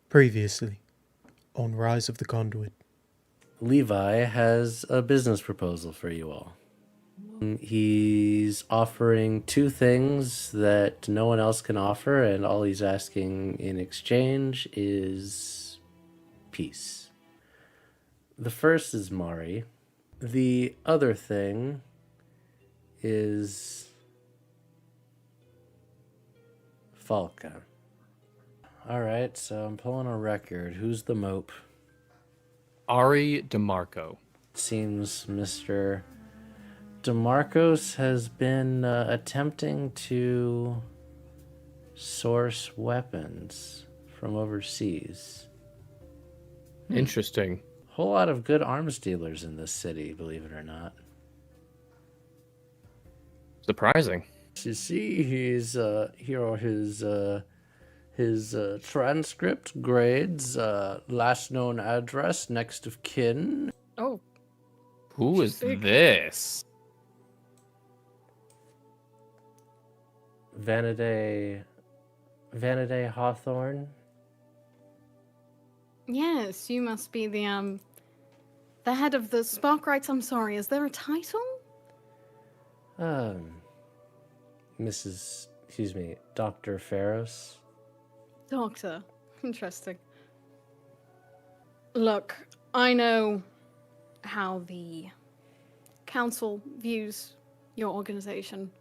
Previously, on Rise of the Conduit. Levi has a business proposal for you all. He's offering two things that no one else can offer, and all he's asking in exchange is peace. The first is Mari. The other thing is Falca. Alright, so I'm pulling a record. Who's the mope? Ari DeMarco. Seems Mr. DeMarcos has been attempting to source weapons from overseas. Interesting. Whole lot of good arms dealers in this city, believe it or not. Surprising. You see, he's here are his transcript, grades, last known address, next of kin. Oh, Who is this? Vanaday Hawthorne. yes, you must be the head of the Sparkrights. I'm sorry, is there a title? Dr. Ferros. Doctor. Interesting. Look, I know how the council views your organization.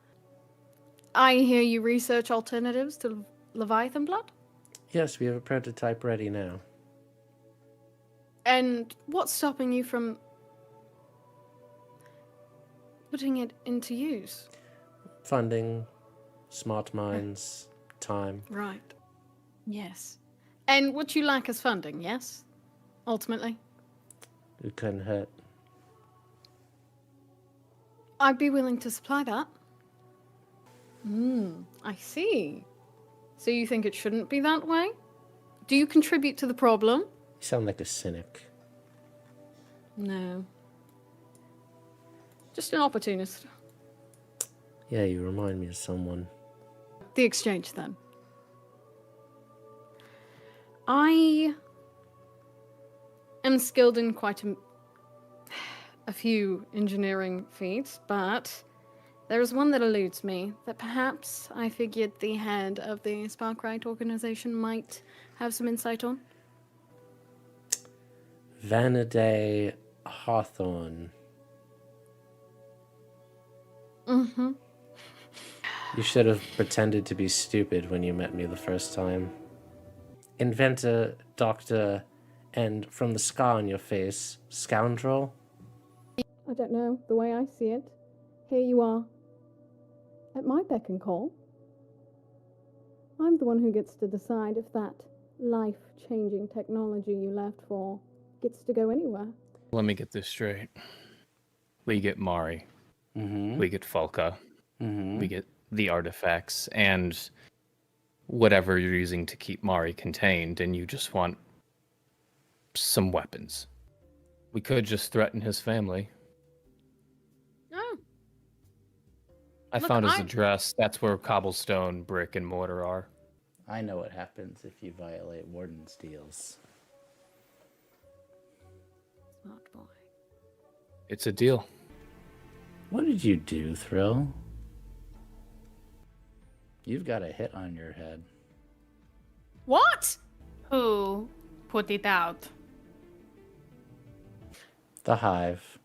I hear you research alternatives to Leviathan blood? Yes, we have a prototype ready now. And what's stopping you from putting it into use? Funding, smart minds, time. Right. Yes. And what you lack is funding, yes? Ultimately? It couldn't hurt. I'd be willing to supply that. I see. So you think it shouldn't be that way? Do you contribute to the problem? You sound like a cynic. No. Just an opportunist. Yeah, you remind me of someone. The exchange, then. I am skilled in quite a few engineering feats, but there is one that eludes me that perhaps I figured the head of the Sparkright organization might have some insight on. Vanaday Hawthorne. Mm-hmm. You should have pretended to be stupid when you met me the first time. Inventor, doctor, and from the scar on your face, scoundrel. I don't know, the way I see it. Here you are. At my beck and call. I'm the one who gets to decide if that life-changing technology you left for gets to go anywhere. Let me get this straight. We get Mari. Mm-hmm. We get Falca. Mm-hmm. We get the artifacts and whatever you're using to keep Mari contained, and you just want some weapons. We could just threaten his family. Oh. I found his address. That's where cobblestone, brick, and mortar are. I know what happens if you violate Warden's deals. Smart boy. It's a deal. What did you do, Thrill? You've got a hit on your head. What? Who put it out? The Hive.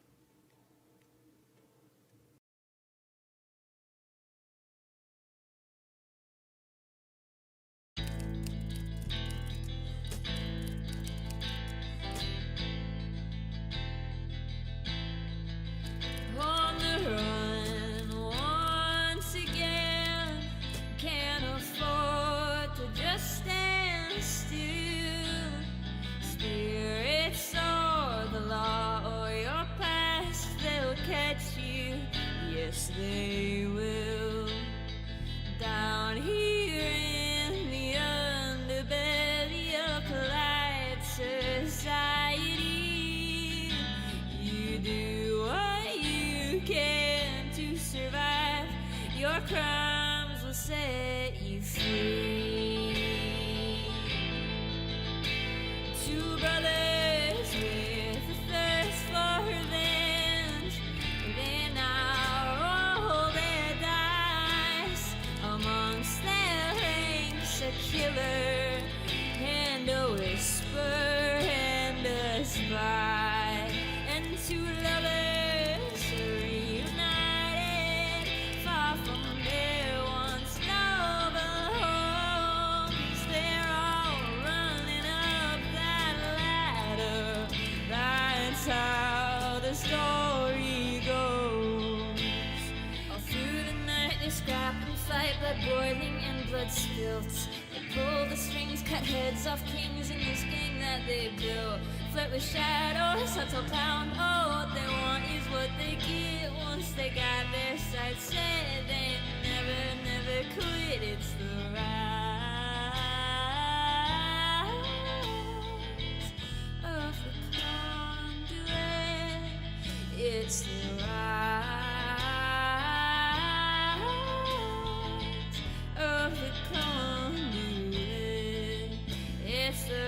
On the run once again, can't afford to just stand still. Spirits or the law or your past. Hands off kings in this gang that they built. Flirt with shadows, subtle clown. All they want is what they get. Once they got their sights set, they never quit. It's the rise of the Conduit. It's the rise of the Conduit. It's the rise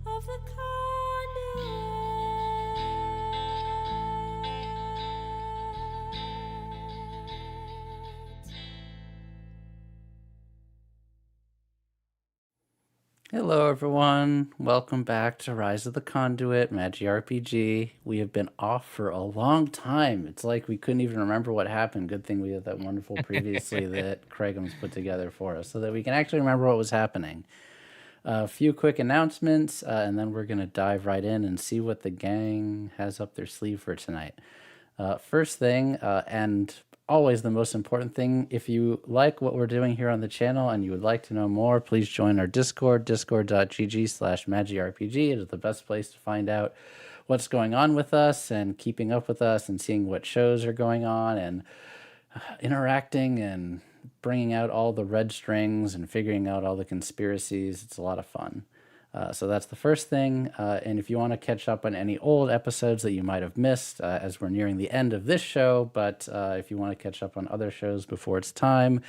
of the Conduit. Hello, everyone. Welcome back to Rise of the Conduit, Magi RPG. We have been off for a long time. It's like we couldn't even remember what happened. Good thing we had that wonderful previously that Craiggumz put together for us so that we can actually remember what was happening. A few quick announcements, and then we're going to dive right in and see what the gang has up their sleeve for tonight. First thing, and always the most important thing, if you like what we're doing here on the channel and you would like to know more, please join our Discord, discord.gg/magirpg. It is the best place to find out what's going on with us and keeping up with us and seeing what shows are going on and interacting and bringing out all the red strings and figuring out all the conspiracies. It's a lot of fun. So that's the first thing. And if you want to catch up on any old episodes that you might have missed, as we're nearing the end of this show, but if you want to catch up on other shows before it's time,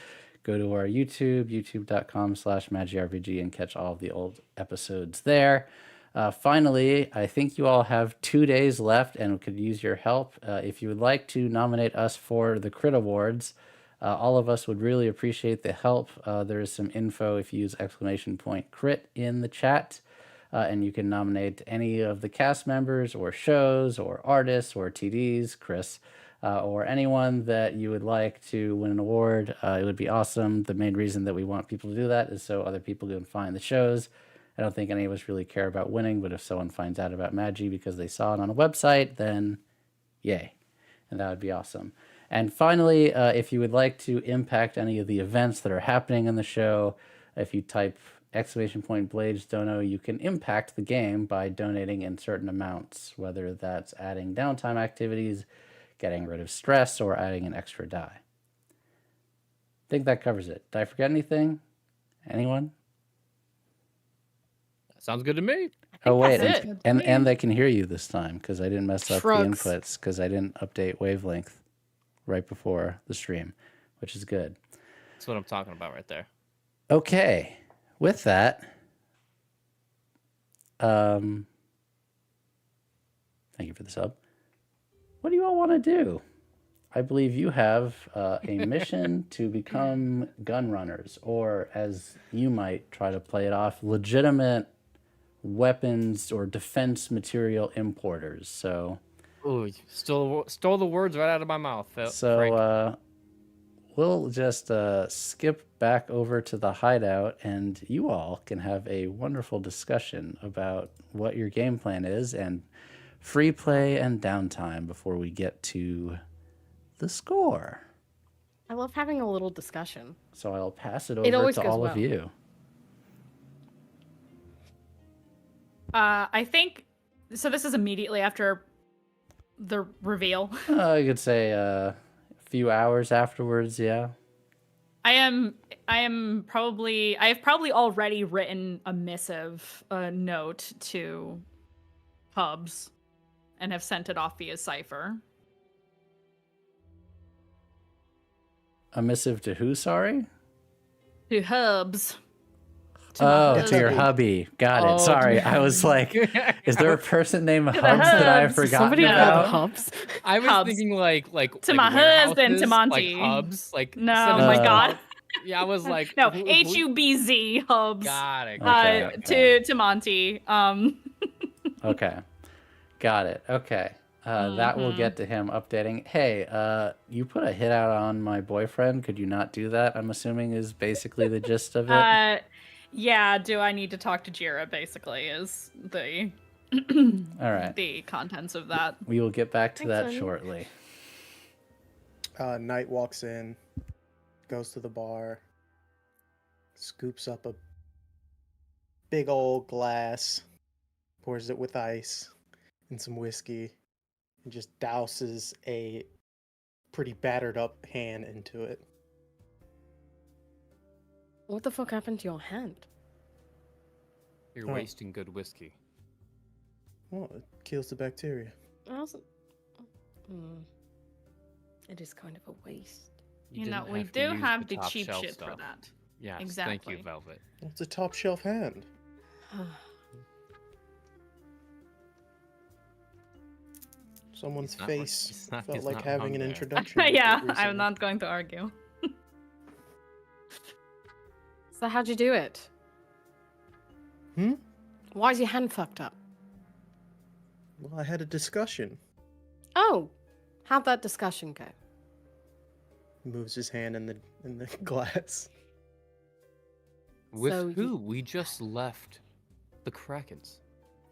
go to our YouTube, youtube.com/magirpg, and catch all of the old episodes there. Finally, I think you all have 2 days left and could use your help. If you would like to nominate us for the Crit Awards, all of us would really appreciate the help. There is some info if you use !crit in the chat, and you can nominate any of the cast members or shows or artists or TDs, Chris, or anyone that you would like to win an award. It would be awesome. The main reason that we want people to do that is so other people can find the shows. I don't think any of us really care about winning, but if someone finds out about Magi because they saw it on a website, then yay, and that would be awesome. And finally, if you would like to impact any of the events that are happening in the show, if you type !Blades Dono, you can impact the game by donating in certain amounts, whether that's adding downtime activities, getting rid of stress, or adding an extra die. I think that covers it. Did I forget anything? Anyone? Sounds good to me. Oh, wait, that's it. and they can hear you this time because I didn't mess up Shrugs. the inputs because I didn't update wavelength right before the stream, which is good. That's what I'm talking about right there. Okay, with that, thank you for the sub. What do you all want to do? I believe you have a mission to become gun runners, or as you might try to play it off, legitimate weapons or defense material importers. So, Ooh, you stole the words right out of my mouth. Frank. We'll just skip back over to the hideout, and you all can have a wonderful discussion about what your game plan is and free play and downtime before we get to the score. I love having a little discussion. So I'll pass it over always to goes all of well. you. I think so. This is immediately after the reveal. You could say a few hours afterwards, yeah. I have probably already written a missive, a note to Hubs, and have sent it off via cipher. A missive to who, sorry? To Hubs. To your hubby. Got it. Sorry, I was like, is there a person named Hubs that I have forgotten Somebody about? called Hubs. I was Hubs. thinking like To my husband, warehouses, Themandii. like hubs, like No, instead oh of my just- god. Yeah, I was like, No, who- HUBZ Hubs. Got it. Okay. To Monty. Okay. Got it. Okay. That will get to him updating. Hey, you put a hit out on my boyfriend. Could you not do that? I'm assuming is basically the gist of it. Yeah, do I need to talk to Jira, basically, is the All right. the contents of that. We will get back to Thanks, that honey. shortly. Knight walks in, goes to the bar, scoops up a big old glass, pours it with ice and some whiskey, and just douses a pretty battered up hand into it. What the fuck happened to your hand? You're Oh. wasting good whiskey. Oh, it kills the bacteria. I wasn't. Mm. It is kind of a waste. You know, didn't we have to do use have the top cheap shelf shit for stuff. that. Yes, thank Exactly. you, Velvet. Well, it's a top shelf hand. Someone's He's not- face he's not- felt he's like not having wrong an there. introduction. with Yeah, it recently. I'm not going to argue. So how'd you do it? Hmm? Why is your hand fucked up? Well, I had a discussion. Oh, how'd that discussion go? He moves his hand in the glass. With So you- who? We just left the Krakens.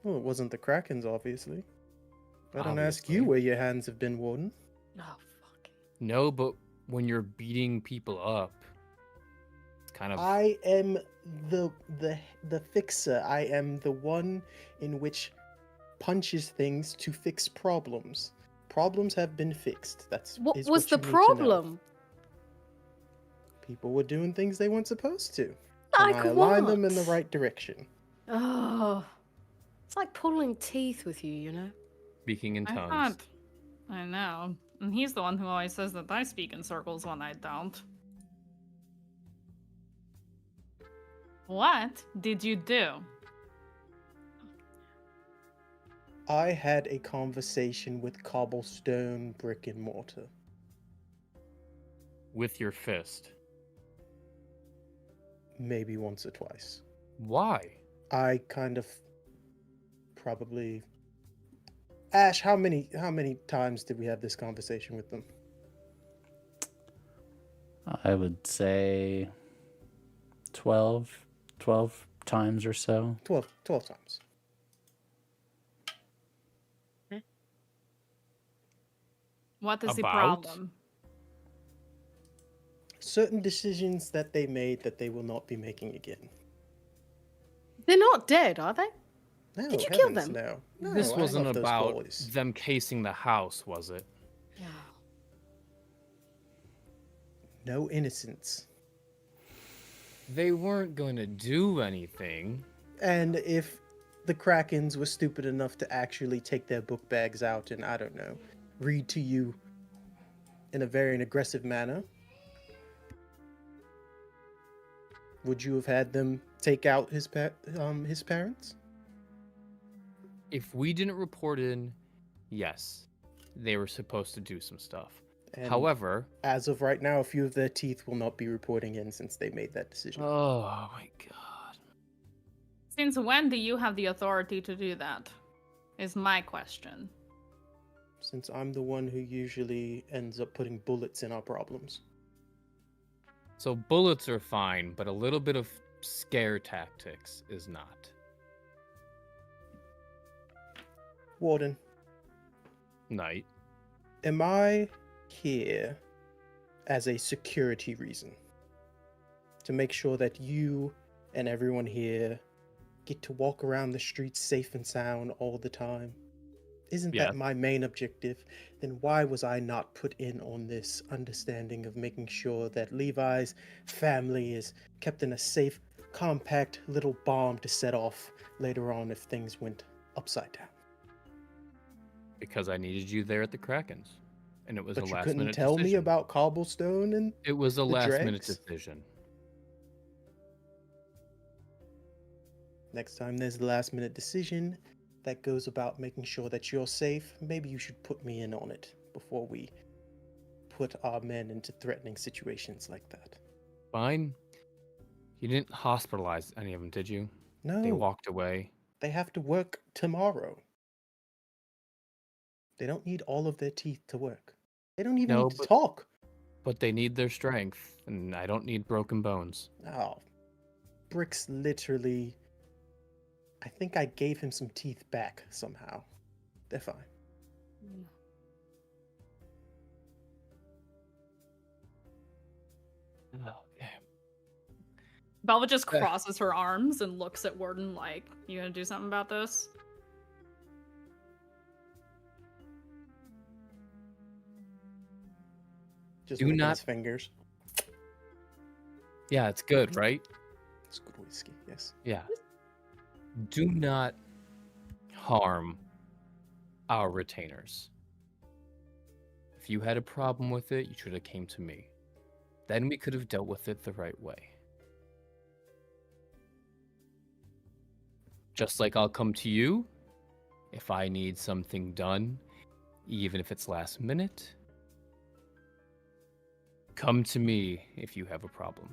Well, it wasn't the Krakens, obviously. I don't ask Obviously. you where your hands have been, Warden. Oh fuck. No, but when you're beating people up, it's kind of. I am the fixer. I am the one in which punches things to fix problems. Problems have been fixed. That's What is was what the you need to know. problem? People were doing things they weren't supposed to. Like and I aligned them in the what? right direction. Oh, it's like pulling teeth with you, you know. Speaking in I tongues. thought. I know. And he's the one who always says that I speak in circles when I don't. What did you do? I had a conversation with cobblestone, brick, and mortar. With your fist. Maybe once or twice. Why? I kind of probably. Ash, how many times did we have this conversation with them? I would say 12 times or so. 12 times. What is the About? problem? Certain decisions that they made that they will not be making again. They're not dead, are they? No, Did you kill heavens, them? No. This No, I wasn't love those about boys. them casing the house, was it? Yeah. No innocence. They weren't going to do anything. And if the Krakens were stupid enough to actually take their book bags out and, I don't know, read to you in a very aggressive manner, would you have had them take out his parents? If we didn't report in, yes, they were supposed to do some stuff. And However, as of right now, a few of their teeth will not be reporting in since they made that decision. oh my god. Since when do you have the authority to do that? Is my question. Since I'm the one who usually ends up putting bullets in our problems. So bullets are fine, but a little bit of scare tactics is not. Warden, Knight. am I here as a security reason? To make sure that you and everyone here get to walk around the streets safe and sound all the time? Isn't Yeah. that my main objective? Then why was I not put in on this understanding of making sure that Levi's family is kept in a safe, compact little bomb to set off later on if things went upside down? Because I needed you there at the Krakens. And it was But a you last couldn't minute tell me decision. about cobblestone and It was a the last minute dregs? decision. next time there's a last minute decision that goes about making sure that you're safe, maybe you should put me in on it before we put our men into threatening situations like that. Fine. You didn't hospitalize any of them, did you? No, They walked away. they have to work tomorrow. They don't need all of their teeth to work. They don't even No, need to but- talk. But they need their strength, and I don't need broken bones. Oh, Brick's literally... I think I gave him some teeth back somehow. They're fine. Belva just crosses her arms and looks at Warden like, you gonna do something about this? Just Do licking not- his fingers. Yeah, it's good, right? It's good whiskey, yes. Yeah. Do not harm our retainers. If you had a problem with it, you should have came to me. Then we could have dealt with it the right way. Just like I'll come to you if I need something done, even if it's last minute. Come to me if you have a problem.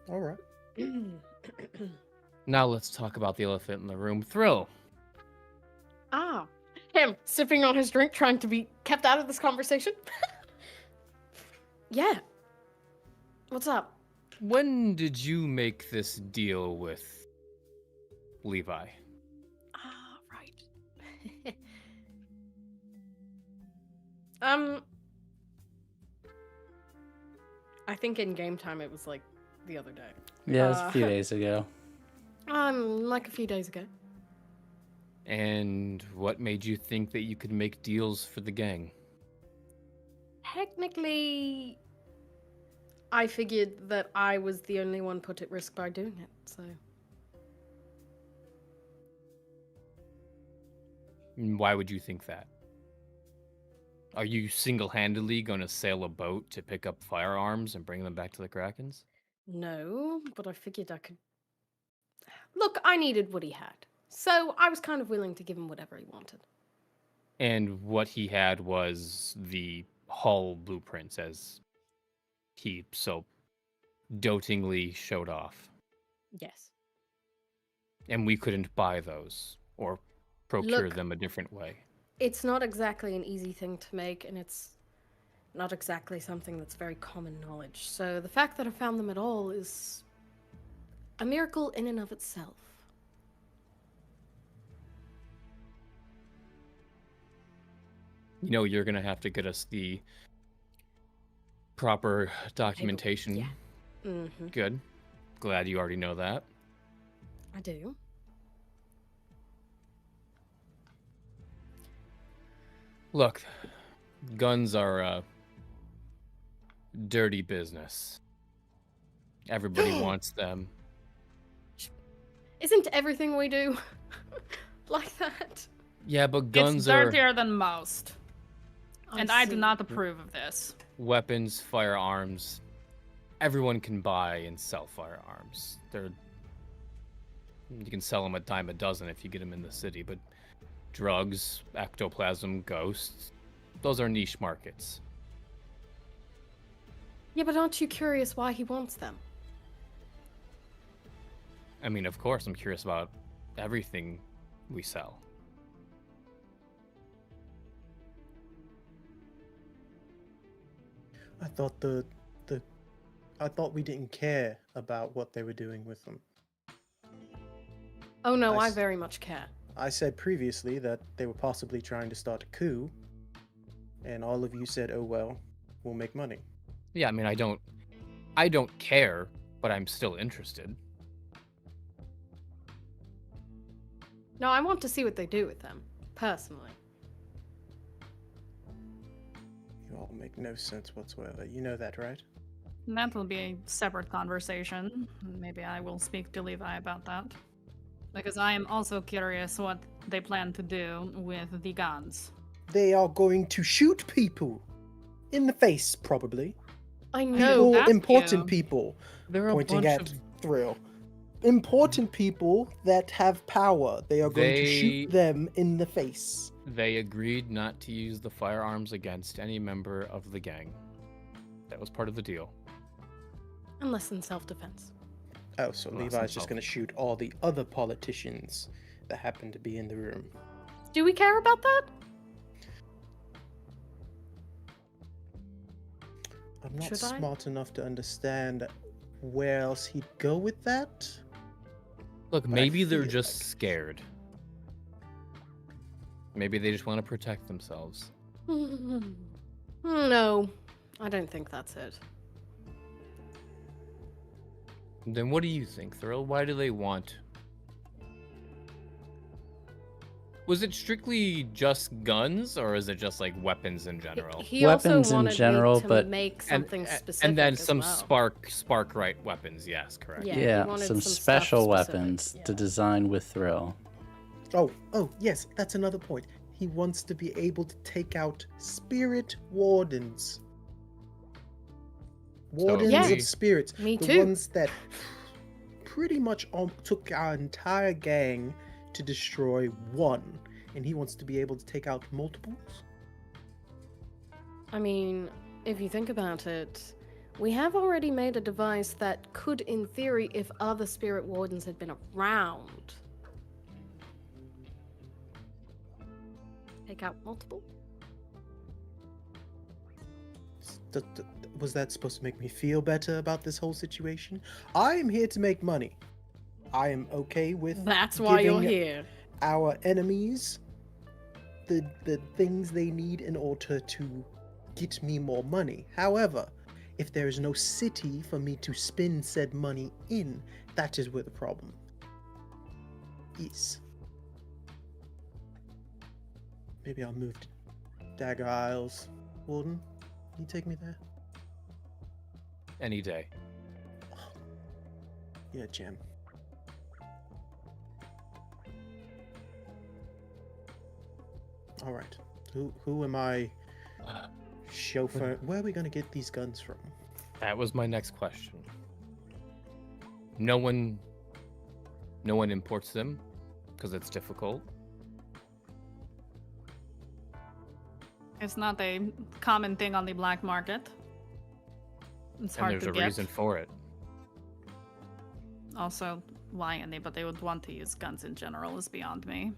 All right. Now let's talk about the elephant in the room. Thrill. Ah, him sipping on his drink, trying to be kept out of this conversation. Yeah. What's up? When did you make this deal with Levi? Ah, right. I think in game time it was like the other day. Yeah, it was a few days ago. Like a few days ago. And what made you think that you could make deals for the gang? Technically, I figured that I was the only one put at risk by doing it, so. Why would you think that? Are you single-handedly going to sail a boat to pick up firearms and bring them back to the Krakens? No, but I figured I could. Look, I needed what he had, so I was kind of willing to give him whatever he wanted. And what he had was the hull blueprints, as he so dotingly showed off. Yes. And we couldn't buy those or procure Look, them a different way. It's not exactly an easy thing to make, and it's not exactly something that's very common knowledge. So the fact that I found them at all is a miracle in and of itself. You know, you're going to have to get us the proper documentation. Yeah. Mm-hmm. Good. Glad you already know that. I do. Look, guns are a dirty business. Everybody wants them. Isn't everything we do like that? Yeah, but guns It's are dirtier than most. And I do see. not approve of this. weapons, firearms. Everyone can buy and sell firearms. You can sell them a dime a dozen if you get them in the city, but drugs, ectoplasm, ghosts, those are niche markets. Yeah, but aren't you curious why he wants them? I mean, of course, I'm curious about everything we sell. I thought I thought we didn't care about what they were doing with them. Oh no, I I s- very much care. I said previously that they were possibly trying to start a coup, and all of you said, "Oh well, we'll make money." Yeah, I mean, I don't care, but I'm still interested. No, I want to see what they do with them, personally. You all make no sense whatsoever. You know that, right? And that will be a separate conversation. Maybe I will speak to Levi about that. Because I am also curious what they plan to do with the guns. They are going to shoot people in the face, probably. I No, know. People, that's important you. people. There are Pointing a bunch at of Thrill. Important people that have power. They are going to shoot them in the face. They agreed not to use the firearms against any member of the gang. That was part of the deal. Unless in self-defense. Oh, so Well, Levi's that's just going to shoot all the other politicians that happen to be in the room. Do we care about that? I'm not Should I? smart enough to understand where else he'd go with that. Look, But I maybe they're feel just like- scared. Maybe they just want to protect themselves. No, I don't think that's it. Then what do you think, Thrill? Why do they want? Was it strictly just guns, or is it just like weapons in general? He Weapons also in wanted general, me to but- make something specific. And then as some well. spark right weapons. Yes, correct. Yeah, he Yeah, wanted some some stuff special specific, weapons to yeah. design with Thrill. Oh, yes, that's another point. He wants to be able to take out spirit wardens. Wardens Yeah. of spirits. Me the too. ones that pretty much took our entire gang to destroy one. And he wants to be able to take out multiples? I mean, if you think about it, we have already made a device that could, in theory, if other spirit wardens had been around, take out multiple. Was that supposed to make me feel better about this whole situation? I am here to make money. I am okay with That's why you're giving here. our enemies the things they need in order to get me more money. However, if there is no city for me to spend said money in, that is where the problem is. Maybe I'll move to Dagger Isles. Warden, can you take me there? Any day. Yeah, Jim. All right. Who am I chauffeur? Where are we gonna get these guns from? That was my next question. No one imports them because it's difficult. It's not a common thing on the black market. It's And hard there's to a get. reason for it. Also, why anybody would want to use guns in general is beyond me.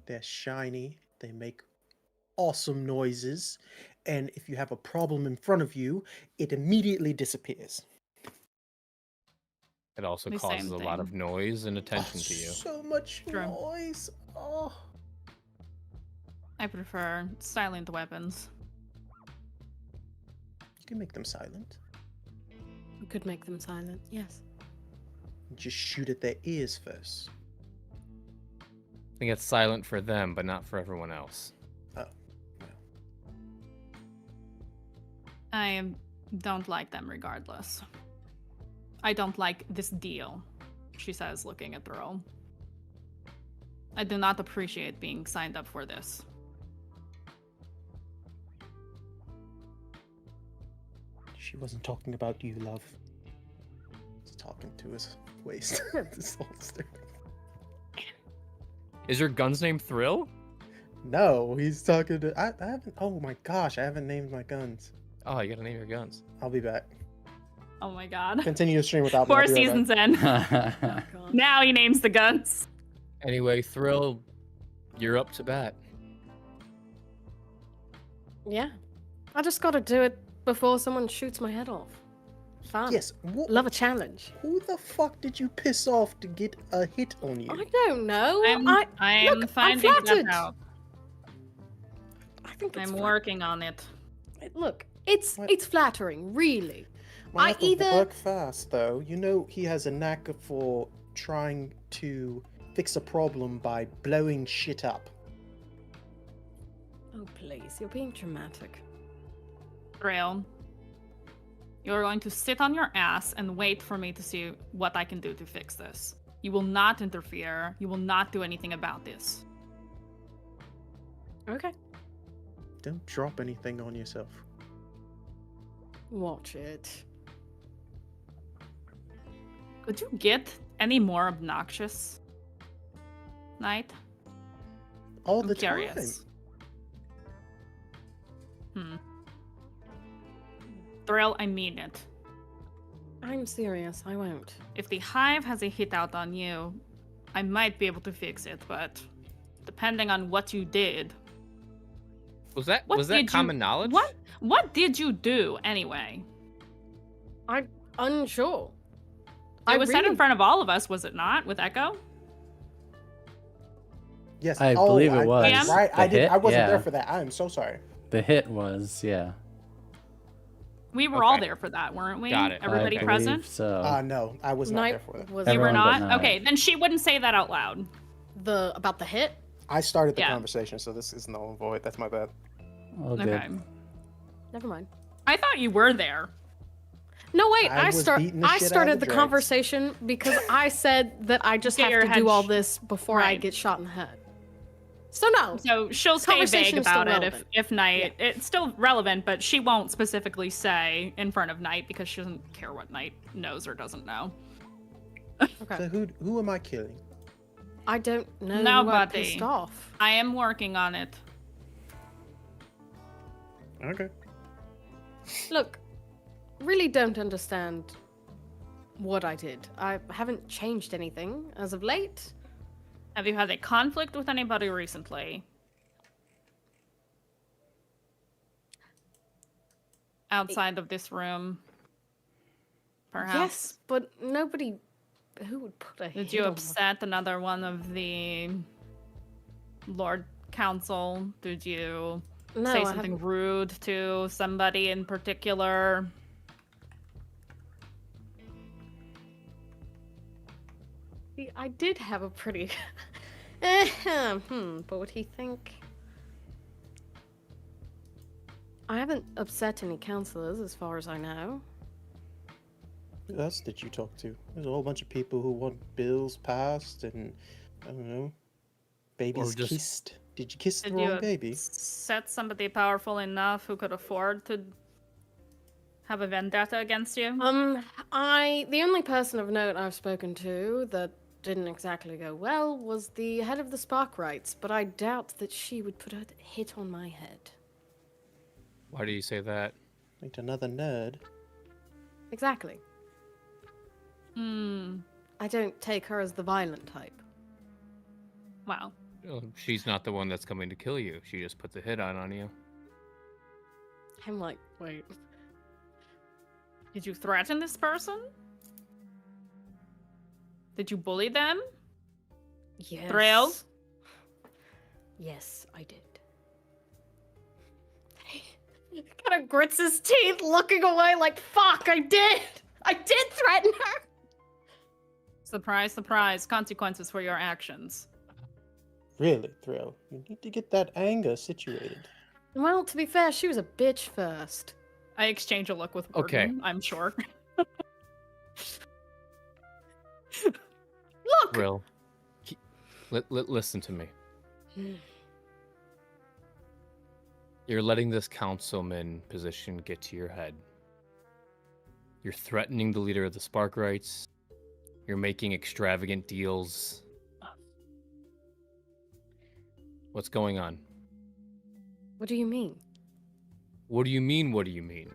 They're shiny. They make awesome noises. And if you have a problem in front of you, it immediately disappears. It also The causes same a lot of thing. noise and attention to you. So much True. noise. Oh. I prefer silent weapons. You can make them silent. We could make them silent, yes. Just shoot at their ears first. I think it's silent for them, but not for everyone else. Oh. I don't like them regardless. I don't like this deal, she says, looking at Thurl. I do not appreciate being signed up for this. She wasn't talking about you, love. She's talking to his waist. This holster. Is your gun's name Thrill? No, he's talking to. I haven't. Oh my gosh, I haven't named my guns. Oh, you gotta name your guns. I'll be back. Oh my god. Continue your stream without me. 4 I'll be right seasons back. in. God. Now he names the guns. Anyway, Thrill, you're up to bat. Yeah. I just gotta do it before someone shoots my head off. Fun. Yes. Love a challenge. Who the fuck did you piss off to get a hit on you? I don't know. I'm I'm finding that flattered. out. I think it's I'm flat- working on it. Look, it's What? it's flattering, really. Might I have to either- work fast though. You know he has a knack for trying to fix a problem by blowing shit up. Oh please, you're being dramatic. Grail, you're going to sit on your ass and wait for me to see what I can do to fix this. You will not interfere. You will not do anything about this. Okay. Don't drop anything on yourself. Watch it. Could you get any more obnoxious, Knight? All I'm the curious. Thrill, I mean it. I'm serious, I won't. If the Hive has a hit out on you, I might be able to fix it, but depending on what you did. Was that What did you- common knowledge? What did you do anyway? I'm unsure. It was said in really- front of all of us, was it not? With Echo? Yes, I believe it was Right, the I did. hit, I wasn't yeah. there for that. I am so sorry. The hit was, yeah. We were all Okay. there for that, weren't we? Got it. Everybody I present? believe So No, I was not Night there for that. was You were Everyone but not? Knight. Okay, then she wouldn't say that out loud. about the hit. I started the Yeah. conversation, so this is null and void. That's my bad. all good. Okay. Never mind. I thought you were there. No, wait. I I was beating the shit out of started the the dregs. conversation because I said that I just Get have your to head do all sh- this before I Right. get shot in the head. So no. So she'll stay Conversation vague is still about it relevant. if Knight. It's still relevant, but she won't specifically say in front of Knight because she doesn't care what Knight knows or doesn't know. Okay. So who am I killing? I don't know. Nobody. What pissed off. I am working on it. Okay. Look, really don't understand what I did. I haven't changed anything as of late. Have you had a conflict with anybody recently? Outside of this room? Perhaps? Yes, but nobody. Who would put a Did hit you on upset another one of the Lord Council? Did you her? No, say I something haven't. rude to somebody in particular? See, I did have a pretty. But would he think? I haven't upset any counselors, as far as I know. Who else did you talk to? There's a whole bunch of people who want bills passed and, I don't know, babies just- kissed. Did you kiss the Did you wrong baby? set somebody powerful enough who could afford to have a vendetta against you? The only person of note I've spoken to that didn't exactly go well was the head of the Spark Rights, but I doubt that she would put a hit on my head. Why do you say that? Ain't another nerd. Exactly. Hmm. I don't take her as the violent type. Wow. Oh, she's not the one that's coming to kill you. She just put the hit on you. I'm like, wait. Did you threaten this person? Did you bully them? Yes. Thrill? Yes, I did. He kind of grits his teeth, looking away like, fuck, I did! I did threaten her! Surprise, surprise. Consequences for your actions. Really, Thrill. You need to get that anger situated. Well, to be fair, she was a bitch first. I exchange a look with Okay. Warden, I'm sure. Look! Real. Listen to me. You're letting this councilman position get to your head. You're threatening the leader of the Spark Rights. You're making extravagant deals. What's going on? What do you mean? What do you mean, what do you mean?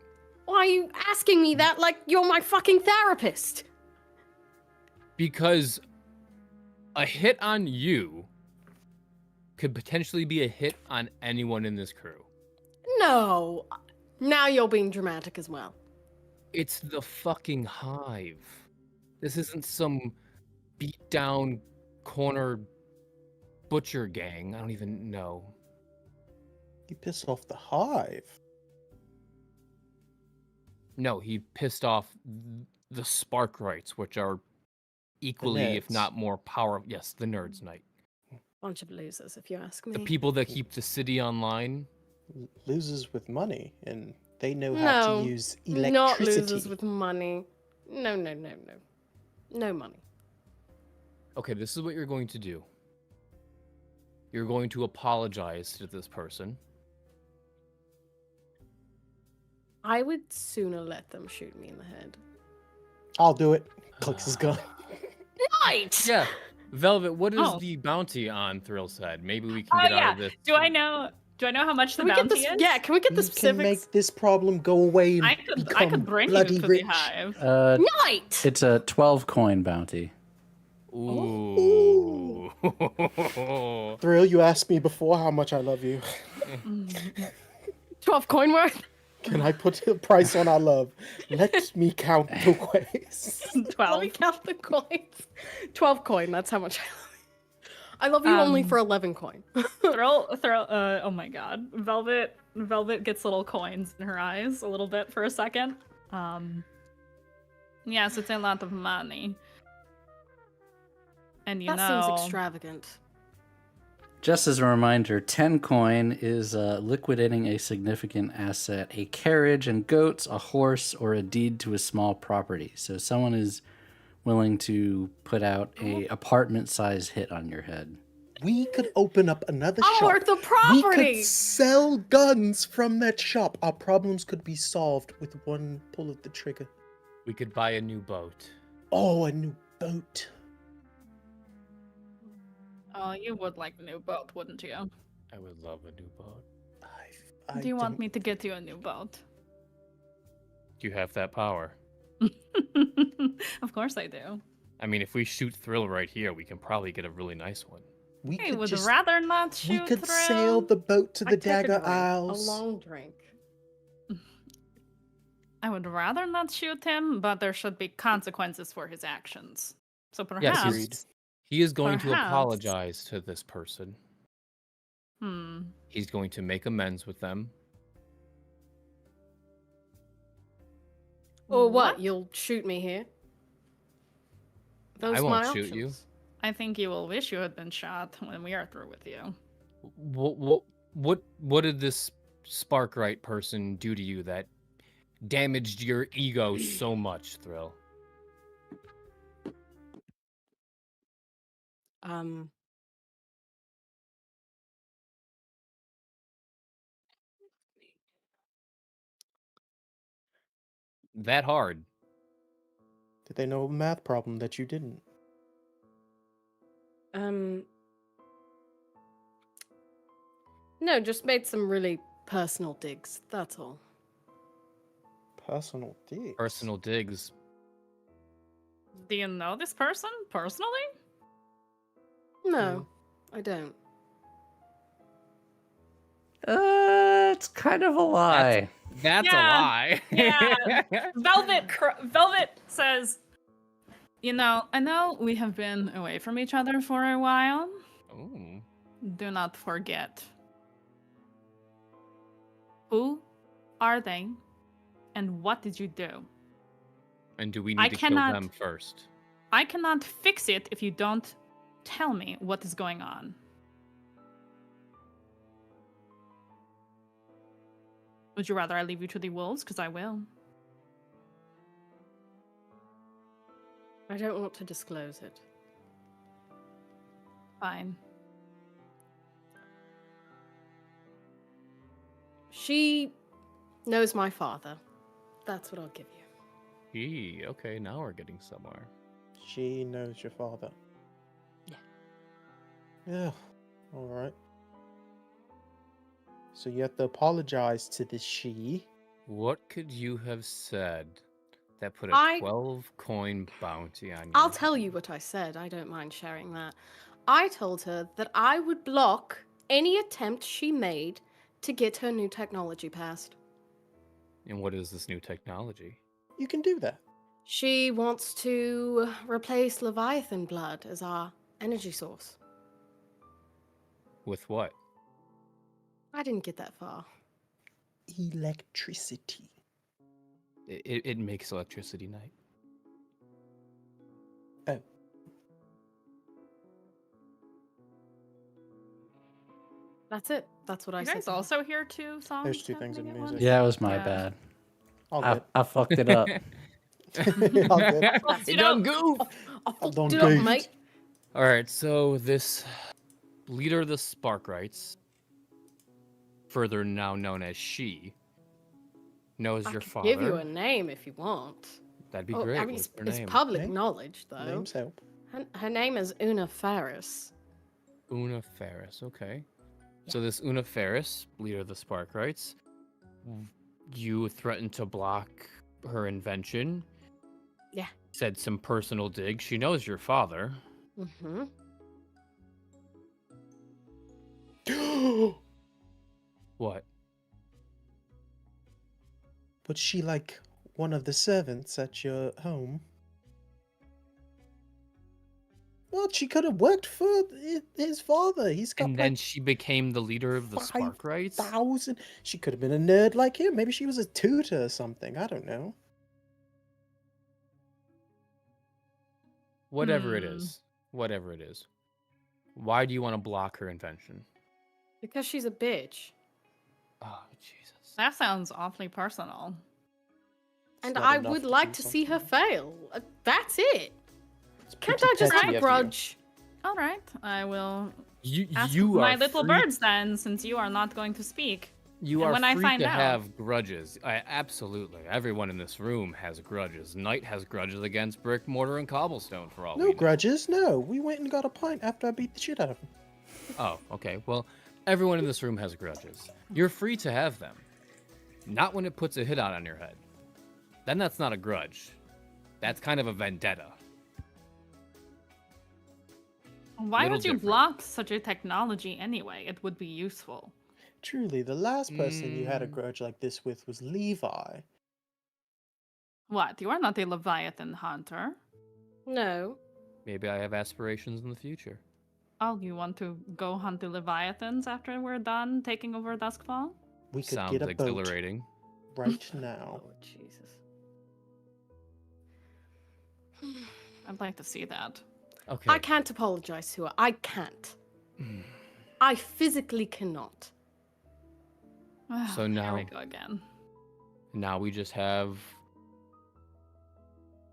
Why are you asking me that like you're my fucking therapist? Because a hit on you could potentially be a hit on anyone in this crew. No. Now you're being dramatic as well. It's the fucking Hive. This isn't some beat down corner butcher gang. I don't even know. You piss off the Hive. No, he pissed off the Spark Rights, which are equally, if nerds. not more powerful. Yes, the Nerds Night. Bunch of losers, if you ask me. The people that keep the city online. Losers with money, and they know how No, to use electricity. not losers with money. No. No money. Okay, this is what you're going to do. You're going to apologize to this person. I would sooner let them shoot me in the head. I'll do it. Clicks his gun. Right! Yeah. Velvet, what is Oh. the bounty on Thrill's head? Maybe we can get out of this. Do I know how much the Can we get bounty this? is? Yeah, can we get the You can specifics? make this problem go away and I could become bring you bloody to rich. the Hive. Night! It's a 12 coin bounty. Ooh. Thrill, you asked me before how much I love you. 12 coin worth? Can I put a price on our love? Let me count the ways. 12. Let me count the coins. 12 coin, that's how much I love you. I love you only for 11 coin. throw. Oh my god, Velvet gets little coins in her eyes a little bit for a second. Yes, it's a lot of money, and That seems extravagant. Just as a reminder, 10 coin is liquidating a significant asset, a carriage and goats, a horse, or a deed to a small property. So someone is willing to put out a apartment-size hit on your head. We could open up another I'll shop. work the We property! could sell guns from that shop. Our problems could be solved with one pull of the trigger. We could buy a new boat. Oh, a new boat. Oh, you would like a new boat, wouldn't you? I would love a new boat. Do you want me to get you a new boat? Do you have that power? Of course I do. I mean, if we shoot Thrill right here, we can probably get a really nice one. We I could would just, rather not we shoot could Thrill. sail the boat to I the take a Dagger drink, Isles. A long drink. I would rather not shoot him, but there should be consequences for his actions. So perhaps. Agreed. He is going to Perhaps. apologize to this person. Hmm. He's going to make amends with them. Or what? You'll shoot me here? Those I are won't my shoot you. options. I think you will wish you had been shot when we are through with you. What did this Sparkrite person do to you that damaged your ego so much, Thrill? That hard. Did they know a math problem that you didn't? No, just made some really personal digs, that's all. Personal digs. Personal digs. Do you know this person personally? No, I don't. It's kind of a lie. That's Yeah, a lie. yeah. Velvet says, "You know, I know we have been away from each other for a while. Ooh. Do not forget. Who are they, and what did you do? And do we I need to cannot- kill them first? I cannot fix it if you don't tell me what is going on." Would you rather I leave you to the wolves? Because I will. I don't want to disclose it. Fine. She knows my father. That's what I'll give you. Okay, now we're getting somewhere. She knows your father. Yeah. Yeah. All right. So you have to apologize to this she. What could you have said that put a I- 12 coin bounty on you? I'll tell you what I said. I don't mind sharing that. I told her that I would block any attempt she made to get her new technology passed. And what is this new technology? You can do that. She wants to replace Leviathan blood as our energy source. With what? I didn't get that far. Electricity. It makes electricity night. Oh. That's it. That's what I You said. guys to her. also hear two songs? There's two things in happening at music. Yeah, it was my Yeah. bad. All I fucked it up. good. All good. once. You done goof! I fucked don't it up, goof. mate. All right, so this leader of the Sparkrites, further now known as she, knows I your could father. give you a name if you want. That'd be Oh, great. I mean, What's her it's name? public Name? knowledge, though. Names help. Her name is Una Ferris. Una Ferris. Okay. So this Una Ferris, leader of the Sparkrites, you threatened to block her invention. Yeah. Said some personal digs. She knows your father. Mm-hmm. What? Was she like one of the servants at your home? Well, she could have worked for his father. He's got And then she became the leader of the Sparkrites? 5,000. She could have been a nerd like him. Maybe she was a tutor or something. I don't know. Whatever it is. Whatever it is. Why do you want to block her invention? Because she's a bitch. Oh, Jesus. That sounds awfully personal. And not I enough would to like do to see her something. fail. That's it. It's Can't pretty I just petty have a of you. grudge? All right, I will ask You my are little free, birds then, since you are not going to speak. You and are when I free find to out- have grudges. Absolutely. Everyone in this room has grudges. Knight has grudges against brick, mortar, and cobblestone for all we No know. grudges, no. We went and got a pint after I beat the shit out of him. Oh, okay. Well, everyone in this room has grudges. You're free to have them. Not when it puts a hit out on your head. Then that's not a grudge. That's kind of a vendetta. Why Little would you different. block such a technology anyway? It would be useful. Truly, the last person you had a grudge like this with was Levi. What? You are not a Leviathan hunter. No. Maybe I have aspirations in the future. Oh, you want to go hunt the Leviathans after we're done taking over Duskfall? We could Sounds get a boat exhilarating. right now. Oh, Jesus. I'd like to see that. Okay. I can't apologize to her. I can't. I physically cannot. So Here now- we go again. Now we just have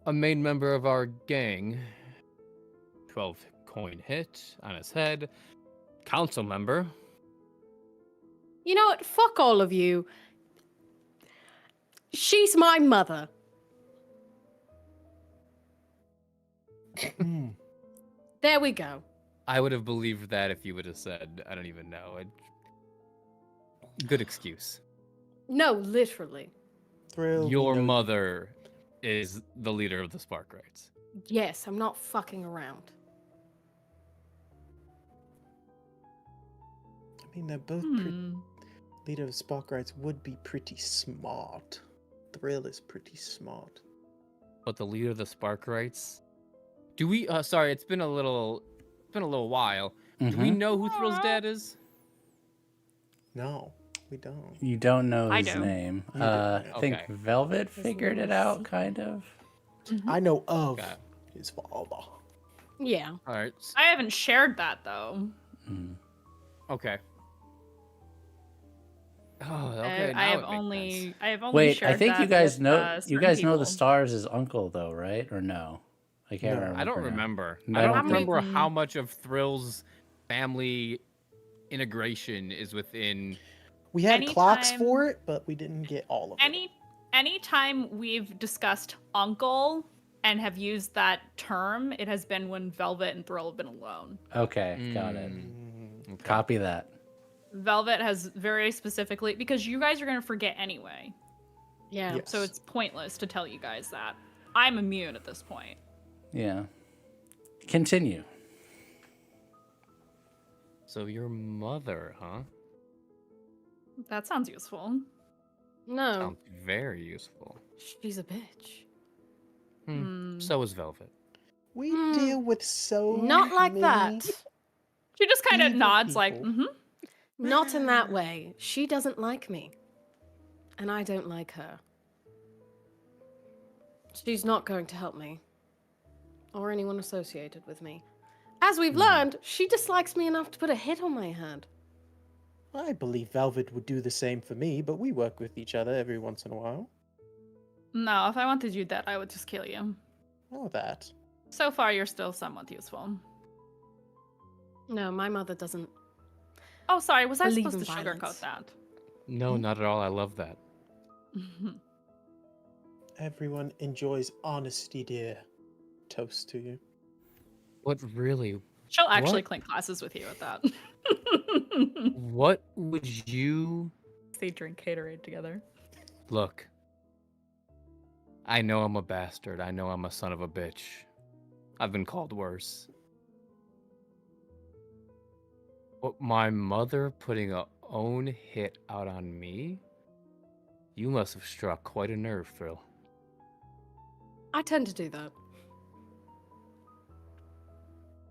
a main member of our gang. 12 coin hit on his head. Council member. You know what? Fuck all of you. She's my mother. Hmm. There we go. I would have believed that if you would have said, I don't even know. Good excuse. No, literally. Thrill. Your we know- mother is the leader of the Sparkrites. Yes, I'm not fucking around. I mean, they're both leader of Sparkrites would be pretty smart. Thrill is pretty smart. But the leader of the Sparkrites? Do we sorry, it's been a little while. Do we know who Thrill's dad is? No, we don't. You don't know I his do. name. You do. I think Okay. Velvet figured it out, kind of. I know of Okay. his father. Yeah. Alright. I haven't shared that though. Okay. Oh, I okay. now have it makes sense. I have only Wait, shared I think that you guys with, know. You certain guys know the people. Stars' uncle, though, right? Or no? I can't No, remember. I don't now. remember. No, I don't I don't remember think- how much of Thrill's family integration is within. We had clocks Anytime- for it, but we didn't get all of it. Anytime we've discussed uncle and have used that term, it has been when Velvet and Thrill have been alone. Okay, got it. Mm, Okay. Copy that. Velvet has very specifically, because you guys are going to forget anyway, Yeah. Yes. so it's pointless to tell you guys that. I'm immune at this point. Yeah. Continue. So your mother, huh? That sounds useful. No. Sounds very useful. She's a bitch. So is Velvet. We Hmm. deal with so Not like many that. She just kind of Evil nods like, people. mm-hmm. Not in that way. She doesn't like me. And I don't like her. She's not going to help me. Or anyone associated with me. As we've learned, she dislikes me enough to put a hit on my head. I believe Velvet would do the same for me, but we work with each other every once in a while. No, if I wanted you dead, I would just kill you. Oh, that. So far, you're still somewhat useful. No, my mother doesn't. Oh, sorry, was I Believe supposed to in sugarcoat violence. that? No, not at all. I love that. Everyone enjoys honesty, dear. Toast to you. What really? She'll actually What? clink glasses with you at that. What would you They drink Gatorade together. look? I know I'm a bastard. I know I'm a son of a bitch. I've been called worse. But my mother putting her own hit out on me? You must have struck quite a nerve, Thrill. I tend to do that.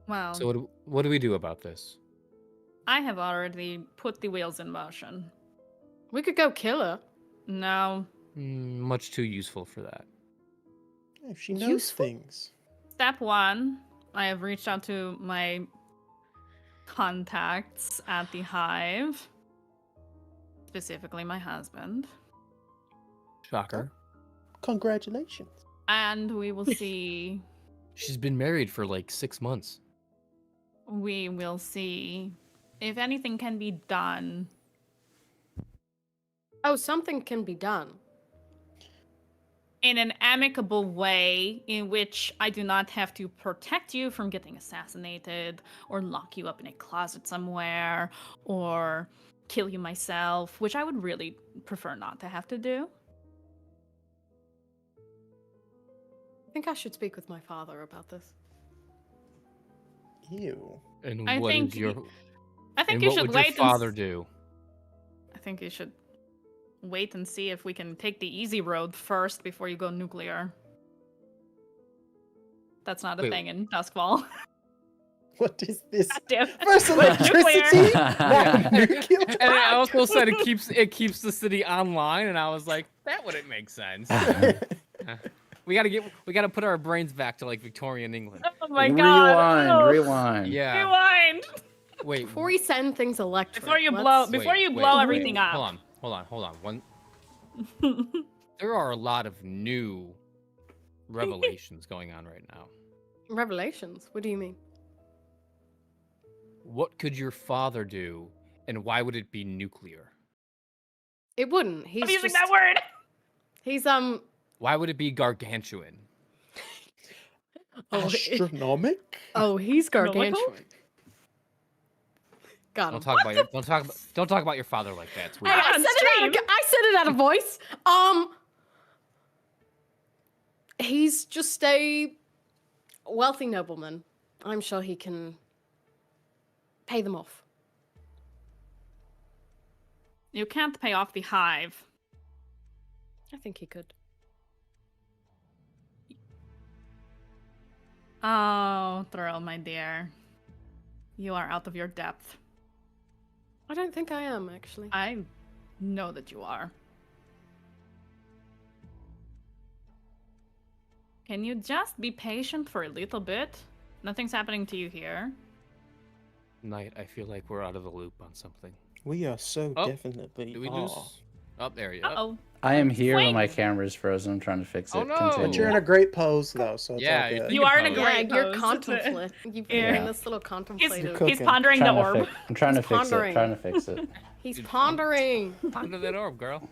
Well, So what do we do about this? I have already put the wheels in motion. We could go kill her. No. Much too useful for that. If she knows Useful? things. Step 1, I have reached out to my contacts at the Hive, specifically my husband, Shocker. Congratulations. and we will see. She's been married for like 6 months. We will see if anything can be done. Oh, something can be done. In an amicable way in which I do not have to protect you from getting assassinated or lock you up in a closet somewhere or kill you myself, which I would really prefer not to have to do. I think I should speak with my father about this. Ew. And I what think is your I think and you what should would wait your father do? I think you should wait and see if we can take the easy road first before you go nuclear. That's not a Wait. thing in Duskfall. What is this? Damn. First But electricity? nuclear. Now nuclear? And I also said it keeps the city online, and I was like, that wouldn't make sense. we gotta put our brains back to like Victorian England. Oh my god. Rewind, Oh. rewind. Yeah. Rewind. Wait. Before we send things electric. Before you let's- blow everything up. Hold on. There are a lot of new revelations going on right now. Revelations? What do you mean? What could your father do, and why would it be nuclear? It wouldn't. He's I'm using just, that word. He's Why would it be gargantuan? Astronomic? he's gargantuan. Nomical? Got him. Don't talk about your father like that. It's weird. I said it out of voice. He's just a wealthy nobleman. I'm sure he can pay them off. You can't pay off the Hive. I think he could. Oh, Thrill, my dear. You are out of your depth. I don't think I am, actually. I know that you are. Can you just be patient for a little bit? Nothing's happening to you here. Knight, I feel like we're out of the loop on something. We are so Oh, definitely Do we are. lose? Oh, there you go. Uh-oh. I am here Wait. when my camera's frozen. I'm trying to fix it. Oh, no. Continue. But you're in a great pose, though, so it's Yeah, all you good. think You are in a pose. great You're pose. contemplative. You've been Yeah. in this little contemplative. cooking. He's pondering the Trying to orb. I'm trying to He's fix pondering. it. Trying to fix it. He's pondering. Ponder that orb, girl.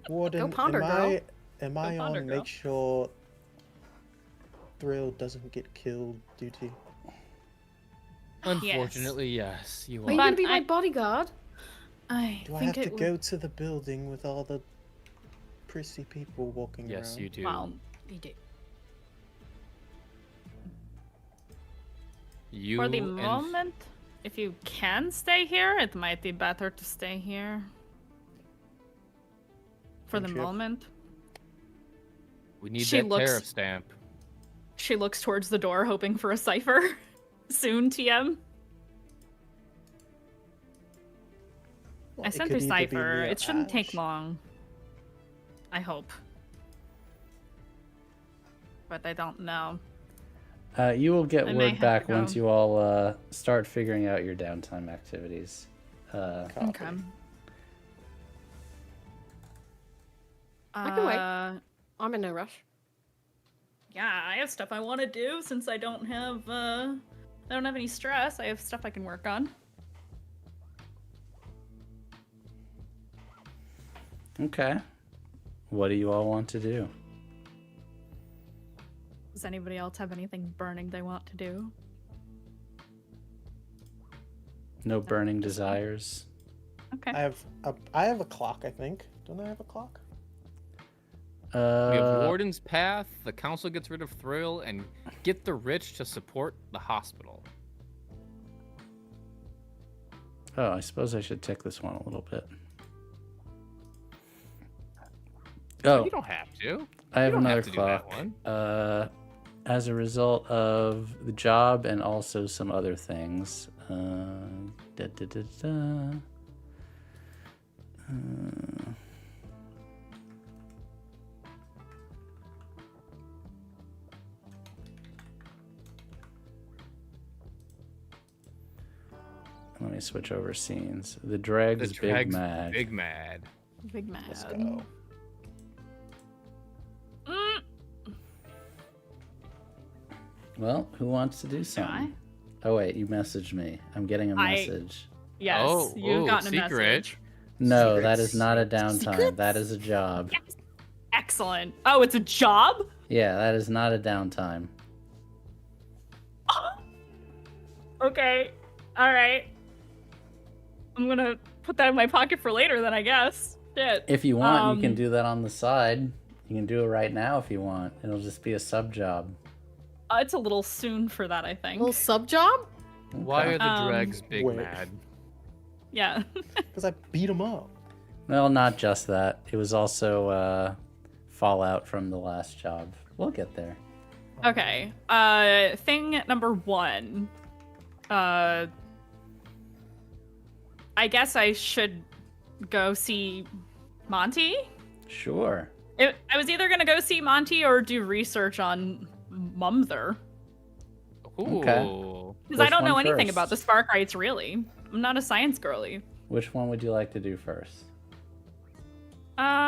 Warden, Go ponder, am I ponder, on girl. make sure Thrill doesn't get killed duty? Unfortunately, yes, you Are you are. gonna be my I- bodyguard? I Do I think have to it would... go to the building with all the prissy people walking around? Yes, you do. Well, You do. You for the and moment, if you can stay here, it might be better to stay here. For the Thank you. moment. we need She that looks- tariff stamp. She looks towards the door, hoping for a cipher. Soon, TM. Well, I it sent could her either be cipher. me or It shouldn't take Ash. long. I hope. But I don't know. You will get I may word have back to go. once you all start figuring out your downtime activities. Copy. Okay. I can wait. Uh, I'm in no rush. yeah, I have stuff I want to do since I don't have any stress. I have stuff I can work on. Okay. What do you all want to do? Does anybody else have anything burning they want to do? No burning desires? Okay. I have a clock, I think. Don't I have a clock? We have Uh, Warden's Path, the council gets rid of Thrill, and get the rich to support the hospital. oh, I suppose I should tick this one a little bit. Oh, You don't have to. I have you don't another have to do that clock. one. as a result of the job and also some other things. Let me switch over scenes. The Drag's Big Mad. Big mad. Big mad. Let's go. Well, who wants to do something? Oh wait, you messaged me. I'm getting a message. Yes, you've gotten a secret. message. No, Secret. that is not a downtime. That is a job. Yes. Excellent. Oh, it's a job? Yeah, that is not a downtime. Okay. All right. I'm gonna put that in my pocket for later then, I guess. Shit. If you want, you can do that on the side. You can do it right now if you want. It'll just be a sub job. It's a little soon for that, I think. Little sub job? Why are the Um, dregs big wait. mad? Yeah. Because I beat him up. Well, not just that. It was also fallout from the last job. We'll get there. Okay. Thing number 1. I guess I should go see Monty? Sure. I was either gonna go see Monty or do research on Mumther. Ooh. Okay. Because I Which don't know one anything first? about the spark rights, really. I'm not a science girly. Which one would you like to do first? I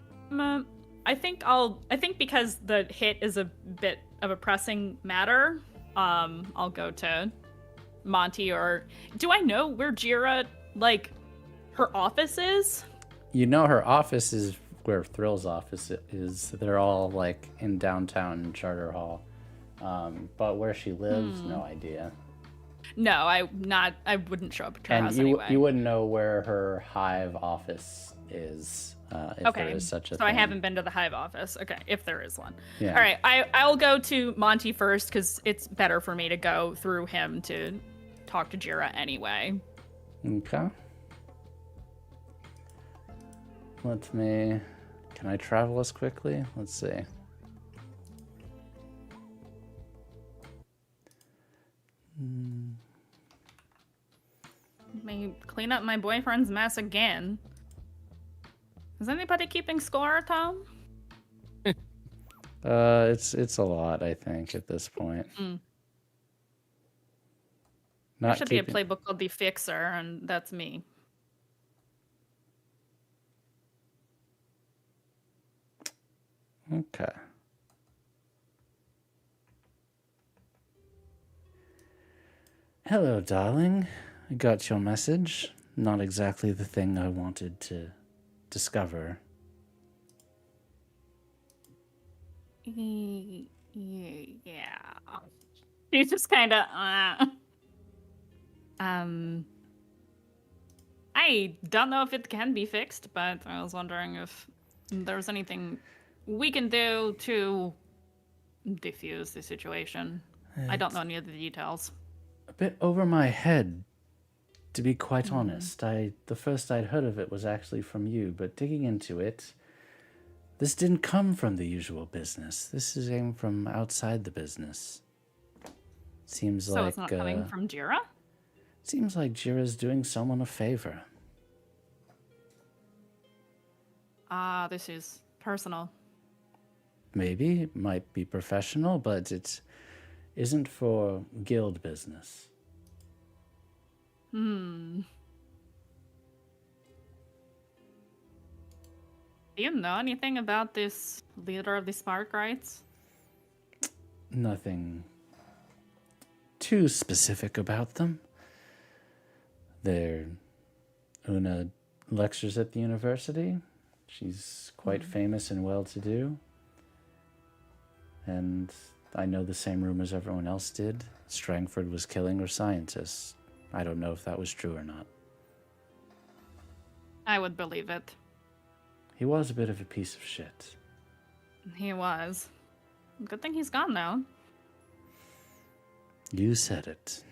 think because the hit is a bit of a pressing matter, I'll go to Monty. Or do I know where Jira, like, her office is? You know her office is where Thrill's office is. They're all like in downtown Charter Hall. But where she lives, no idea. No, I wouldn't show up at her And house you anyway. you wouldn't know where her hive office is, if there is such a so thing. I haven't been to the hive office. Okay, if there is one. Yeah. All right, I'll go to Monty first because it's better for me to go through him to talk to Jira anyway. Okay. Can I travel as quickly? Let's see. Let me clean up my boyfriend's mess again. Is anybody keeping score, Tom? It's a lot, I think, at this point. Mm. Not There should be a keeping- playbook called The Fixer, and that's me. Okay. Hello, darling. I got your message. Not exactly the thing I wanted to discover. Yeah. She's just kind of. I don't know if it can be fixed, but I was wondering if there's anything we can do to defuse the situation. I don't know any of the details. A bit over my head, to be quite honest. The first I'd heard of it was actually from you, but digging into it, this didn't come from the usual business. This came from outside the business. Seems So like it's not coming from Jira? seems like Jira's doing someone a favor. This is personal. Maybe it might be professional, but it isn't for guild business. Do you know anything about this leader of the Spark Rights? Nothing too specific about them. Una lectures at the university. She's quite famous and well-to-do. And I know the same rumors everyone else did. Strangford was killing her scientists. I don't know if that was true or not. I would believe it. He was a bit of a piece of shit. He was. Good thing he's gone now. You said it.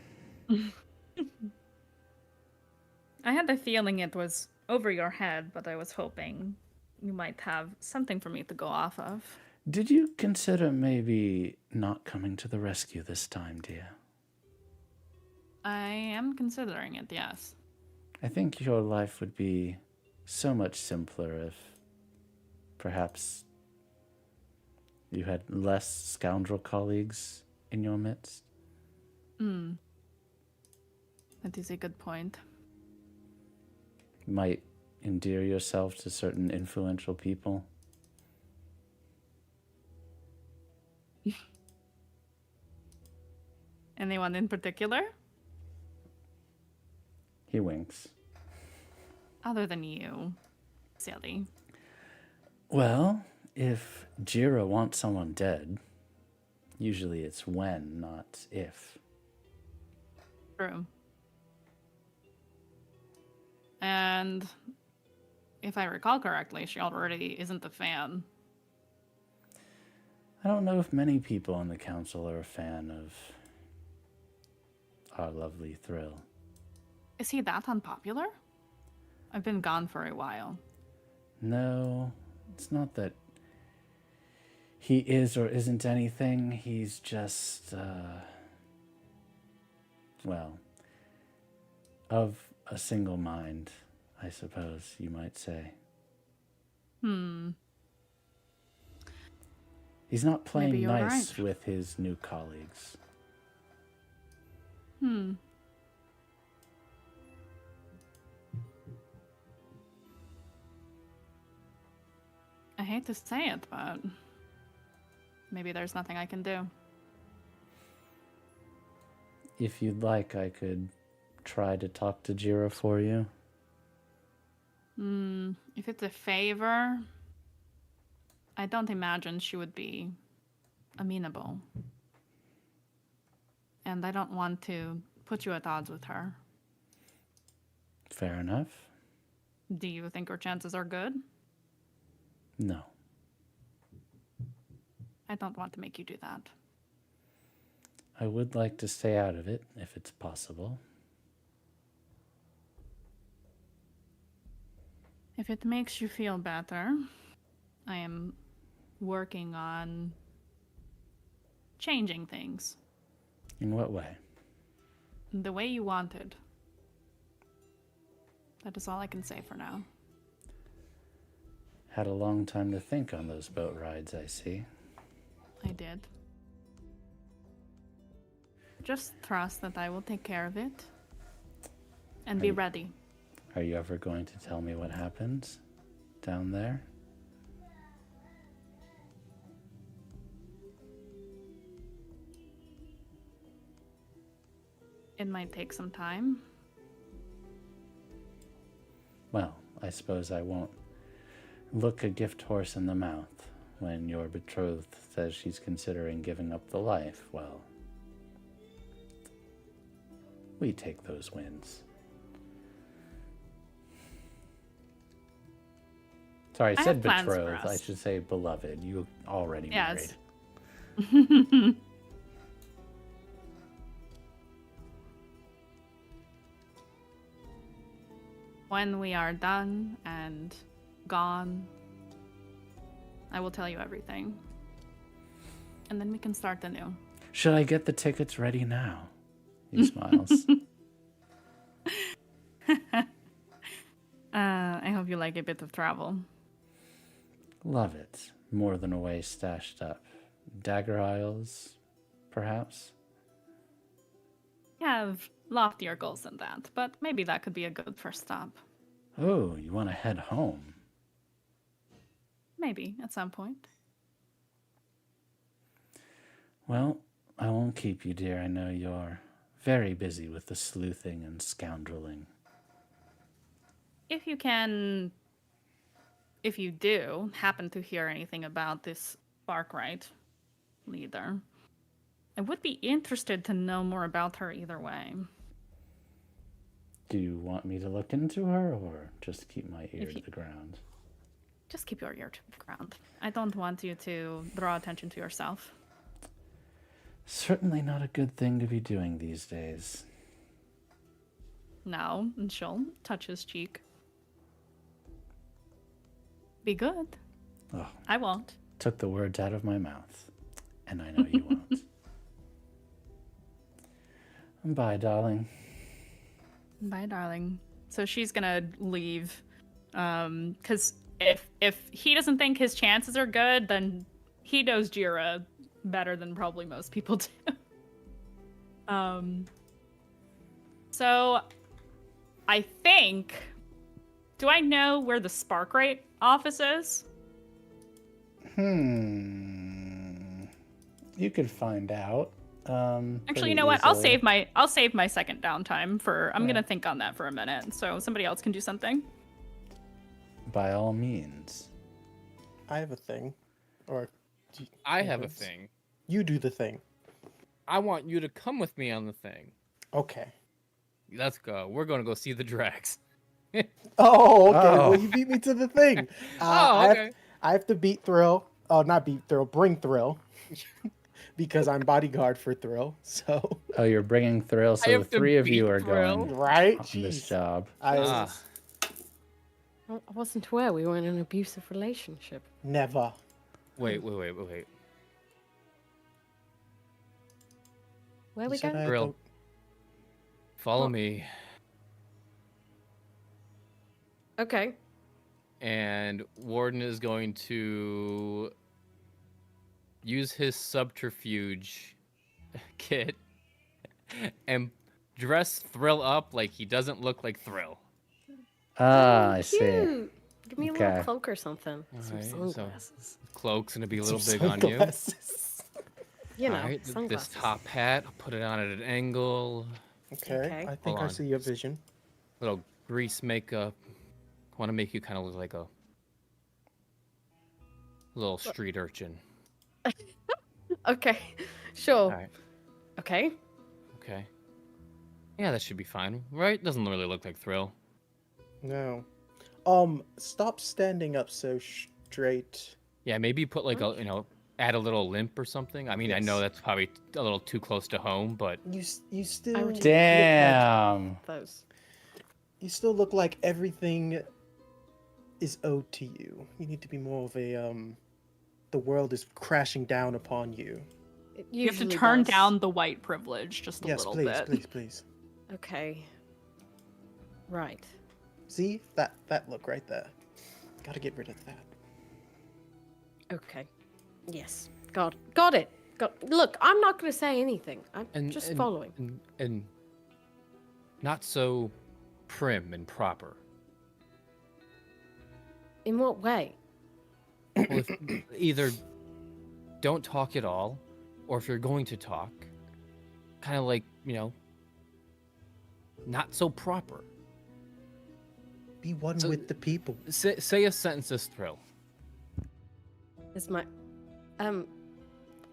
I had the feeling it was over your head, but I was hoping you might have something for me to go off of. Did you consider maybe not coming to the rescue this time, dear? I am considering it, yes. I think your life would be so much simpler if perhaps you had less scoundrel colleagues in your midst. That is a good point. Might endear yourself to certain influential people. Anyone in particular? He winks. Other than you, silly. Well, if Jira wants someone dead, usually it's when, not if. True. And if I recall correctly, she already isn't a fan. I don't know if many people on the council are a fan of our lovely Thrill. Is he that unpopular? I've been gone for a while. No, it's not that he is or isn't anything. He's just, well, of a single mind, I suppose you might say. He's not playing Maybe you're nice right. with his new colleagues. I hate to say it, but maybe there's nothing I can do. If you'd like, I could try to talk to Jira for you. If it's a favor, I don't imagine she would be amenable. And I don't want to put you at odds with her. Fair enough. Do you think her chances are good? No. I don't want to make you do that. I would like to stay out of it, if it's possible. If it makes you feel better, I am working on changing things In what way? the way you wanted. That is all I can say for now. Had a long time to think on those boat rides, I see. I did. Just trust that I will take care of it and be ready. Are you ever going to tell me what happens down there? It might take some time. Well, I suppose I won't look a gift horse in the mouth when your betrothed says she's considering giving up the life. Well, we take those wins. Sorry, I I said have plans for betrothed. I us. should say beloved. You already Yes. married. When we are done and gone, I will tell you everything. And then we can start anew. Should I get the tickets ready now? He smiles. I hope you like a bit of travel. Love it. More than a way stashed up. Dagger Isles, perhaps? You have loftier goals than that, but maybe that could be a good first stop. Oh, you want to head home? Maybe, at some point. Well, I won't keep you, dear. I know you're very busy with the sleuthing and scoundreling. If you do happen to hear anything about this Sparkrite leader, I would be interested to know more about her either way. Do you want me to look into her or just keep my ear to the ground? Just keep your ear to the ground. I don't want you to draw attention to yourself. Certainly not a good thing to be doing these days. No, and she'll touch his cheek. Be good. Oh, I won't. took the words out of my mouth, and I know you won't. Bye, darling. Bye, darling. So she's gonna leave, because if he doesn't think his chances are good, then he knows Jira better than probably most people do. So I think, do I know where the Sparkrate office is? You could find out. Actually, you know what? I'll save my second downtime for. I'm gonna think on that for a minute, so somebody else can do something. By all means. I have a thing. Or I have a thing. You do the thing. I want you to come with me on the thing. Okay. Let's go. We're going to go see the drags. Oh, okay. Well, you beat me to the thing. Okay. I have to beat Thrill. Oh, not beat Thrill. Bring Thrill. Because I'm bodyguard for Thrill. So. Oh, you're bringing Thrill, so the three of you are going right on this job. I wasn't aware we were in an abusive relationship. Never. Wait. Where are we said going? Thrill. Follow me. Okay. And Warden is going to use his subterfuge kit and dress Thrill up like he doesn't look like Thrill. Ah, I see. Cute. Give me a little cloak or something. Some Alright, sunglasses. So cloak's gonna be a little Some big on you. sunglasses. You know, Alright, sunglasses. this top hat, I'll put it on at an angle. Okay. I think Hold I on. see your vision. Little grease makeup. I want to make you kind of look like a little street urchin. Okay, sure. Alright. Okay. Okay. Yeah, that should be fine, right? Doesn't really look like Thrill. No. Stop standing up so straight. Yeah, maybe put like a, add a little limp or something. I mean, I know Yes. that's probably a little too close to home, but You still. Damn. Those. You still look like everything is owed to you. You need to be more of a the world is crashing down upon you. It You have to usually turn does. down the white privilege just a Yes, little please, bit. please. Okay. Right. See that look right there. Gotta get rid of that. Okay. Yes. Got it. Look, I'm not going to say anything. I'm just following. And not so prim and proper. In what way? Well, if either don't talk at all, or if you're going to talk, kind of like, not so proper. Be one So- with the people. Say a sentence as Thrill. Is my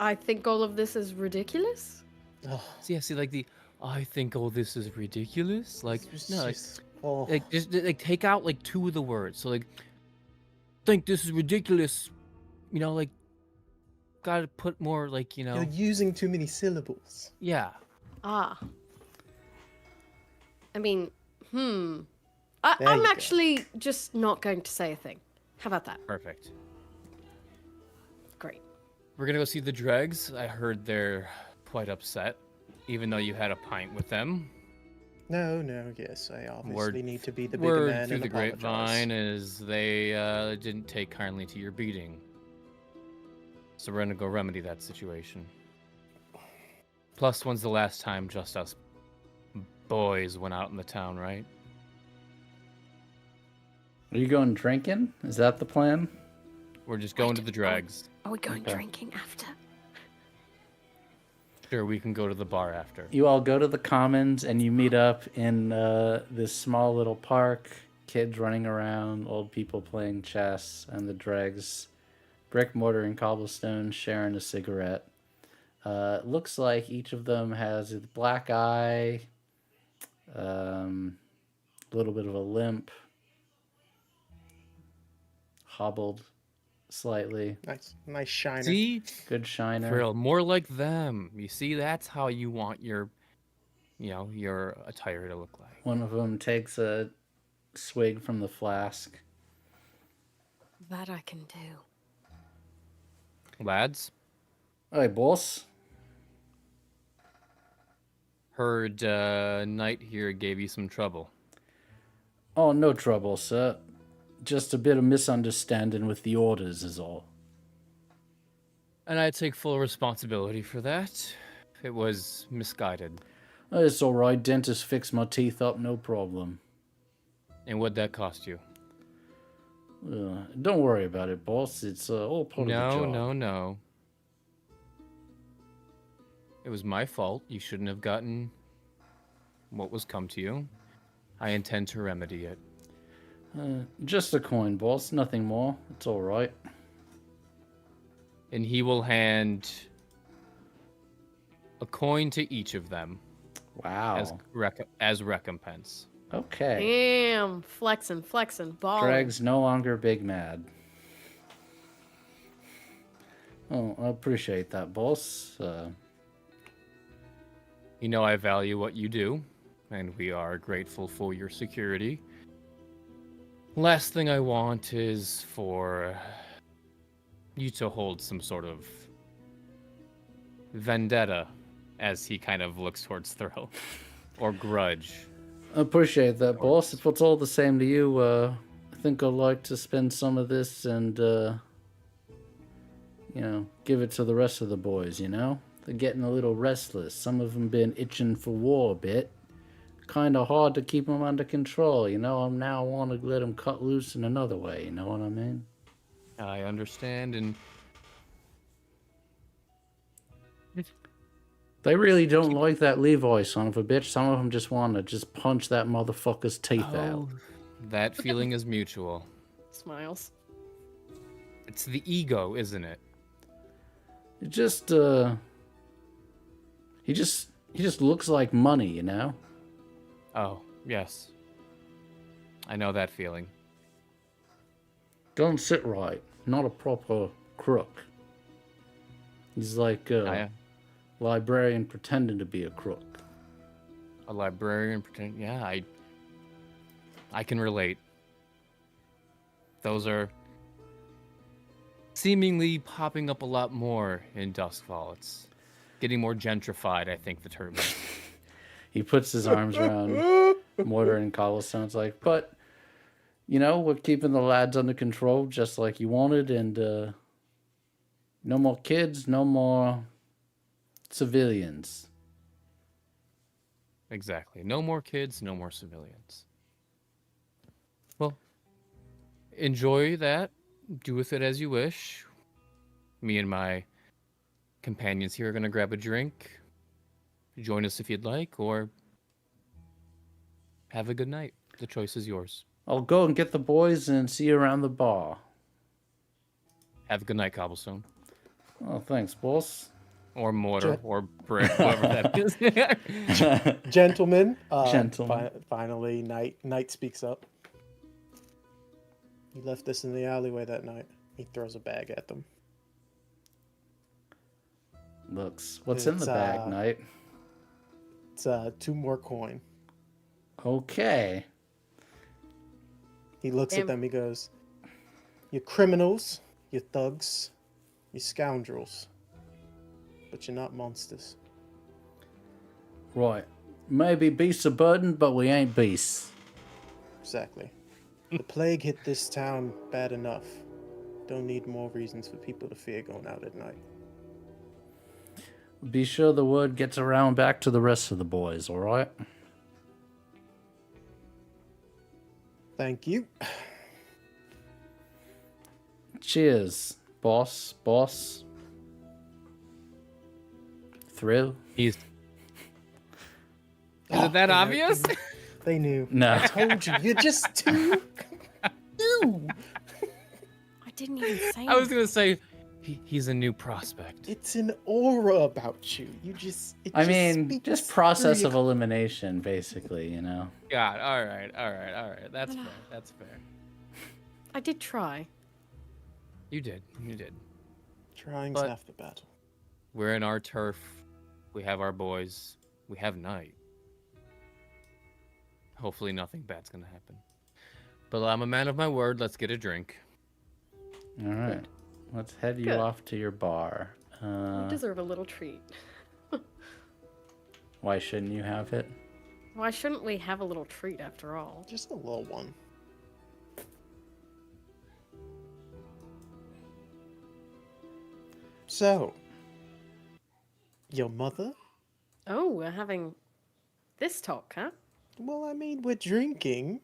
I think all of this is ridiculous? Oh, See, like I think all this is ridiculous. Like, it's no, just- oh. like just like take out like two of the words. So like, think this is ridiculous. Like, gotta put more like You're using too many syllables. yeah. Ah. I mean, There I'm you go. actually just not going to say a thing. How about that? Perfect. Great. We're gonna go see the dregs. I heard they're quite upset, even though you had a pint with them. No, yes, I obviously Word- need to be the bigger Word man through and the apologize. grapevine is they didn't take kindly to your beating. So we're gonna go remedy that situation. Plus, when's the last time just us boys went out in the town, right? Are you going drinking? Is that the plan? We're just going to the dregs. Are we going Okay. drinking after? Sure, we can go to the bar after. You all go to the commons and you meet up in this small little park. Kids running around, old people playing chess, and the dregs, brick, mortar, and cobblestone, sharing a cigarette. Looks like each of them has a black eye, a little bit of a limp, hobbled slightly. Nice shiner. See? Good shiner. Thrill, more like them. You see, that's how you want your attire to look like. One of them takes a swig from the flask. That I can do. Lads, Hey, boss. heard Knight here gave you some trouble. Oh, no trouble, sir. Just a bit of misunderstanding with the orders is all. And I take full responsibility for that. It was misguided. It's all right. Dentist fixed my teeth up, no problem. And what'd that cost you? Don't worry about it, boss. It's all part of the job. No. It was my fault. You shouldn't have gotten what was come to you. I intend to remedy it. Just a coin, boss. Nothing more. It's all right. And he will hand a coin to each of them Wow. as recompense. Okay. Damn, flexing, balling. Greg's no longer big mad. Oh, I appreciate that, boss. You know I value what you do, and we are grateful for your security. Last thing I want is for you to hold some sort of vendetta as he kind of looks towards Thurl, or grudge. I appreciate that, boss. If it's all the same to you, I think I'd like to spend some of this and, give it to the rest of the boys, you know? They're getting a little restless. Some of them been itching for war a bit. Kind of hard to keep them under control, you know? I now want to let them cut loose in another way, you know what I mean? I understand, and They really don't like that Levi son of a bitch. Some of them just want to just punch that motherfucker's teeth out. that feeling is mutual. Smiles. It's the ego, isn't it? It just, he just looks like money, you know? Oh, yes. I know that feeling. Don't sit right. Not a proper crook. He's like a librarian pretending to be a crook. A librarian pretend. Yeah, I can relate. Those are seemingly popping up a lot more in Duskfall. It's getting more gentrified, I think the term is. He puts his arms around Mortar and Cobblestone's like, but, you know, we're keeping the lads under control just like you wanted, and no more kids, no more civilians. Exactly. No more kids, no more civilians. Well, enjoy that. Do with it as you wish. Me and my companions here are going to grab a drink. Join us if you'd like, or have a good night. The choice is yours. I'll go and get the boys and see you around the bar. Have a good night, Cobblestone. Oh, thanks, boss. Or Mortar, or Brick, whoever that is. Gentlemen. Gentlemen. Finally, Knight speaks up. You left this in the alleyway that night. He throws a bag at them. Looks. What's in the bag, Knight? It's 2 more coin. Okay. He looks at them. He goes, "You're criminals. You're thugs. You're scoundrels. But you're not monsters." Right. Maybe beasts are burdened, but we ain't beasts. Exactly. The plague hit this town bad enough. Don't need more reasons for people to fear going out at night. Be sure the word gets around back to the rest of the boys, alright? Thank you. Cheers, boss. Thrill? Is it that obvious? They knew. No. I told you. You're just too new. I didn't even say I was going to say, he's a new prospect. It's an aura about you. Just just process of elimination, basically, you know? God, all right. That's fair. I did try. You did. Trying's But- half the battle. We're in our turf. We have our boys. We have Night. Hopefully nothing bad's going to happen. But I'm a man of my word. Let's get a drink. Alright. let's head you Good. off to your bar. You deserve a little treat. Why shouldn't you have it? Why shouldn't we have a little treat after all? Just a little one. So, your mother? Oh, we're having this talk, huh? Well, I mean, we're drinking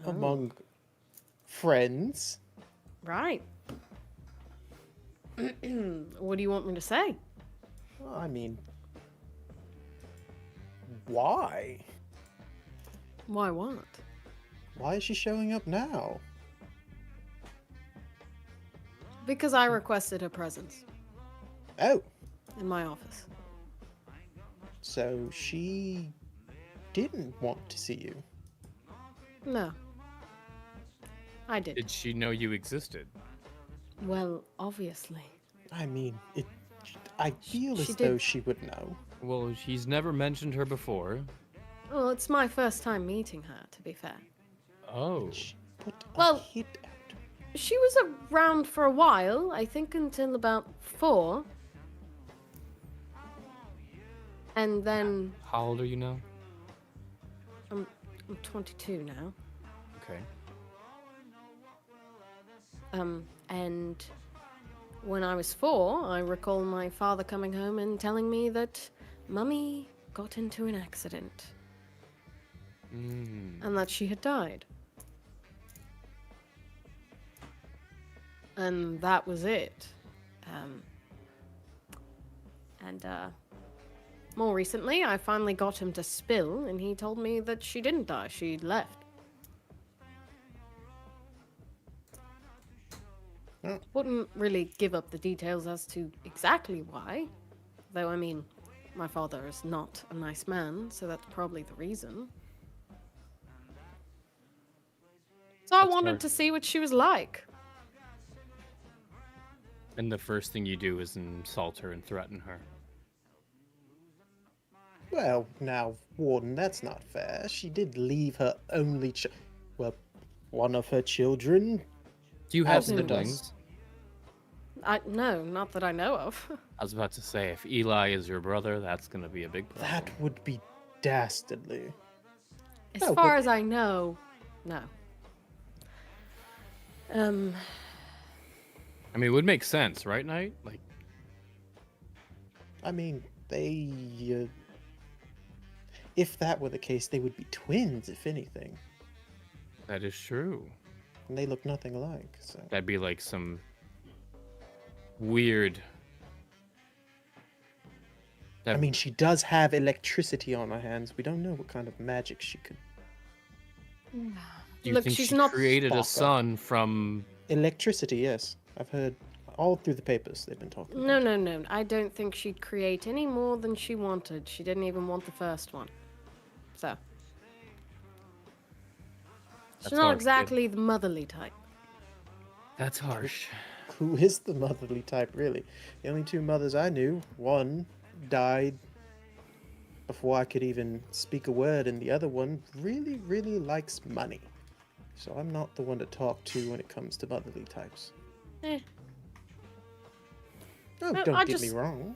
Oh. among friends. Right. What do you want me to say? Well, I mean, why? Why what? Why is she showing up now? Because I requested her presence Oh, in my office. so she didn't want to see you. No. I did. Did she know you existed? Well, obviously. I mean, I feel She as though did. she would know. Well, he's never mentioned her before. Well, it's my first time meeting her, to be fair. Oh. She put a Well- hit out. She was around for a while, I think until about 4. And then How old are you now? I'm 22 now. Okay. And when I was 4, I recall my father coming home and telling me that Mummy got into an accident Mm. and that she had died. And that was it. More recently, I finally got him to spill, and he told me that she didn't die, she left. Oh. Wouldn't really give up the details as to exactly why. Though, I mean, my father is not a nice man, so that's probably the reason. So I That's wanted hard. to see what she was like. And the first thing you do is insult her and threaten her. Well, now, Warden, that's not fair. She did leave her only one of her children. Do you have Out in the siblings? No, not that I know of. I was about to say, if Eli is your brother, that's going to be a big problem. That would be dastardly. As No, far but- as I know, no. I mean, it would make sense, right, Knight? Like, I mean, if that were the case, they would be twins, if anything. that is true. And they look nothing alike, so... That'd be like some weird. I mean, she does have electricity on her hands. We don't know what kind of magic she could... do you Look, think she's she not created a Spark up. son from? Electricity, yes. I've heard all through the papers they've been talking No, about. no. I don't think she'd create any more than she wanted. She didn't even want the first one. So. She's That's not harsh, kid. exactly the motherly type. That's harsh. Who is the motherly type, really? The only two mothers I knew, one died before I could even speak a word, and the other one really, really likes money. So I'm not the one to talk to when it comes to motherly types. Eh. Oh, No, don't I get me just- wrong.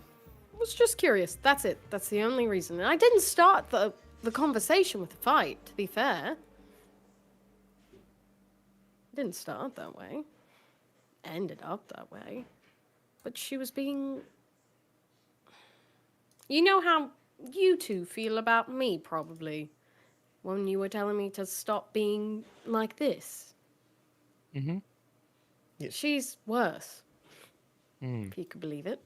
Was just curious. That's it. That's the only reason. And I didn't start the conversation with a fight, to be fair. Didn't start that way. Ended up that way. But she was being... You know how you two feel about me, probably, when you were telling me to stop being like this. Mm-hmm. Yes. She's worse, Mm. if you could believe it.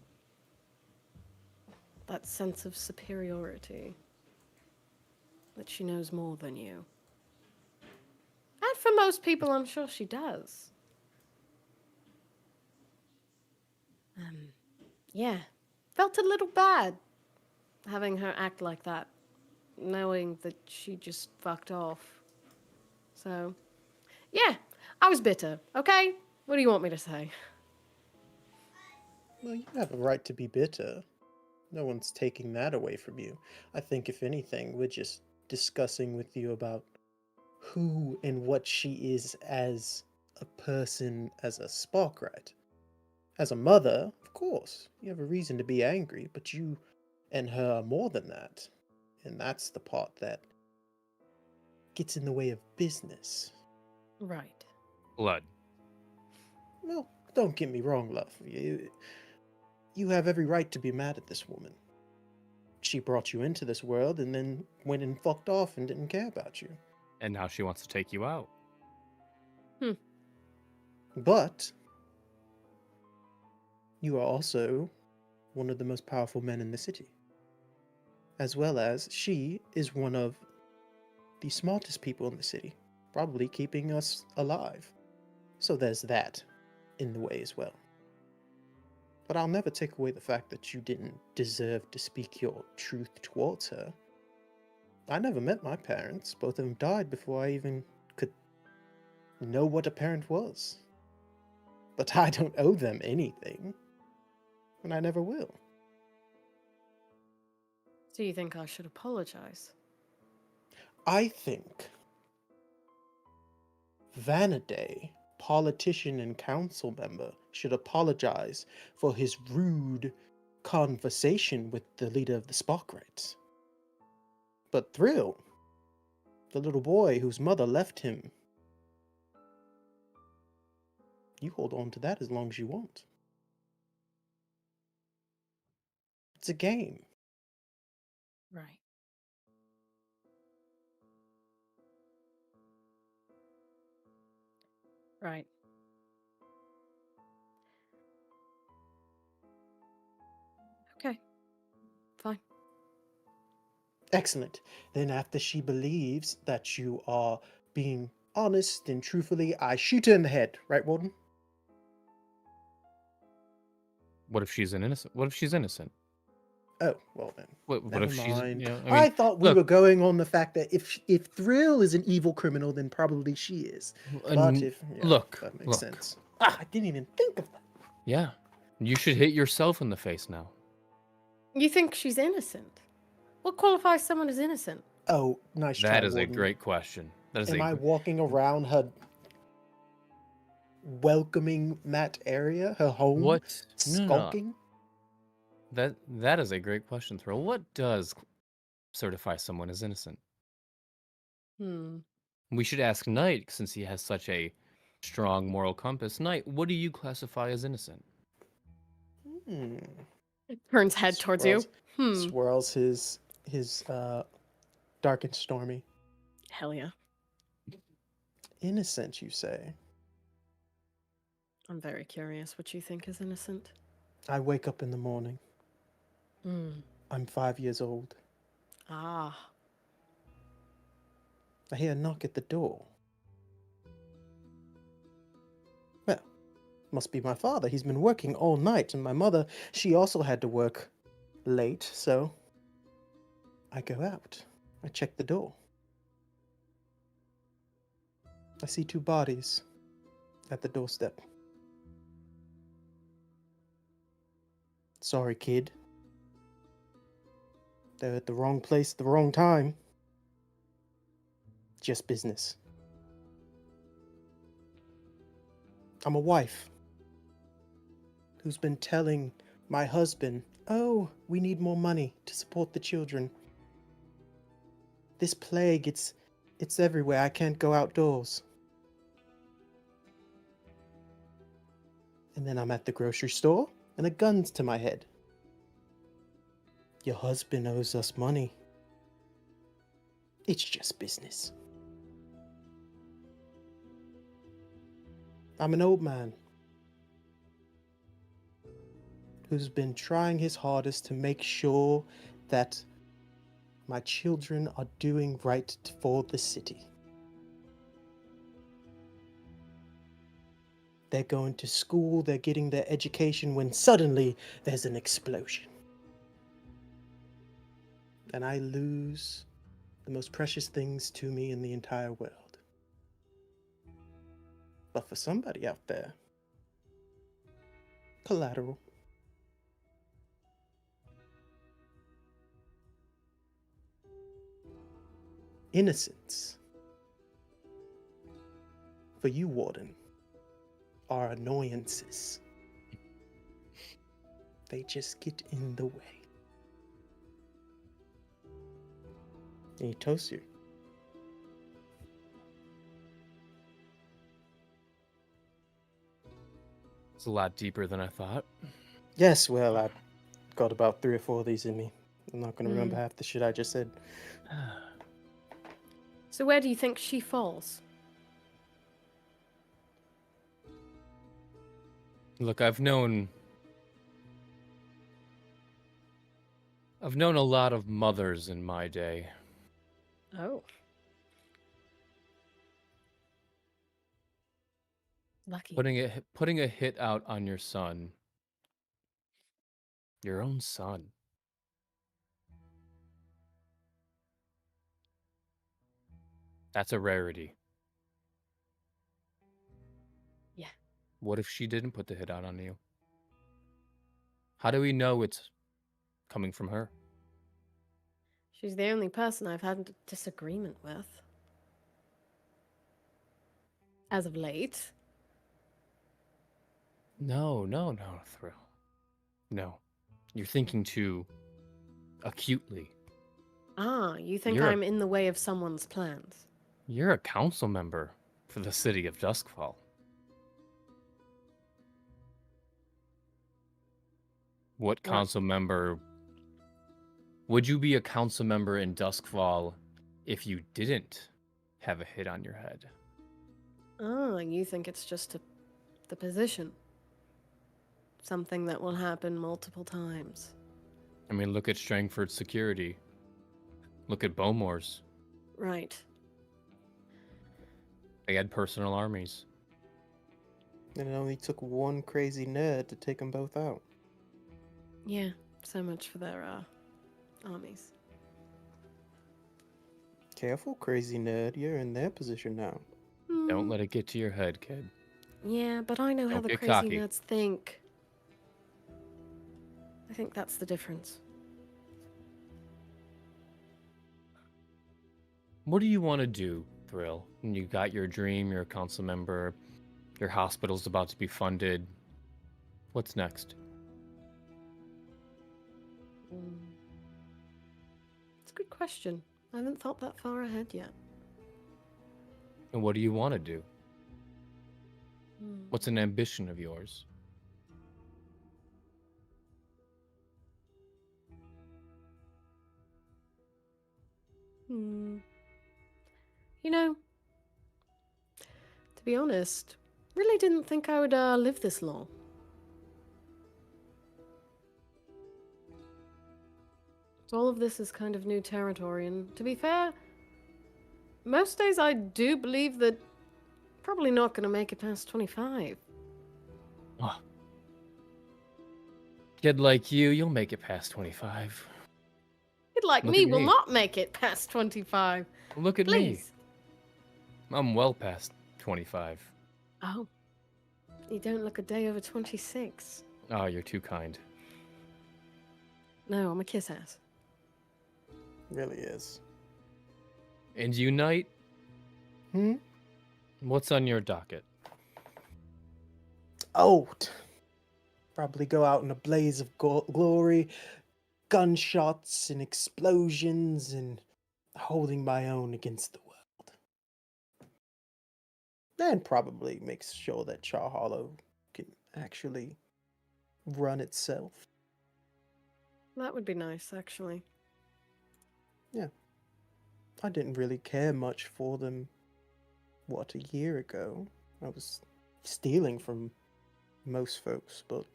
That sense of superiority. That she knows more than you. And for most people, I'm sure she does. Yeah. Felt a little bad having her act like that, knowing that she just fucked off. So, yeah, I was bitter, okay? What do you want me to say? Well, you have a right to be bitter. No one's taking that away from you. I think, if anything, we're just discussing with you about who and what she is as a person, as a Sparkrat. As a mother, of course, you have a reason to be angry, but you and her are more than that. And that's the part that gets in the way of business. Right. Blood. Well, don't get me wrong, love. You have every right to be mad at this woman. She brought you into this world and then went and fucked off and didn't care about you. And now she wants to take you out. But you are also one of the most powerful men in the city. As well as she is one of the smartest people in the city, probably keeping us alive. So there's that in the way as well. But I'll never take away the fact that you didn't deserve to speak your truth towards her. I never met my parents. Both of them died before I even could know what a parent was. But I don't owe them anything. And I never will. Do you think I should apologize? I think Vanaday, politician and council member, should apologize for his rude conversation with the leader of the Sparkrites. But Thrill, the little boy whose mother left him, you hold on to that as long as you want. It's a game. Right. Right. Okay. Fine. Excellent. Then after she believes that you are being honest and truthfully, I shoot her in the head. Right, Warden? What if she's an innocent? What if she's innocent? Oh, well then. What Never if she's? mind. You know, I thought we look, were going on the fact that if Thrill is an evil criminal, then probably she is. But if that makes sense. I didn't even think of that. Yeah, you should hit yourself in the face now. You think she's innocent? What qualifies someone as innocent? Oh, nice try, That is a Warden. great question. That is Am I a walking around her welcoming that area, her home, what? No, no. skulking? That is a great question, Thrill. What does certify someone as innocent? We should ask Knight, since he has such a strong moral compass. Knight, what do you classify as innocent? Turns head towards you. Swirls his dark and stormy. Hell yeah. Innocent, you say? I'm very curious what you think is innocent. I wake up in the morning. I'm 5 years old. Ah. I hear a knock at the door. Well, must be my father. He's been working all night, and my mother, she also had to work late, so I go out. I check the door. I see 2 bodies at the doorstep. Sorry, kid. They're at the wrong place at the wrong time. Just business. I'm a wife who's been telling my husband, oh, we need more money to support the children. This plague, it's everywhere. I can't go outdoors. And then I'm at the grocery store and a gun's to my head. Your husband owes us money. It's just business. I'm an old man who's been trying his hardest to make sure that my children are doing right for the city. They're going to school, they're getting their education, when suddenly there's an explosion. And I lose the most precious things to me in the entire world. But for somebody out there, collateral. Innocence. For you, Warden, are annoyances. They just get in the way. And he toasts you. It's a lot deeper than I thought. Yes, well, I've got about 3 or 4 of these in me. I'm not going to remember half the shit I just said. So where do you think she falls? Look, I've known a lot of mothers in my day. Oh. Lucky. Putting a hit out on your son. Your own son. That's a rarity. Yeah. What if she didn't put the hit out on you? How do we know it's coming from her? She's the only person I've had a disagreement with. As of late. No, Thrill. No. You're thinking too acutely. Ah, you think You're a- I'm in the way of someone's plans? You're a council member for the city of Duskfall. What council member... Would you be a council member in Duskfall if you didn't have a hit on your head? Ah, you think it's just the position. Something that will happen multiple times. I mean, look at Strangford's security. Look at Bowmore's. Right. They had personal armies. And it only took one crazy nerd to take them both out. Yeah, so much for their armies. Careful, crazy nerd. You're in their position now. Don't let it get to your head, kid. Yeah, but I know how Don't the get crazy cocky. nerds think. I think that's the difference. What do you want to do, Thrill? When you got your dream, you're a council member, your hospital's about to be funded. What's next? It's a good question. I haven't thought that far ahead yet. And what do you want to do? What's an ambition of yours? You know, to be honest, really didn't think I would live this long. So all of this is kind of new territory, and to be fair, most days I do believe that probably not going to make it past 25. Oh. Kid like you, you'll make it past 25. Kid like Look me at will me. not make it past 25. Look at Please. me. I'm well past 25. Oh, you don't look a day over 26. Oh, you're too kind. No, I'm a kiss ass. Really is. And Unite? Hmm? What's on your docket? Oh, probably go out in a blaze of glory, gunshots and explosions, and holding my own against the world. And probably make sure that Char Hollow can actually run itself. That would be nice, actually. Yeah. I didn't really care much for them, a year ago? I was stealing from most folks, but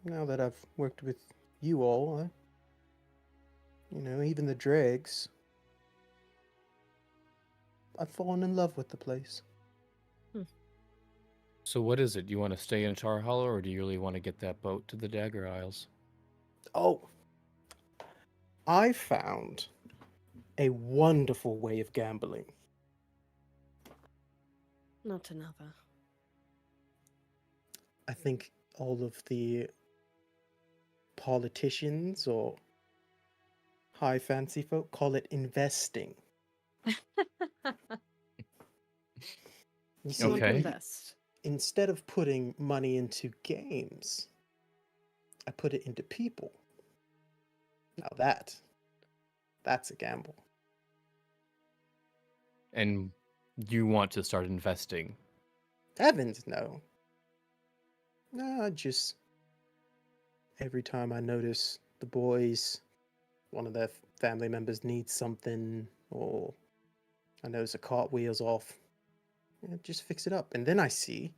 now that I've worked with you all, even the dregs, I've fallen in love with the place. So what is it? You want to stay in Char Hollow, or do you really want to get that boat to the Dagger Isles? Oh, I found a wonderful way of gambling. Not another. I think all of the politicians or high fancy folk call it investing. You see, Okay. Invest. instead of putting money into games, I put it into people. Now that's a gamble. And you want to start investing. Heavens, no. No, just every time I notice the boys, one of their family members needs something, or I notice a cartwheel's off, just fix it up. And then I see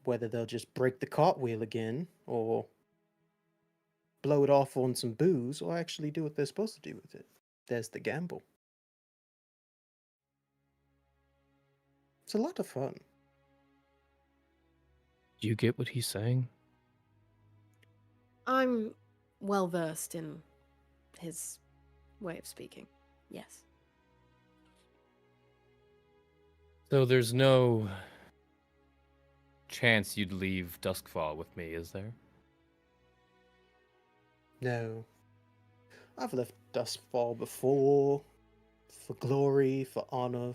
whether they'll just break the cartwheel again, or blow it off on some booze, or actually do what they're supposed to do with it. There's the gamble. It's a lot of fun. Do you get what he's saying? I'm well versed in his way of speaking. Yes. So there's no chance you'd leave Duskfall with me, is there? No. I've left Duskfall before. For glory, for honor.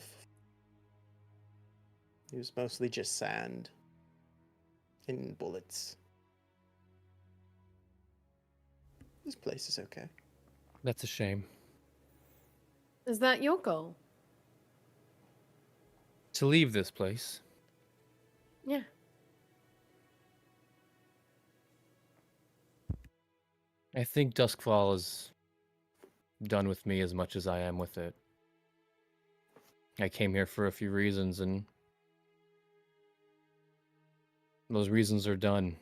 It was mostly just sand. And bullets. This place is okay. That's a shame. Is that your goal? To leave this place. Yeah. I think Duskfall is done with me as much as I am with it. I came here for a few reasons, and those reasons are done.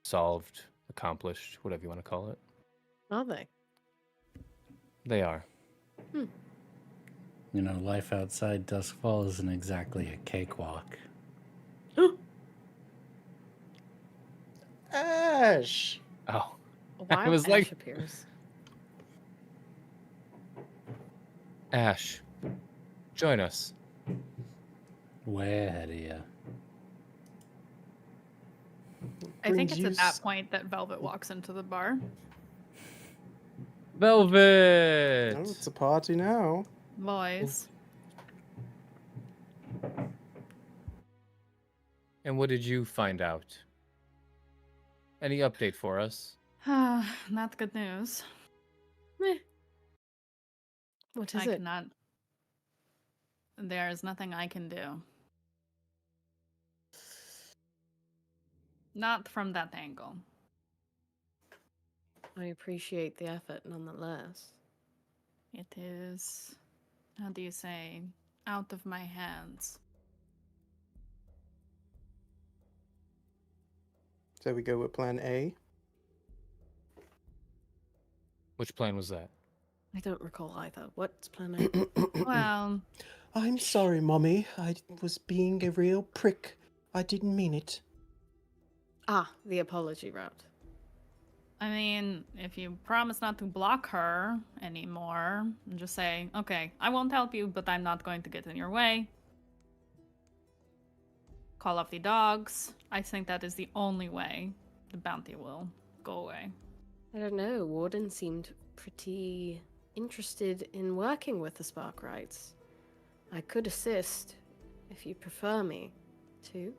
Solved, accomplished, whatever you want to call it. Are they? They are. You know, life outside Duskfall isn't exactly a cakewalk. Ash! Oh. Why I was Ash like- appears. Ash, join us. Way ahead of you. I think Brings it's you at that point that Velvet walks into the bar. Velvet! Oh, it's a party now. Boys. And what did you find out? Any update for us? Not good news. Meh. What is I it? cannot. There is nothing I can do. Not from that angle. I appreciate the effort nonetheless. It is, how do you say, out of my hands. So we go with plan A. Which plan was that? I don't recall either. What's plan A? Well, I'm sorry, Mommy. I was being a real prick. I didn't mean it. The apology route. I mean, if you promise not to block her anymore, and just say, okay, I won't help you, but I'm not going to get in your way. Call off the dogs. I think that is the only way the bounty will go away. I don't know. Warden seemed pretty interested in working with the Sparkrights. I could assist if you prefer me to.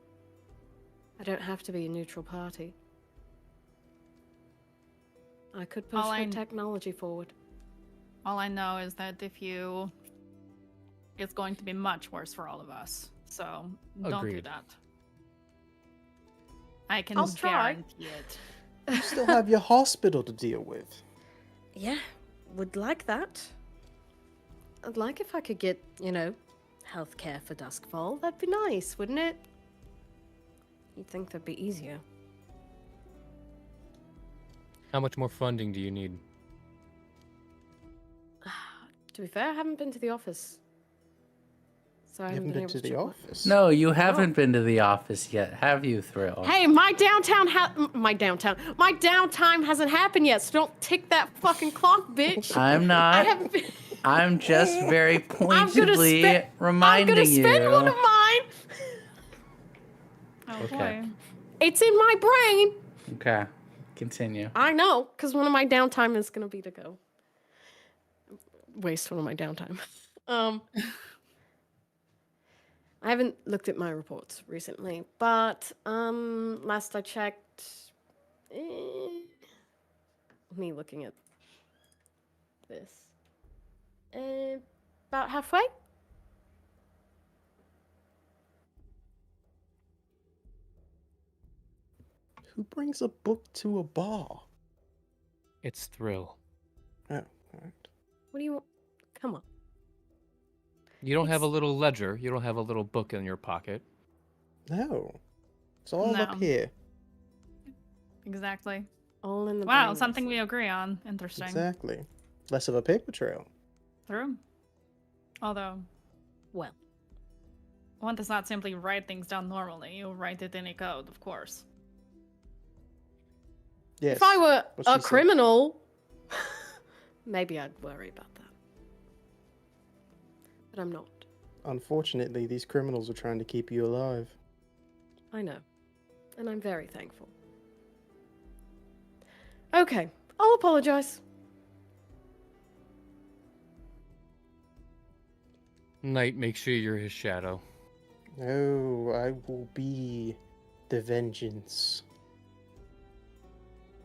I don't have to be a neutral party. I could push the technology forward. All I know is that it's going to be much worse for all of us. So don't do Agreed. that. I can I'll try. guarantee it. You still have your hospital to deal with. Yeah, would like that. I'd like if I could get, healthcare for Duskfall. That'd be nice, wouldn't it? You'd think that'd be easier. How much more funding do you need? To be fair, I haven't been to the office. So I You haven't haven't been able to the check my- office? No, you haven't been to the office yet, have you, Thrill? Hey, my downtime hasn't happened yet, so don't tick that fucking clock, bitch. I'm I not. haven't been... I'm just very I'm gonna pointedly reminding I'm gonna spend you. one of mine. Oh Okay. boy. It's in my brain. Okay, continue. I know, because one of my downtime is gonna be to go waste one of my downtime. I haven't looked at my reports recently, but last I checked, Me looking at this. About halfway? Who brings a book to a bar? It's Thrill. Oh, all right. What do you want? Come on. You don't have a It's- little ledger. You don't have a little book in your pocket. No. It's all No. up here. Exactly. All in the Wow, brain something vessel. we agree on. Interesting. Exactly. Less of a paper trail. True. Although, Well, one does not simply write things down normally. You write it in a code, of course. Yes. if I were what she a said. criminal, maybe I'd worry about that. But I'm not. Unfortunately, these criminals are trying to keep you alive. I know. And I'm very thankful. Okay, I'll apologize. Knight, make sure you're his shadow. No, I will be the vengeance.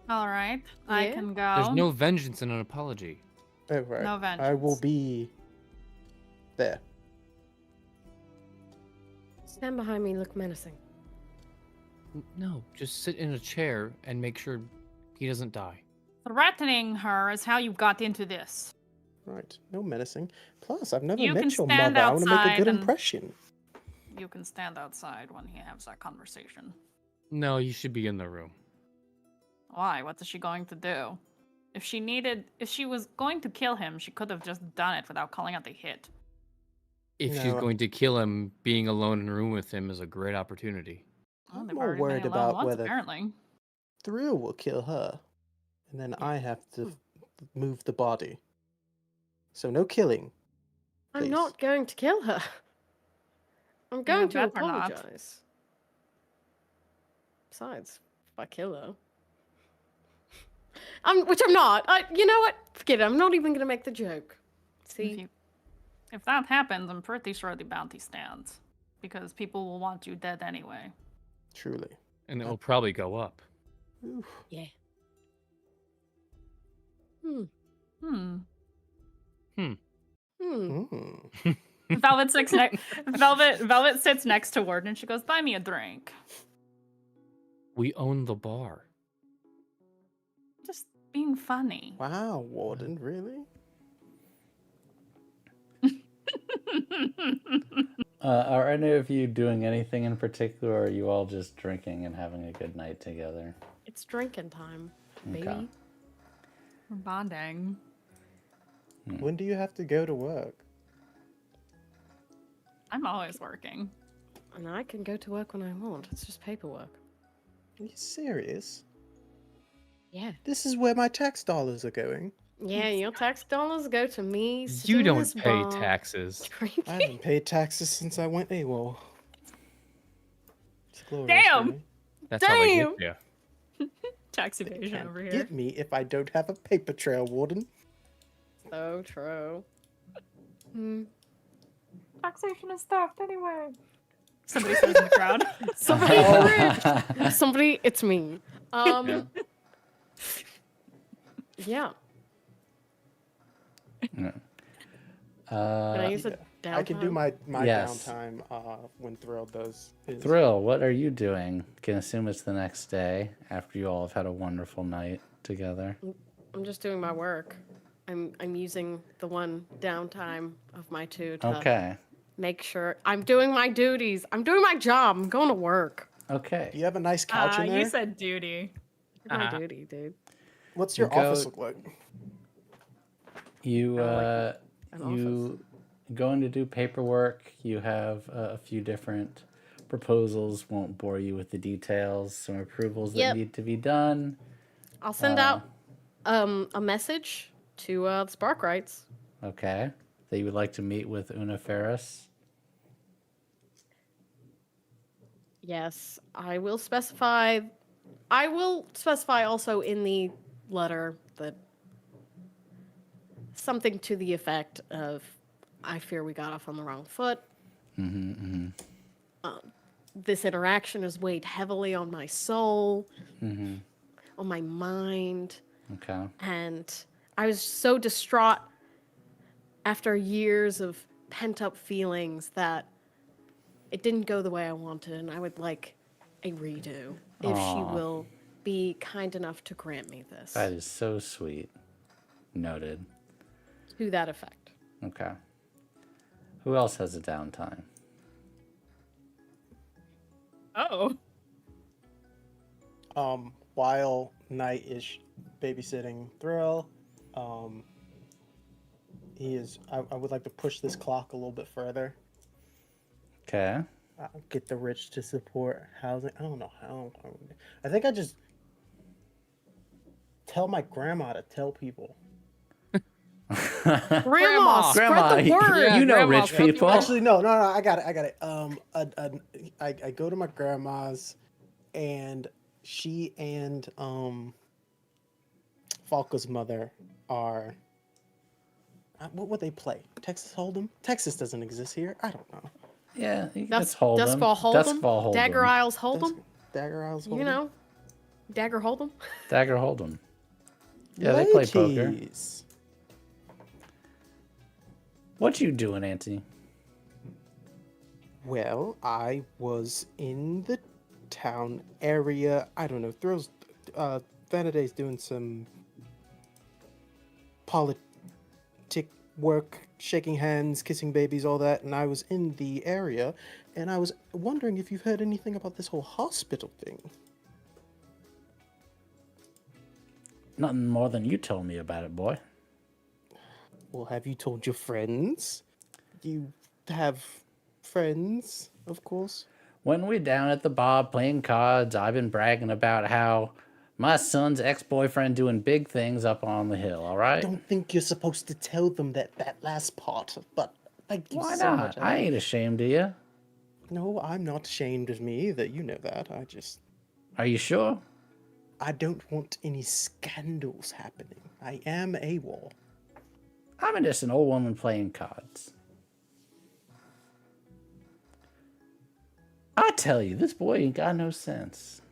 All right, I Yeah? can go. There's no vengeance in an apology. Oh, right. No I will vengeance. be there. Stand behind me, look menacing. No, just sit in a chair and make sure he doesn't die. Threatening her is how you got into this. Right. No menacing. Plus, I've never You can met your stand mother. I want to make a outside good and- impression. You can stand outside when he has that conversation. No, you should be in the room. Why? What is she going to do? If she was going to kill him, she could have just done it without calling out the hit. If she's No. going to kill him, being alone in a room with him is a great opportunity. Well, I'm they've more already been worried alone about once, whether apparently. Thrill will kill her, and then I have to move the body. So no killing. I'm Please. not going to kill her. I'm going to better not. apologize. Besides, if I kill her. Which I'm not. You know what? Forget it. I'm not even going to make the joke. See? If that happens, I'm pretty sure the bounty stands. Because people will want you dead anyway. Truly. And it will probably go up. Oof. Yeah. Hmm. Mm. Velvet sits Velvet sits next to Warden and she goes, "Buy me a drink." We own the bar. Just being funny. Wow, Warden, really? Are any of you doing anything in particular, or are you all just drinking and having a good night together? It's drinking time, baby. Okay. We're bonding. When do you have to go to work? I'm always working. And I can go to work when I want. It's just paperwork. Are you serious? Yeah. This is where my tax dollars are going. Yeah, your tax dollars go to me. You sitting in don't this pay bar, taxes. drinking. I haven't paid taxes since I went AWOL. It's glorious for Damn! me. That's how they Damn! get you. Tax They evasion can't over here. get me if I don't have a paper trail, Warden. So true. Taxation is theft anyway. Somebody says in the crowd. Somebody, it's me. Yeah. Yeah. Can I use a downtime? I can do my Yes. downtime when Thrill does his. Thrill, what are you doing? Can assume it's the next day after you all have had a wonderful night together. I'm just doing my work. I'm using the one downtime of my two to Okay. make sure I'm doing my duties. I'm doing my job. I'm going to work. Okay. Do you have a nice couch in there? You said duty. Do my duty, dude. What's your You go- office look like? You an you going to do paperwork. You have a few different proposals. Won't bore you with the details. Some approvals that Yep. need to be done. I'll send out a message to the Sparkrights. Okay. That you would like to meet with Una Ferris. Yes, I will specify. I will specify also in the letter that something to the effect of, I fear we got off on the wrong foot. This interaction has weighed heavily on my soul. on my mind. Okay. And I was so distraught after years of pent-up feelings that it didn't go the way I wanted, and I would like a redo if she Aw. will be kind enough to grant me this. That is so sweet. Noted. To that effect. Okay. Who else has a downtime? Oh. While Knight is babysitting Thrill, I would like to push this clock a little bit further. Okay. Get the rich to support housing. I don't know how. I think I just tell my grandma to tell people. Grandma, spread the word. Yeah, you know Grandma, rich spread the people. Actually, no, I got it. I go to my grandma's, and she and Falca's mother are. What would they play? Texas Hold'em? Texas doesn't exist here. I don't know. Yeah, Dusk Hold'em. Fall Hold'em. Duskfall Hold'em. Dagger Isles Hold'em. Dagger Isles Hold'em. You know, Dagger Hold'em. Dagger Hold'em. Yeah, they play poker. Ladies. What you doing, Auntie? Well, I was in the town area. I don't know. Themandii doing some politic work, shaking hands, kissing babies, all that. And I was in the area, and I was wondering if you've heard anything about this whole hospital thing. Nothing more than you told me about it, boy. Well, have you told your friends? You have friends, of course. When we're down at the bar playing cards, I've been bragging about how my son's ex-boyfriend doing big things up on the hill, all right? I don't think you're supposed to tell them that last part, but thank you Why so not? much. I ain't ashamed of you. No, I'm not ashamed of me either. You know that. Are you sure? I don't want any scandals happening. I am AWOL. I'm just an old woman playing cards. I tell you, this boy ain't got no sense.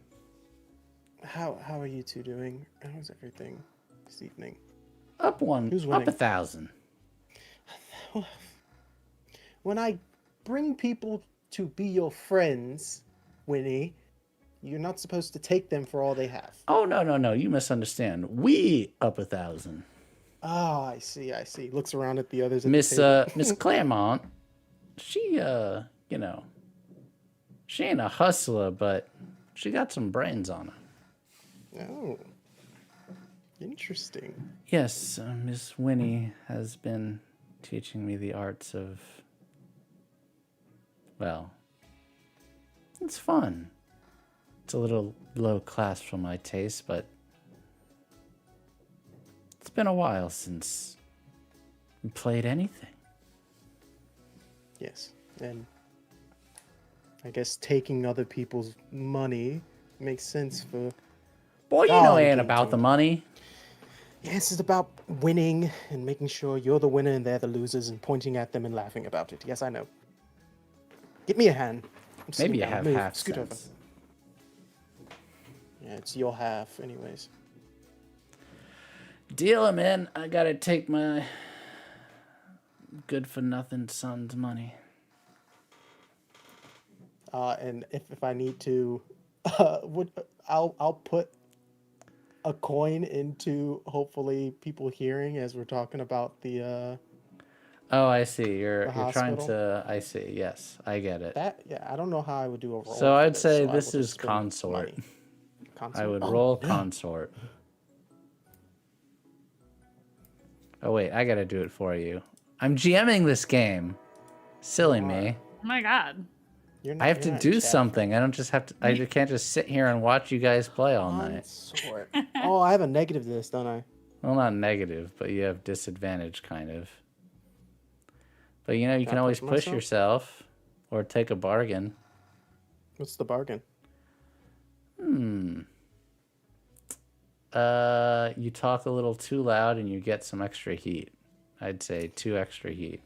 How are you two doing? How's everything this evening? Up one, Who's up winning? 1,000. When I bring people to be your friends, Winnie, you're not supposed to take them for all they have. Oh, no, you misunderstand. We up 1,000. Oh, I see. Looks around at the others at Miss the table. Miss Claremont, she she ain't a hustler, but she got some brains on her. Oh, interesting. Yes, Miss Winnie has been teaching me the arts of, well, it's fun. It's a little low class for my taste, but it's been a while since we played anything. Yes, and I guess taking other people's money makes sense for... Boy, you know ain't about the money. Yes, it's about winning and making sure you're the winner and they're the losers and pointing at them and laughing about it. Yes, I know. Give me a hand. I'm sitting Maybe you down. have Move. half Scoot over. sense. Yeah, it's your half anyways. Deal him in. I gotta take my good-for-nothing son's money. And if I need to, I'll put a coin into hopefully people hearing as we're talking about the Oh, I see. You're trying hospital? to. I see. Yes, I get it. I don't know how I would do a roll. So for I'd say so I this will is just spend consort. money. Consort? I would Oh, roll yeah. consort. Oh wait, I gotta do it for you. I'm GMing this game. Silly me. Oh my god. I have to do something. I don't just have to. I can't just sit here and watch you guys play all night. Consort. Oh, I have a negative to this, don't I? Well, not negative, but you have disadvantage, kind of. But you know, you Can can I always push push myself? yourself, or take a bargain. What's the bargain? You talk a little too loud and you get some extra heat. I'd say 2 extra heat.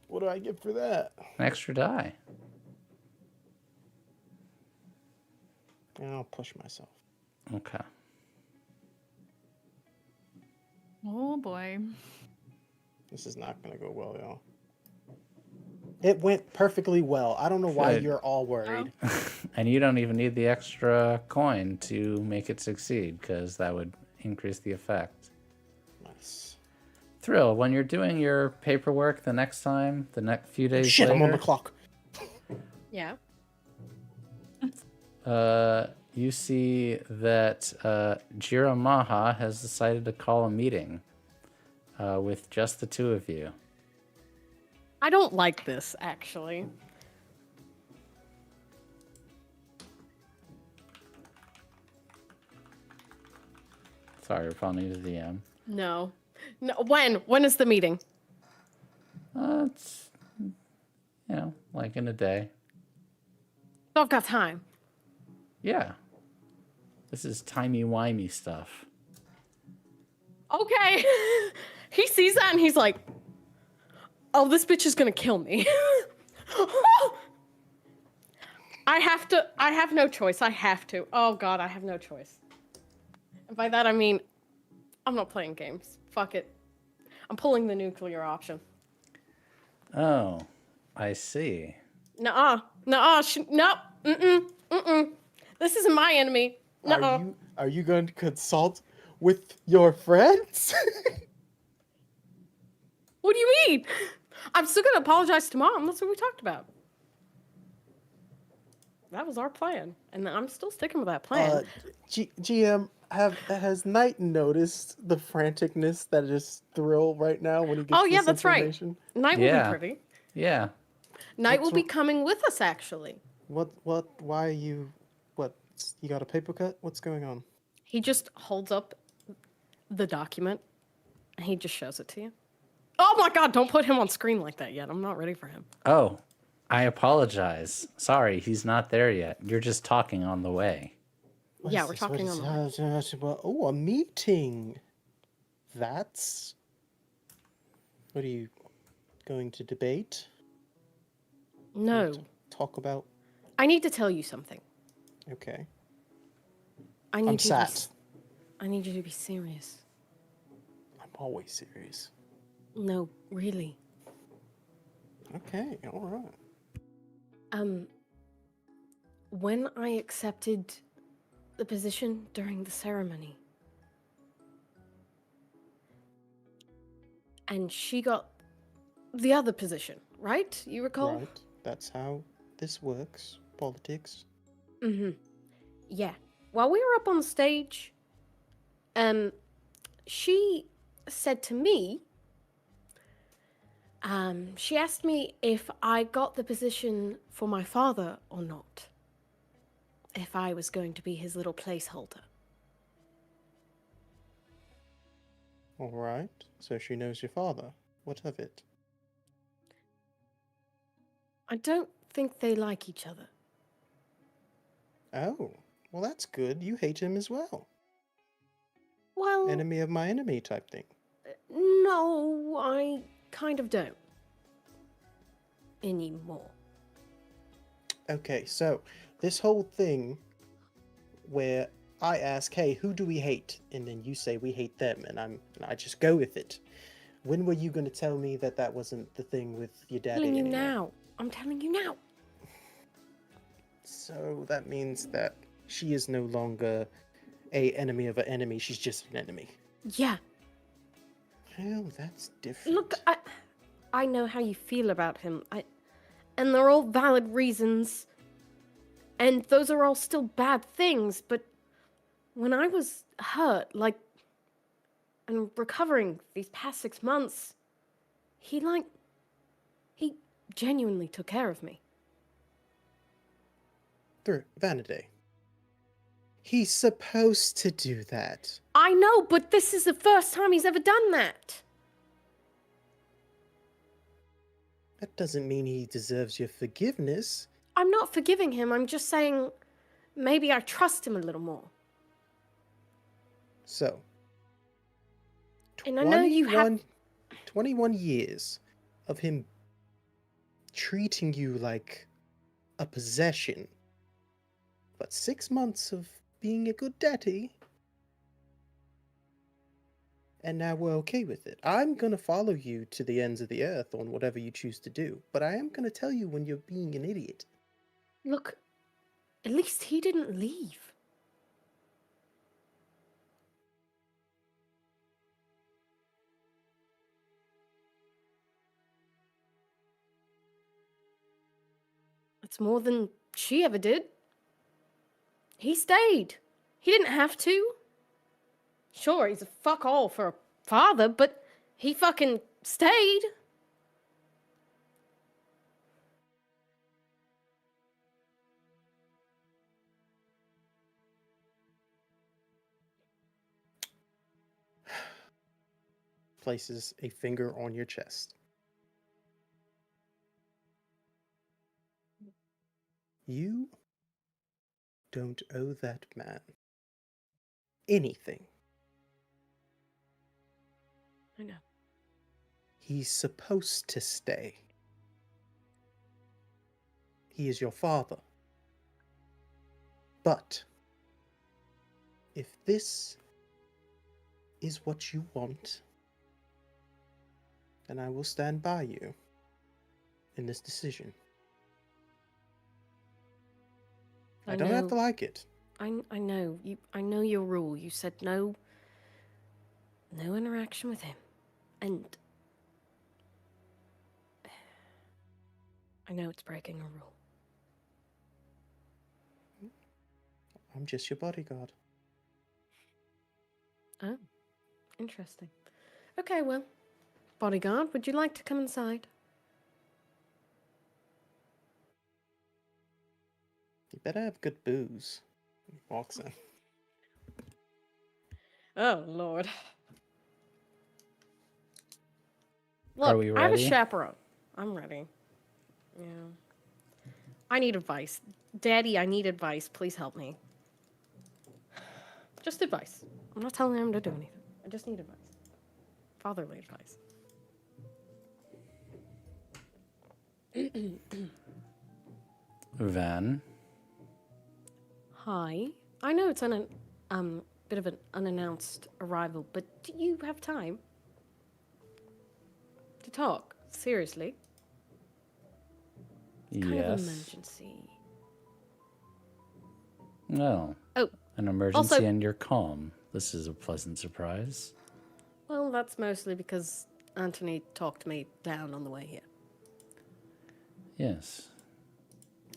What do I get for that? An extra die. I'll push myself. Okay. Oh boy. This is not gonna go well, y'all. It went perfectly well. I don't know why Good. you're all worried. And you don't even need the extra coin to make it succeed, because that would increase the effect. Nice. Thrill, when you're doing your paperwork the next time, the next few days Shit, later, I'm on the clock. Yeah. you see that Jira Maha has decided to call a meeting with just the two of you. I don't like this, actually. Sorry, we're calling you the DM. No. No. When is the meeting? It's, like in a day. I've got time. Yeah. This is timey-wimey stuff. Okay. He sees that and he's like, oh, this bitch is gonna kill me. I have no choice. I have to. Oh god, I have no choice. And by that I mean, I'm not playing games. Fuck it. I'm pulling the nuclear option. Oh, I see. Nuh-uh. Nuh-uh. No. Mm-mm. This isn't my enemy. Nuh-uh. Are you going to consult with your friends? What do you mean? I'm still gonna apologize to Mom. That's what we talked about. That was our plan, and I'm still sticking with that plan. GM, has Knight noticed the franticness that is Thrill right now when he gets this that's right. information? Night will Yeah. be pretty. Yeah. Night What's will be wrong? coming with us, actually. Why are you, you got a paper cut? What's going on? He just holds up the document, and he just shows it to you. Oh my god, don't put him on screen like that yet. I'm not ready for him. Oh, I apologize. Sorry, he's not there yet. You're just talking on the way. What Yeah, is we're this? What talking is- on the Oh, a meeting. That's... What are you going to debate? No. Talk about? I need to tell you something. Okay. I need I'm you to sat. I need you to be serious. I'm always serious. No, really. Okay, all right. When I accepted the position during the ceremony, and she got the other position, right? You recall? Right. That's how this works. Politics. Mm-hmm. Yeah. While we were up on stage, she said to me, she asked me if I got the position for my father or not. If I was going to be his little placeholder. All right. So she knows your father. What of it? I don't think they like each other. Oh, well, that's good. You hate him as well. Well, Enemy of my enemy type thing. no, I kind of don't. Anymore. Okay, so this whole thing where I ask, hey, who do we hate? And then you say we hate them, and I just go with it. When were you going to tell me that that wasn't the thing with your daddy I'm telling you anymore? now. I'm telling you now. So that means that she is no longer a enemy of an enemy. She's just an enemy. Yeah. Well, that's different. Look, I know how you feel about him. And they're all valid reasons. And those are all still bad things, but when I was hurt, and recovering these past 6 months, he genuinely took care of me. Through Vanity. He's supposed to do that. I know, but this is the first time he's ever done that. That doesn't mean he deserves your forgiveness. I'm not forgiving him. I'm just saying maybe I trust him a little more. So, And I know you have 21 years of him treating you like a possession. But 6 months of being a good daddy. and now we're okay with it. I'm gonna follow you to the ends of the earth on whatever you choose to do, but I am gonna tell you when you're being an idiot. Look, at least he didn't leave. It's more than she ever did. He stayed. He didn't have to. Sure, he's a fuck all for a father, but he fucking stayed. Places a finger on your chest. You don't owe that man anything. I know. He's supposed to stay. He is your father. But if this is what you want, then I will stand by you in this decision. I don't have to like it. I know. I know your rule. You said no interaction with him. And I know it's breaking a rule. I'm just your bodyguard. Oh, interesting. Okay, well, bodyguard, would you like to come inside? You better have good booze. He walks in. Oh, Lord. Are Look, we I have a ready? chaperone. I'm ready. Yeah. I need advice. Daddy, I need advice. Please help me. Just advice. I'm not telling him to do anything. I just need advice. Fatherly advice. Van, Hi. I know it's bit of an unannounced arrival, but do you have time to talk? Seriously? Kind of yes. emergency. Well, Oh, an emergency also- and you're calm. This is a pleasant surprise. well, that's mostly because Anthony talked me down on the way here. Yes.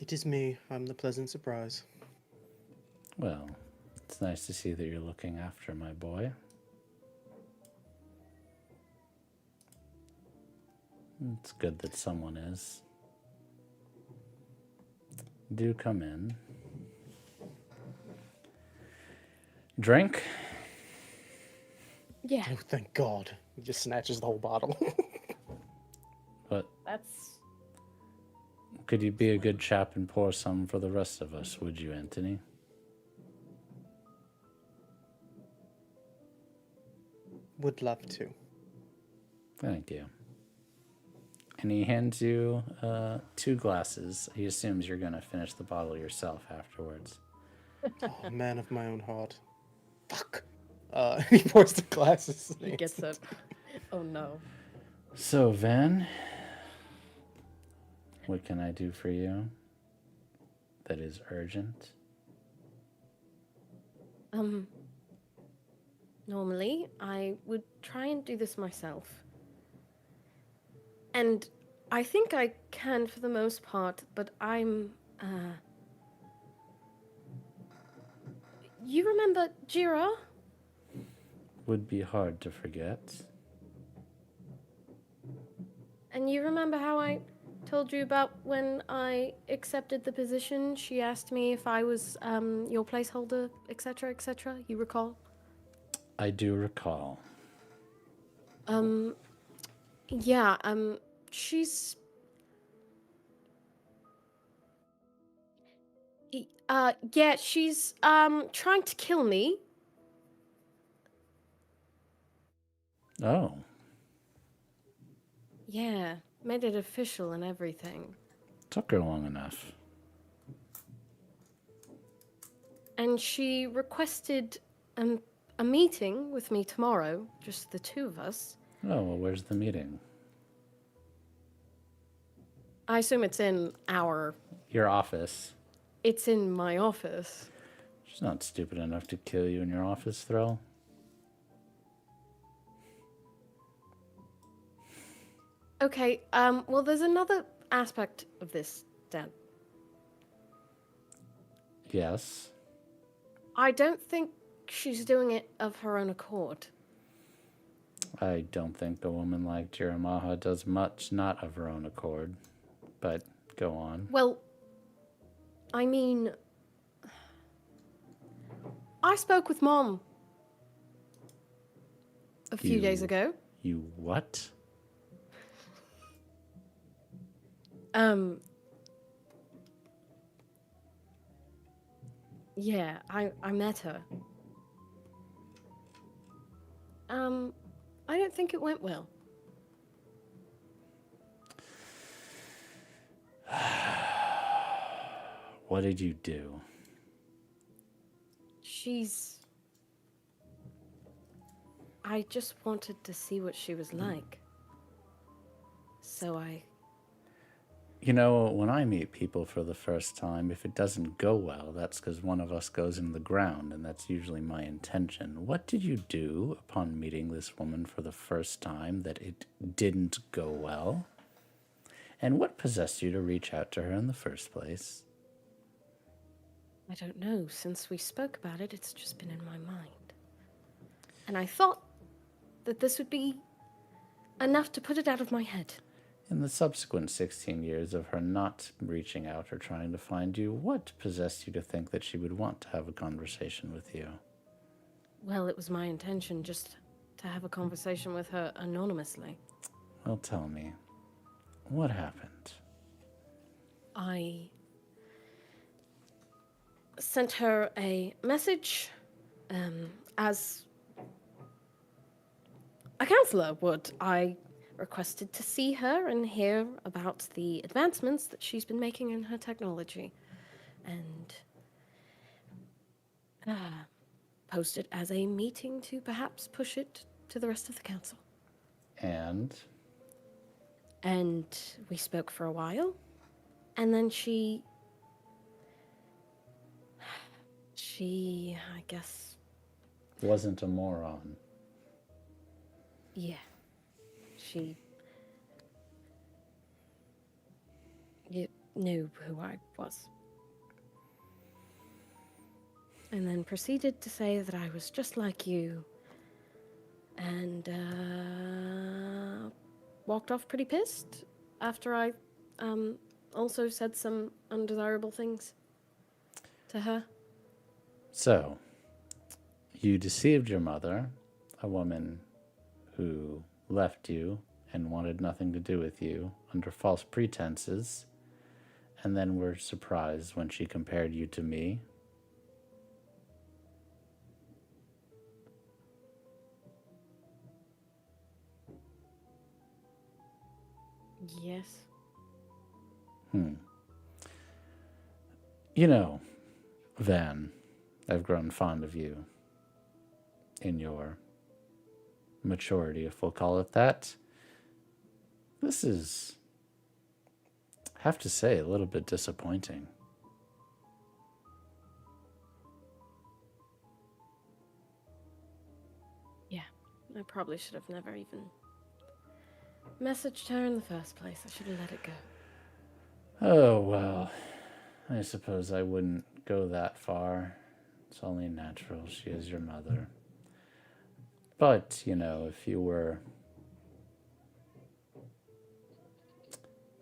It is me. I'm the pleasant surprise. Well, it's nice to see that you're looking after my boy. It's good that someone is. Do come in. Drink? Yeah, Oh, thank God. He just snatches the whole bottle. But that's... could you be a good chap and pour some for the rest of us, would you, Anthony? Would love to. Thank you. And he hands you 2 glasses. He assumes you're going to finish the bottle yourself afterwards. Oh, man of my own heart. Fuck. He pours the glasses. He gets it. Oh, no. So, Van, what can I do for you that is urgent? Normally, I would try and do this myself. And I think I can for the most part, but I'm, You remember Jira? Would be hard to forget. And you remember how I told you about when I accepted the position? She asked me if I was your placeholder, etc., etc. You recall? I do recall. Yeah, she's... yeah, she's, trying to kill me. Oh, Yeah, made it official and everything. took her long enough. And she requested a meeting with me tomorrow, just the two of us. Oh, well, where's the meeting? I assume it's in our... Your office. It's in my office. She's not stupid enough to kill you in your office, Thrill. Okay, well, there's another aspect of this, Dan. Yes. I don't think she's doing it of her own accord. I don't think a woman like Jiramaha does much not of her own accord. But go on. Well, I mean, I spoke with Mom a few days ago. You what? Yeah, I met her. I don't think it went well. What did you do? I just wanted to see what she was like. So You know, when I meet people for the first time, if it doesn't go well, that's because one of us goes in the ground, and that's usually my intention. What did you do upon meeting this woman for the first time that it didn't go well? And what possessed you to reach out to her in the first place? I don't know. Since we spoke about it, it's just been in my mind. And I thought that this would be enough to put it out of my head. In the subsequent 16 years of her not reaching out or trying to find you, what possessed you to think that she would want to have a conversation with you? Well, it was my intention just to have a conversation with her anonymously. Well, tell me, what happened? I sent her a message, as a counselor would. I requested to see her and hear about the advancements that she's been making in her technology, and posed it as a meeting to perhaps push it to the rest of the council. And we spoke for a while, and then she, I guess... wasn't a moron. Yeah. You knew who I was. And then proceeded to say that I was just like you. And walked off pretty pissed after I also said some undesirable things to her. So, you deceived your mother, a woman who left you and wanted nothing to do with you under false pretenses, and then were surprised when she compared you to me. Yes. You know, Van, I've grown fond of you in your maturity, if we'll call it that. This is, I have to say, a little bit disappointing. Yeah, I probably should have never even messaged her in the first place. I should have let it go. Oh, well, I suppose I wouldn't go that far. It's only natural. She is your mother. But, you know, if you were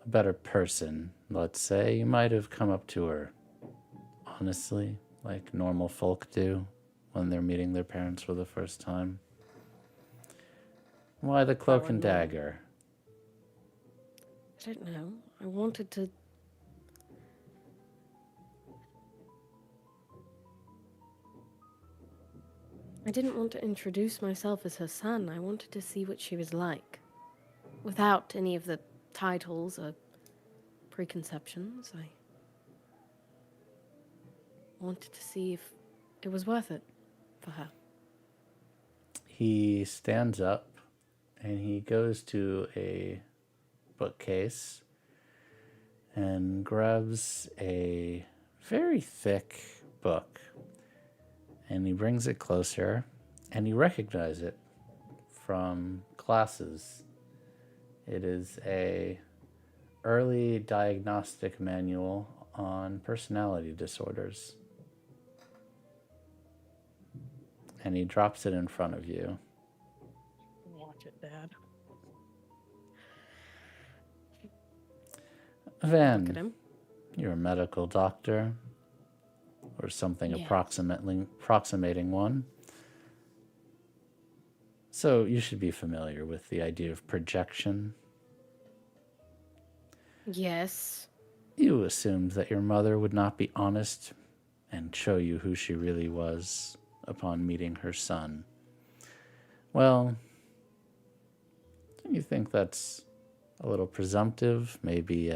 a better person, let's say, you might have come up to her honestly, like normal folk do when they're meeting their parents for the first time. Why the cloak and dagger? I don't know. I wanted to... I didn't want to introduce myself as her son. I wanted to see what she was like. Without any of the titles or preconceptions. I wanted to see if it was worth it for her. He stands up and he goes to a bookcase and grabs a very thick book, and he brings it closer, and you recognize it from classes. It is a early diagnostic manual on personality disorders. And he drops it in front of you. Watch it, Dad. Look at Van, him. you're a medical doctor, or something Yes. approximating one. So you should be familiar with the idea of projection. Yes. You assumed that your mother would not be honest and show you who she really was upon meeting her son. Well, don't you think that's a little presumptive? Maybe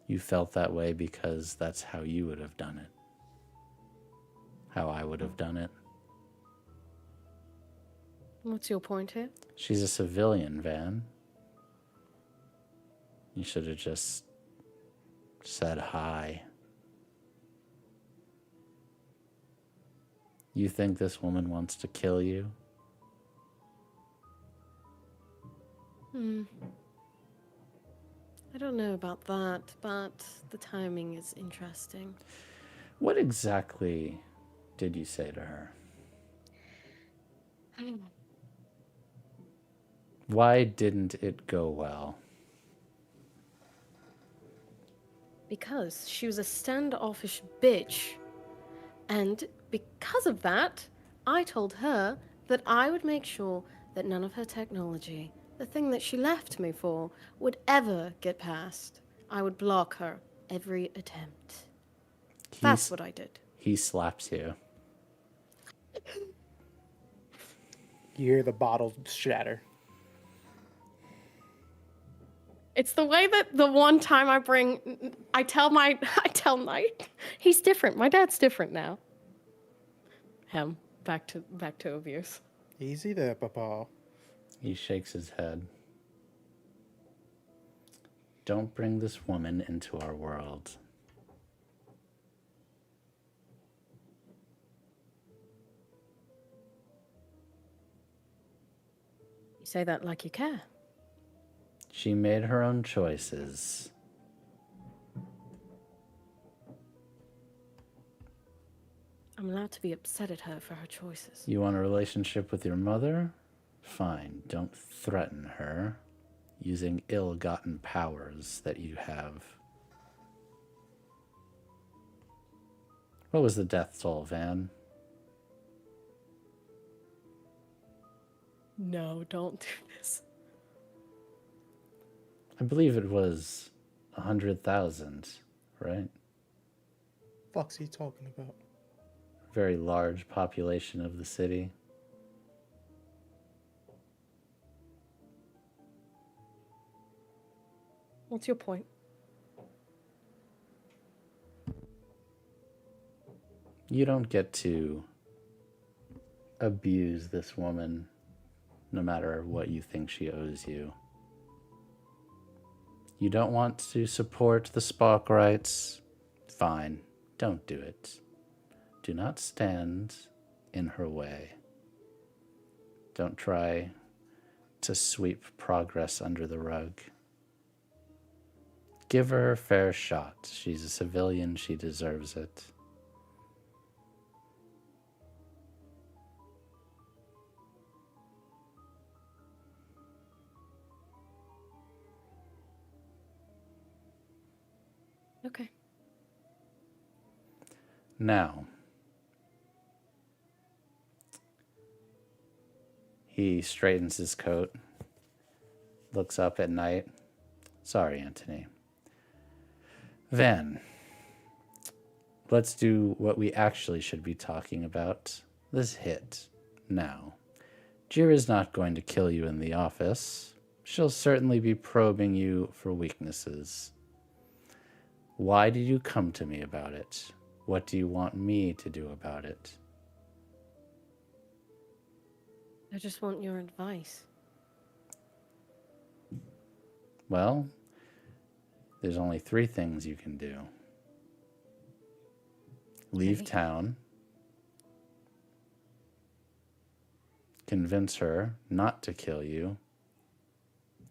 you felt that way because that's how you would have done it. How I would have done it. What's your point here? She's a civilian, Van. You should have just said hi. You think this woman wants to kill you? I don't know about that, but the timing is interesting. What exactly did you say to her? Why didn't it go well? Because she was a standoffish bitch. And because of that, I told her that I would make sure that none of her technology, the thing that she left me for, would ever get past. I would block her every attempt. That's what I did. He slaps you. You hear the bottle shatter. It's the way that the one time I tell Knight, he's different. My dad's different now. Him, back to abuse. Easy there, Papa. He shakes his head. Don't bring this woman into our world. You say that like you care. She made her own choices. I'm allowed to be upset at her for her choices. You want a relationship with your mother? Fine, don't threaten her using ill-gotten powers that you have. What was the death toll, Van? No, don't do this. I believe it was 100,000, right? Fuck's he talking about? Very large population of the city. What's your point? You don't get to abuse this woman no matter what you think she owes you. You don't want to support the Spark rights? Fine, don't do it. Do not stand in her way. Don't try to sweep progress under the rug. Give her a fair shot. She's a civilian, she deserves it. Okay. Now, he straightens his coat, looks up at Knight. Sorry, Anthony. Van, let's do what we actually should be talking about. This hit. Now, Jira's not going to kill you in the office. She'll certainly be probing you for weaknesses. Why did you come to me about it? What do you want me to do about it? I just want your advice. Well, there's only 3 things you can do. Leave Okay. town. Convince her not to kill you.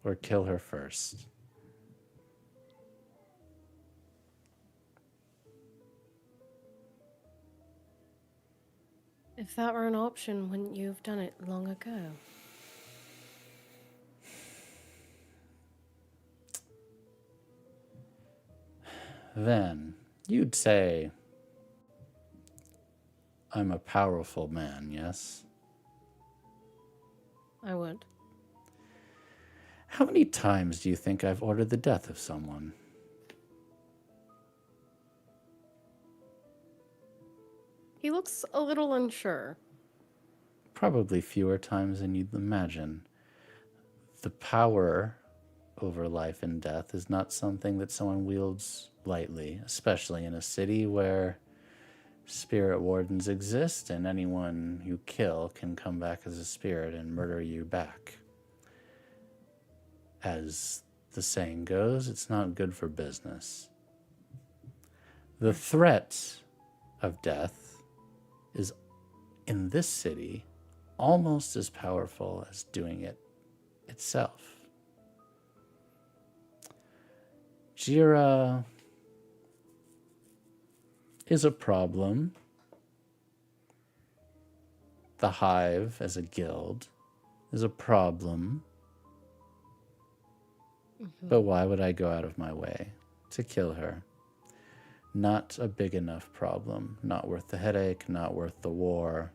Or kill her first. If that were an option, wouldn't you have done it long ago? Then you'd say, I'm a powerful man, yes? I would. How many times do you think I've ordered the death of someone? He looks a little unsure. Probably fewer times than you'd imagine. The power over life and death is not something that someone wields lightly, especially in a city where spirit wardens exist and anyone you kill can come back as a spirit and murder you back. As the saying goes, it's not good for business. The threat of death is, in this city, almost as powerful as doing it itself. Jira is a problem. The Hive as a guild is a problem. But why would I go out of my way to kill her? Not a big enough problem. Not worth the headache, not worth the war.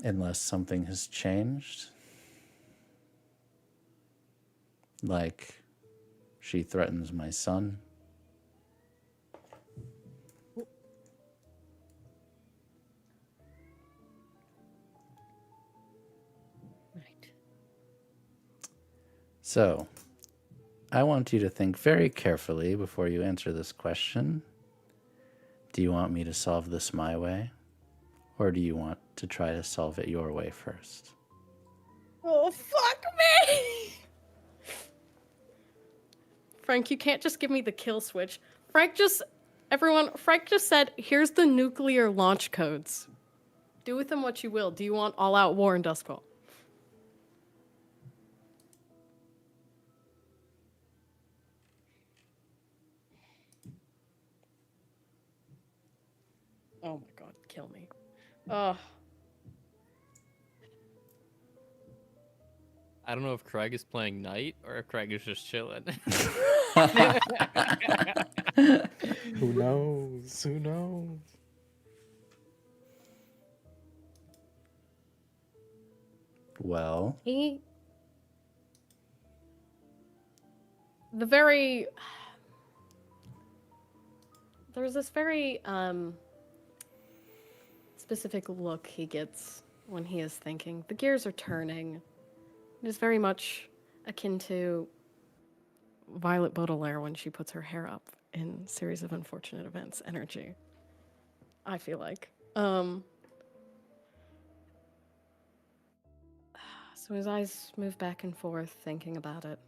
Unless something has changed. Like she threatens my son. Right. So, I want you to think very carefully before you answer this question. Do you want me to solve this my way? Or do you want to try to solve it your way first? Oh, fuck me! Frank, you can't just give me the kill switch. Frank just said, here's the nuclear launch codes. Do with them what you will. Do you want all-out war in Duskwall? Oh my god, kill me. Oh. I don't know if Craig is playing Knight or if Craig is just chilling. Who knows? Who knows? Well, There's this very specific look he gets when he is thinking. The gears are turning. It is very much akin to Violet Baudelaire when she puts her hair up in Series of Unfortunate Events energy. I feel like. So his eyes move back and forth, thinking about it.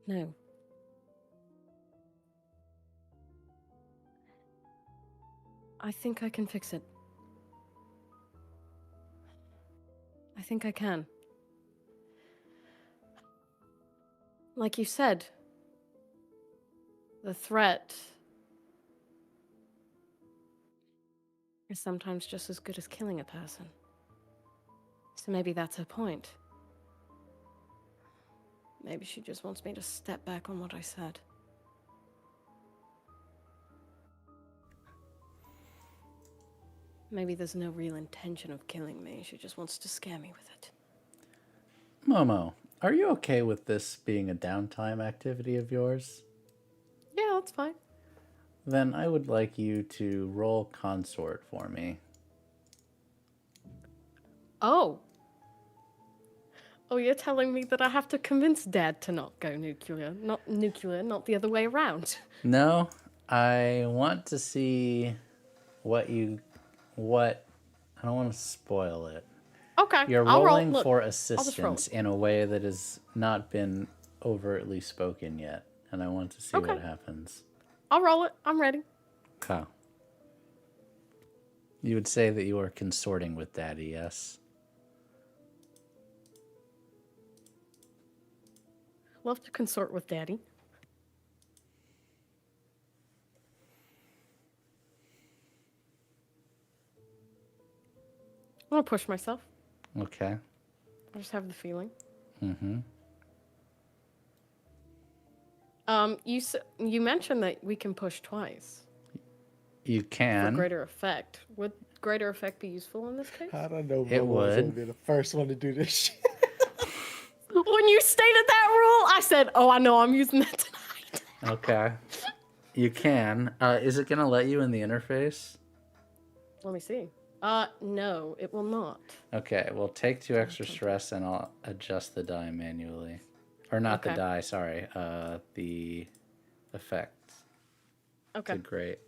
No. I think I can fix it. I think I can. Like you said, the threat is sometimes just as good as killing a person. So maybe that's her point. Maybe she just wants me to step back on what I said. Maybe there's no real intention of killing me. She just wants to scare me with it. Momo, are you okay with this being a downtime activity of yours? Yeah, that's fine. Then I would like you to roll consort for me. Oh. Oh, you're telling me that I have to convince Dad to not go nuclear. Not nuclear, not the other way around. No, I want to see what I don't want to spoil it. Okay, You're I'll roll. rolling Look, for I'll just roll assistance it. in a way that has not been overtly spoken yet, and I want to see Okay. what happens. I'll roll it. I'm ready. Okay. You would say that you are consorting with Daddy, yes? Love to consort with Daddy. I'm gonna push myself. Okay. I just have the feeling. Mm-hmm. You mentioned that we can push twice You for can. greater effect. Would greater effect be useful in this case? I don't know. It Momo was gonna would. be the first one to do this shit. When you stated that rule, I said, "Oh, I know. I'm using that tonight." Okay. You can. Is it going to let you in the interface? Let me see. No, it will not. Okay, well, take 2 extra stress and I'll adjust the die manually. Or not the Okay. die, sorry. The effect. Okay. To great.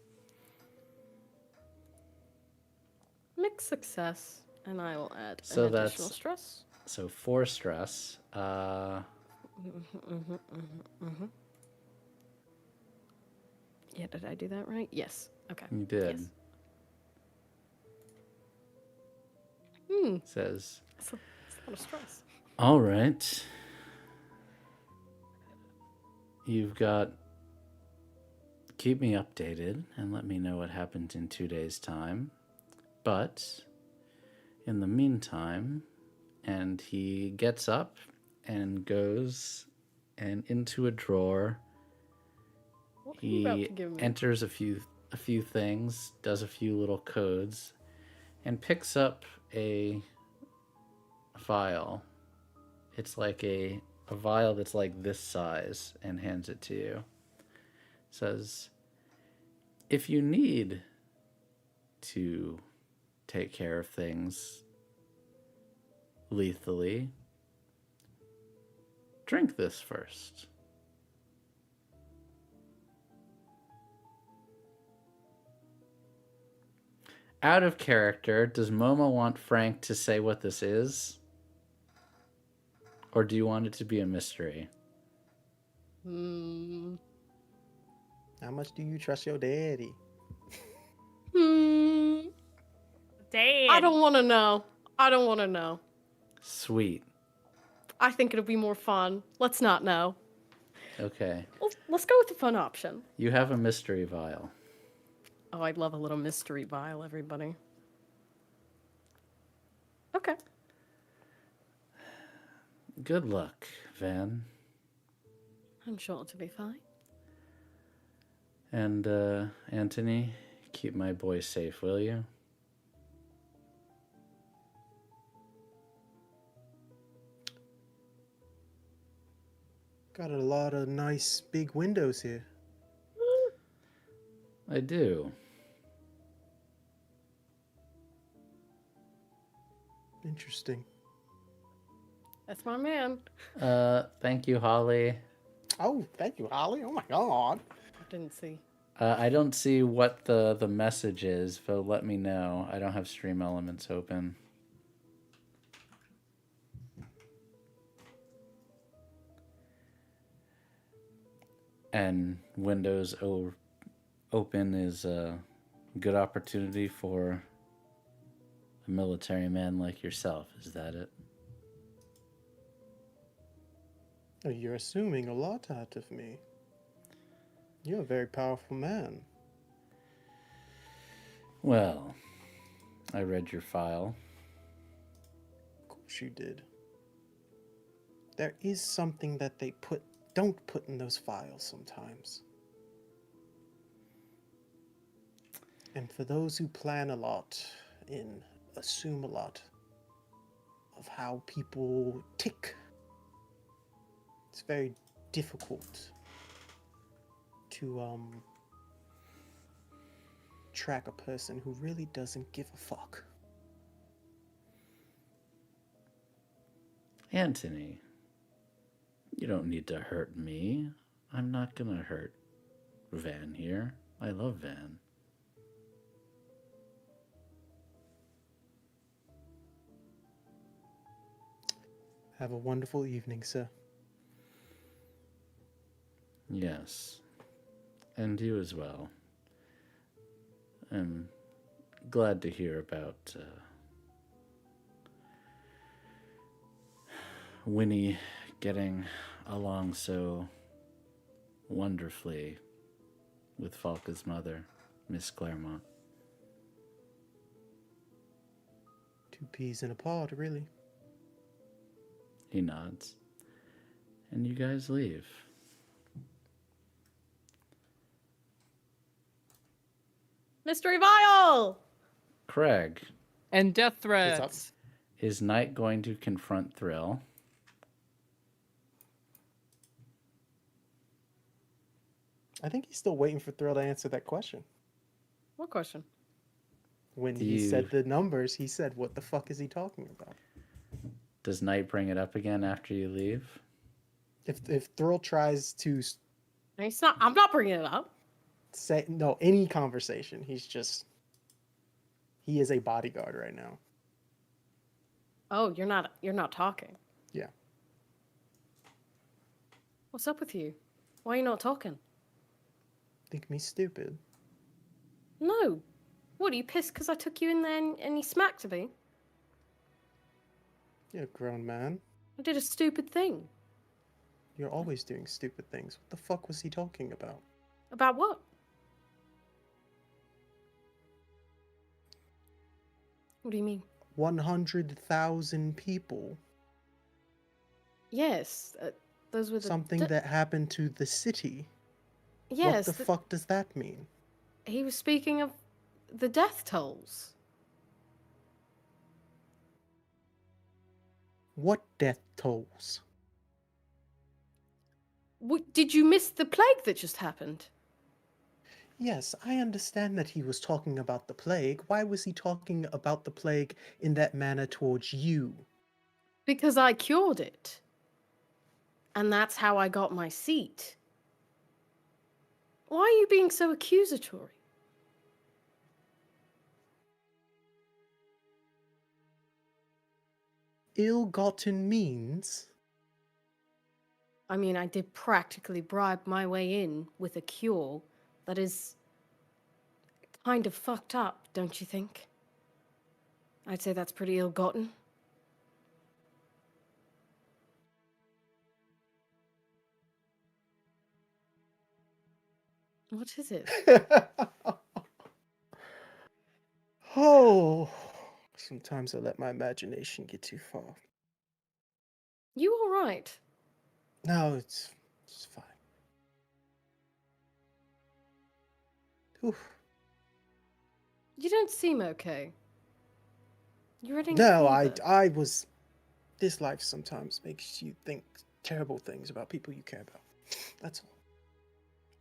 Mixed success, and I will add So an that's- additional stress. So 4 stress. Yeah, did I do that right? Yes. Okay. You did. Yes. Hmm. Says, It's a lot of stress. all right. You've got... Keep me updated and let me know what happens in 2 days' time. But in the meantime, and he gets up and goes and into a drawer. What are you about He to give me? enters a few things, does a few little codes, and picks up a vial. It's like a vial that's like this size, and hands it to you. Says, if you need to take care of things lethally, drink this first. Out of character, does Momo want Frank to say what this is? Or do you want it to be a mystery? Hmm. How much do you trust your daddy? Hmm. Dad. I don't want to know. I don't want to know. Sweet. I think it'll be more fun. Let's not know. Okay. Let's go with the fun option. You have a mystery vial. Oh, I'd love a little mystery vial, everybody. Okay. Good luck, Van. I'm sure it'll be fine. And, Anthony, keep my boy safe, will you? Got a lot of nice big windows here. I do. Interesting. That's my man. Thank you, Holly. Oh, thank you, Holly. Oh my god. I didn't see. I don't see what the message is, but let me know. I don't have Stream Elements open. And Windows open is a good opportunity for a military man like yourself. Is that it? Oh, you're assuming a lot out of me. You're a very powerful man. Well, I read your file. Of course you did. There is something that they don't put in those files sometimes. And for those who plan a lot and assume a lot of how people tick, it's very difficult to track a person who really doesn't give a fuck. Anthony, you don't need to hurt me. I'm not gonna hurt Van here. I love Van. Have a wonderful evening, sir. Yes. And you as well. I'm glad to hear about Winnie getting along so wonderfully with Falca's mother, Miss Claremont. 2 peas in a pod, really. He nods. And you guys leave. Mystery Vial! Craig, And death What's threats. is Knight going to confront Thrill? I think he's still waiting for Thrill to answer that question. What question? When Do he said you- the numbers, he said, what the fuck is he talking about? Does Knight bring it up again after you leave? If Thrill tries to It's not. I'm not bringing it up. say, no, any conversation, he is a bodyguard right now. Oh, you're not. You're not talking. Yeah. What's up with you? Why are you not talking? Think me stupid? No. What, are you pissed because I took you in there and you smacked me? You're a grown man. I did a stupid thing. You're always doing stupid things. What the fuck was he talking about? About what? What do you mean? 100,000 people. Yes, those were the... Something that happened to the city. Yes, What the fuck does that mean? he was speaking of the death tolls. What death tolls? Did you miss the plague that just happened? Yes, I understand that he was talking about the plague. Why was he talking about the plague in that manner towards you? Because I cured it. And that's how I got my seat. Why are you being so accusatory? Ill-gotten means? I mean, I did practically bribe my way in with a cure that is kind of fucked up, don't you think? I'd say that's pretty ill-gotten. What is it? Oh, sometimes I let my imagination get too far. You all right? No, it's fine. Oof. You don't seem okay. You're running. No, I was. This life sometimes makes you think terrible things about people you care about. That's all.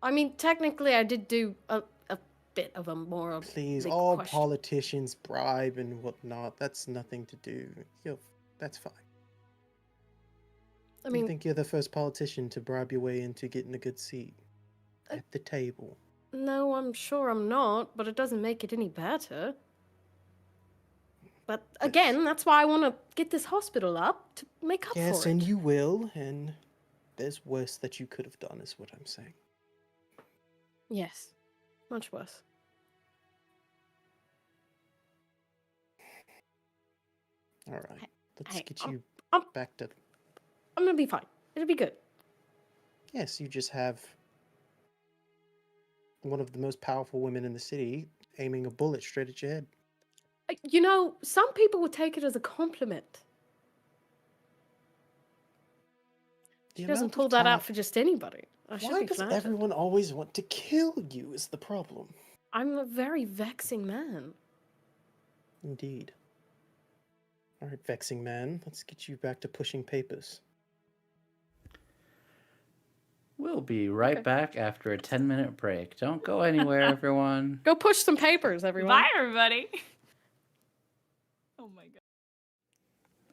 I mean, technically, I did do a bit of a moral. Please, big all question. politicians bribe and whatnot. That's nothing to do. That's fine. I You mean, think you're the first politician to bribe your way into getting a good seat at the table? no, I'm sure I'm not, but it doesn't make it any better. But again, that's why I want to get this hospital up to make up Yes, for it. and you will, and there's worse that you could have done, is what I'm saying. Yes, much worse. All right, let's hey, get you I'm back to. gonna be fine. It'll be good. Yes, you just have one of the most powerful women in the city aiming a bullet straight at your head. You know, some people would take it as a compliment. The She doesn't amount of pull that out time- for just anybody. I should Why be does flattered. everyone always want to kill you is the problem. I'm a very vexing man. Indeed. All right, vexing man, let's get you back to pushing papers. We'll be right Okay. back after a 10-minute break. Don't go anywhere, everyone. Go push some papers, everyone. Bye, everybody. Oh my god.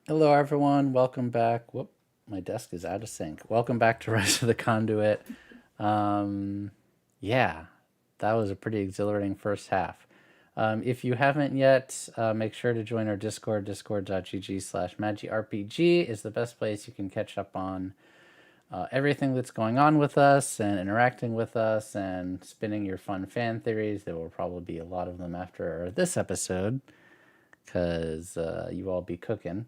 Hello, everyone. Welcome back. Whoop, my desk is out of sync. Welcome back to Rise of the Conduit. Yeah, that was a pretty exhilarating first half. If you haven't yet, make sure to join our Discord. Discord.gg/MagiRPG is the best place you can catch up on everything that's going on with us and interacting with us and spinning your fun fan theories. There will probably be a lot of them after this episode because you all be cooking.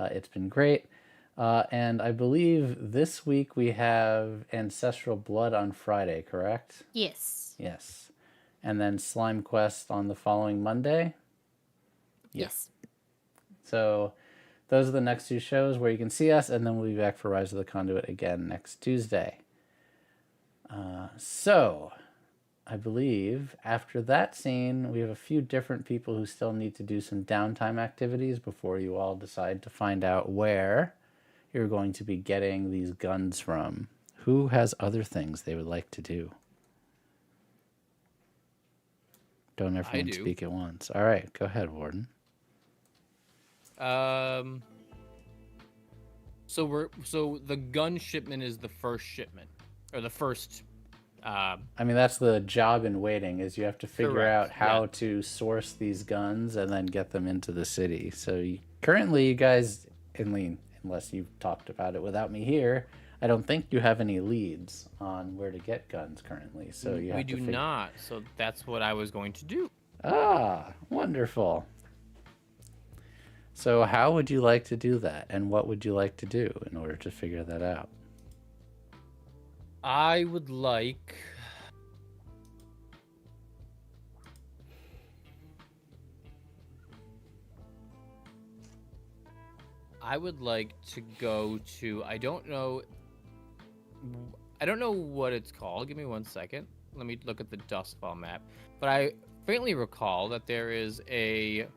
It's been great. And I believe this week we have Ancestral Blood on Friday, correct? Yes. Yes. And then Slime Quest on the following Monday? Yes. So those are the next two shows where you can see us, and then we'll be back for Rise of the Conduit again next Tuesday. So I believe after that scene, we have a few different people who still need to do some downtime activities before you all decide to find out where you're going to be getting these guns from. Who has other things they would like to do? Don't everyone do. speak at once. All right, go ahead, Warden. So the gun shipment is the first shipment, or the first. I mean, that's the job in waiting, is you have to figure Correct, out how yeah. to source these guns and then get them into the city. So currently, you guys, unless you've talked about it without me here, I don't think you have any leads on where to get guns currently. So you We have to do not. So that's what I was going to do. Ah, wonderful. So how would you like to do that? And what would you like to do in order to figure that out? I would like. I would like to go to. I don't know what it's called. Give me 1 second. Let me look at the Dustfall map. But I faintly recall that there is a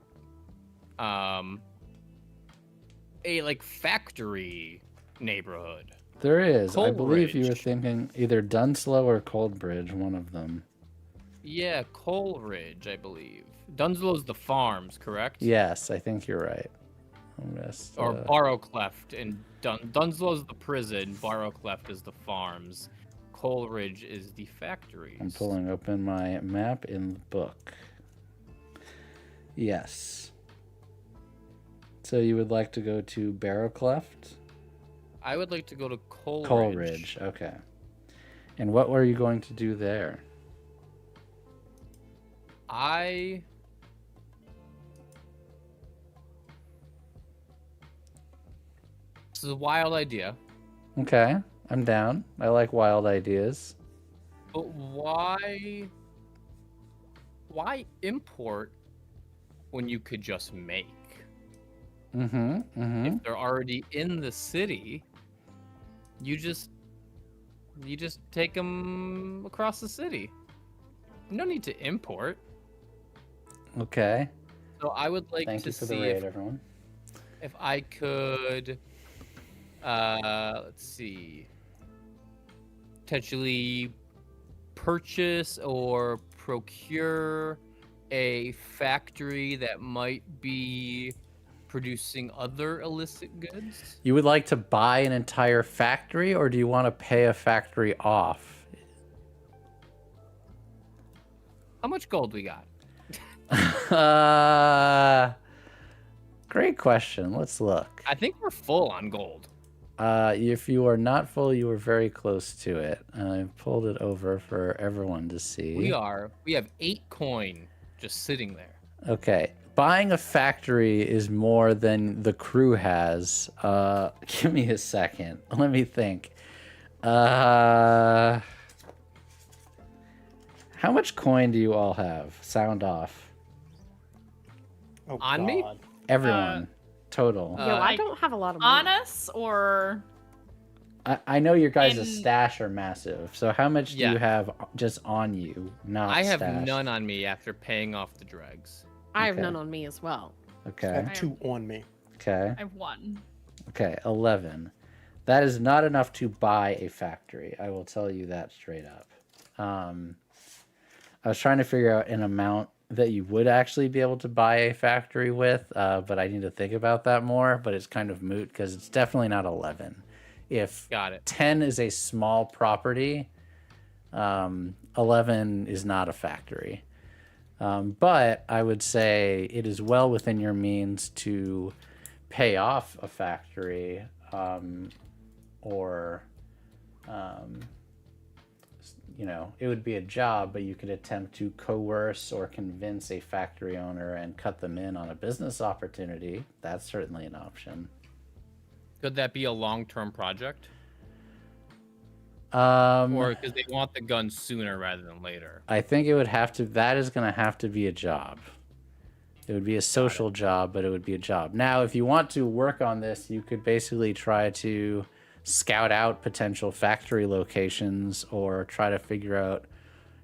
like factory neighborhood. There is. I believe you were Coleridge. thinking either Dunslow or Coldbridge, one of them. Yeah, Coleridge, I believe. Dunslow's the farms, correct? Yes, I think you're right. Or Barrowcleft, and Dunslow's the prison, Barrowcleft is the farms, Coleridge is the factories. I'm pulling open my map in the book. Yes. So you would like to go to Barrowcleft? I would like to go to Coleridge. Coleridge, okay. And what were you going to do there? This is a wild idea. Okay, I'm down. I like wild ideas. But why import when you could just make? If they're already in the city, you just take them across the city. No need to import. Okay. So I would like Thank to you for the see raid, everyone. if I could, let's see, potentially purchase or procure a factory that might be producing other illicit goods. You would like to buy an entire factory, or do you want to pay a factory off? How much gold we got? Great question. Let's look. I think we're full on gold. If you are not full, you are very close to it. I pulled it over for everyone to see. We have 8 coin just sitting there. Okay. Buying a factory is more than the crew has. Give me a second. Let me think. How much coin do you all have? Sound off. Oh, On me? God. Everyone. Total. Yo, I don't have a lot of money. On us or I know your guys' in- stash are massive. So how much do Yeah. you have just on you? Not I have stashed? none on me after paying off the dregs. I have Okay. none on me as well. I Okay. have 2 on me. Okay. I have 1. Okay. 11. That is not enough to buy a factory. I will tell you that straight up. I was trying to figure out an amount that you would actually be able to buy a factory with, but I need to think about that more. But it's kind of moot because it's definitely not 11. If Got it. 10 is a small property, 11 is not a factory. But I would say it is well within your means to pay off a factory, or you know, it would be a job, but you could attempt to coerce or convince a factory owner and cut them in on a business opportunity. That's certainly an option. Could that be a long-term project? Or Or because they want the gun sooner rather than later? I think it would have to, that is going to have to be a job. It would be a social job, but it would be a job. Now, if you want to work on this, you could basically try to scout out potential factory locations or try to figure out,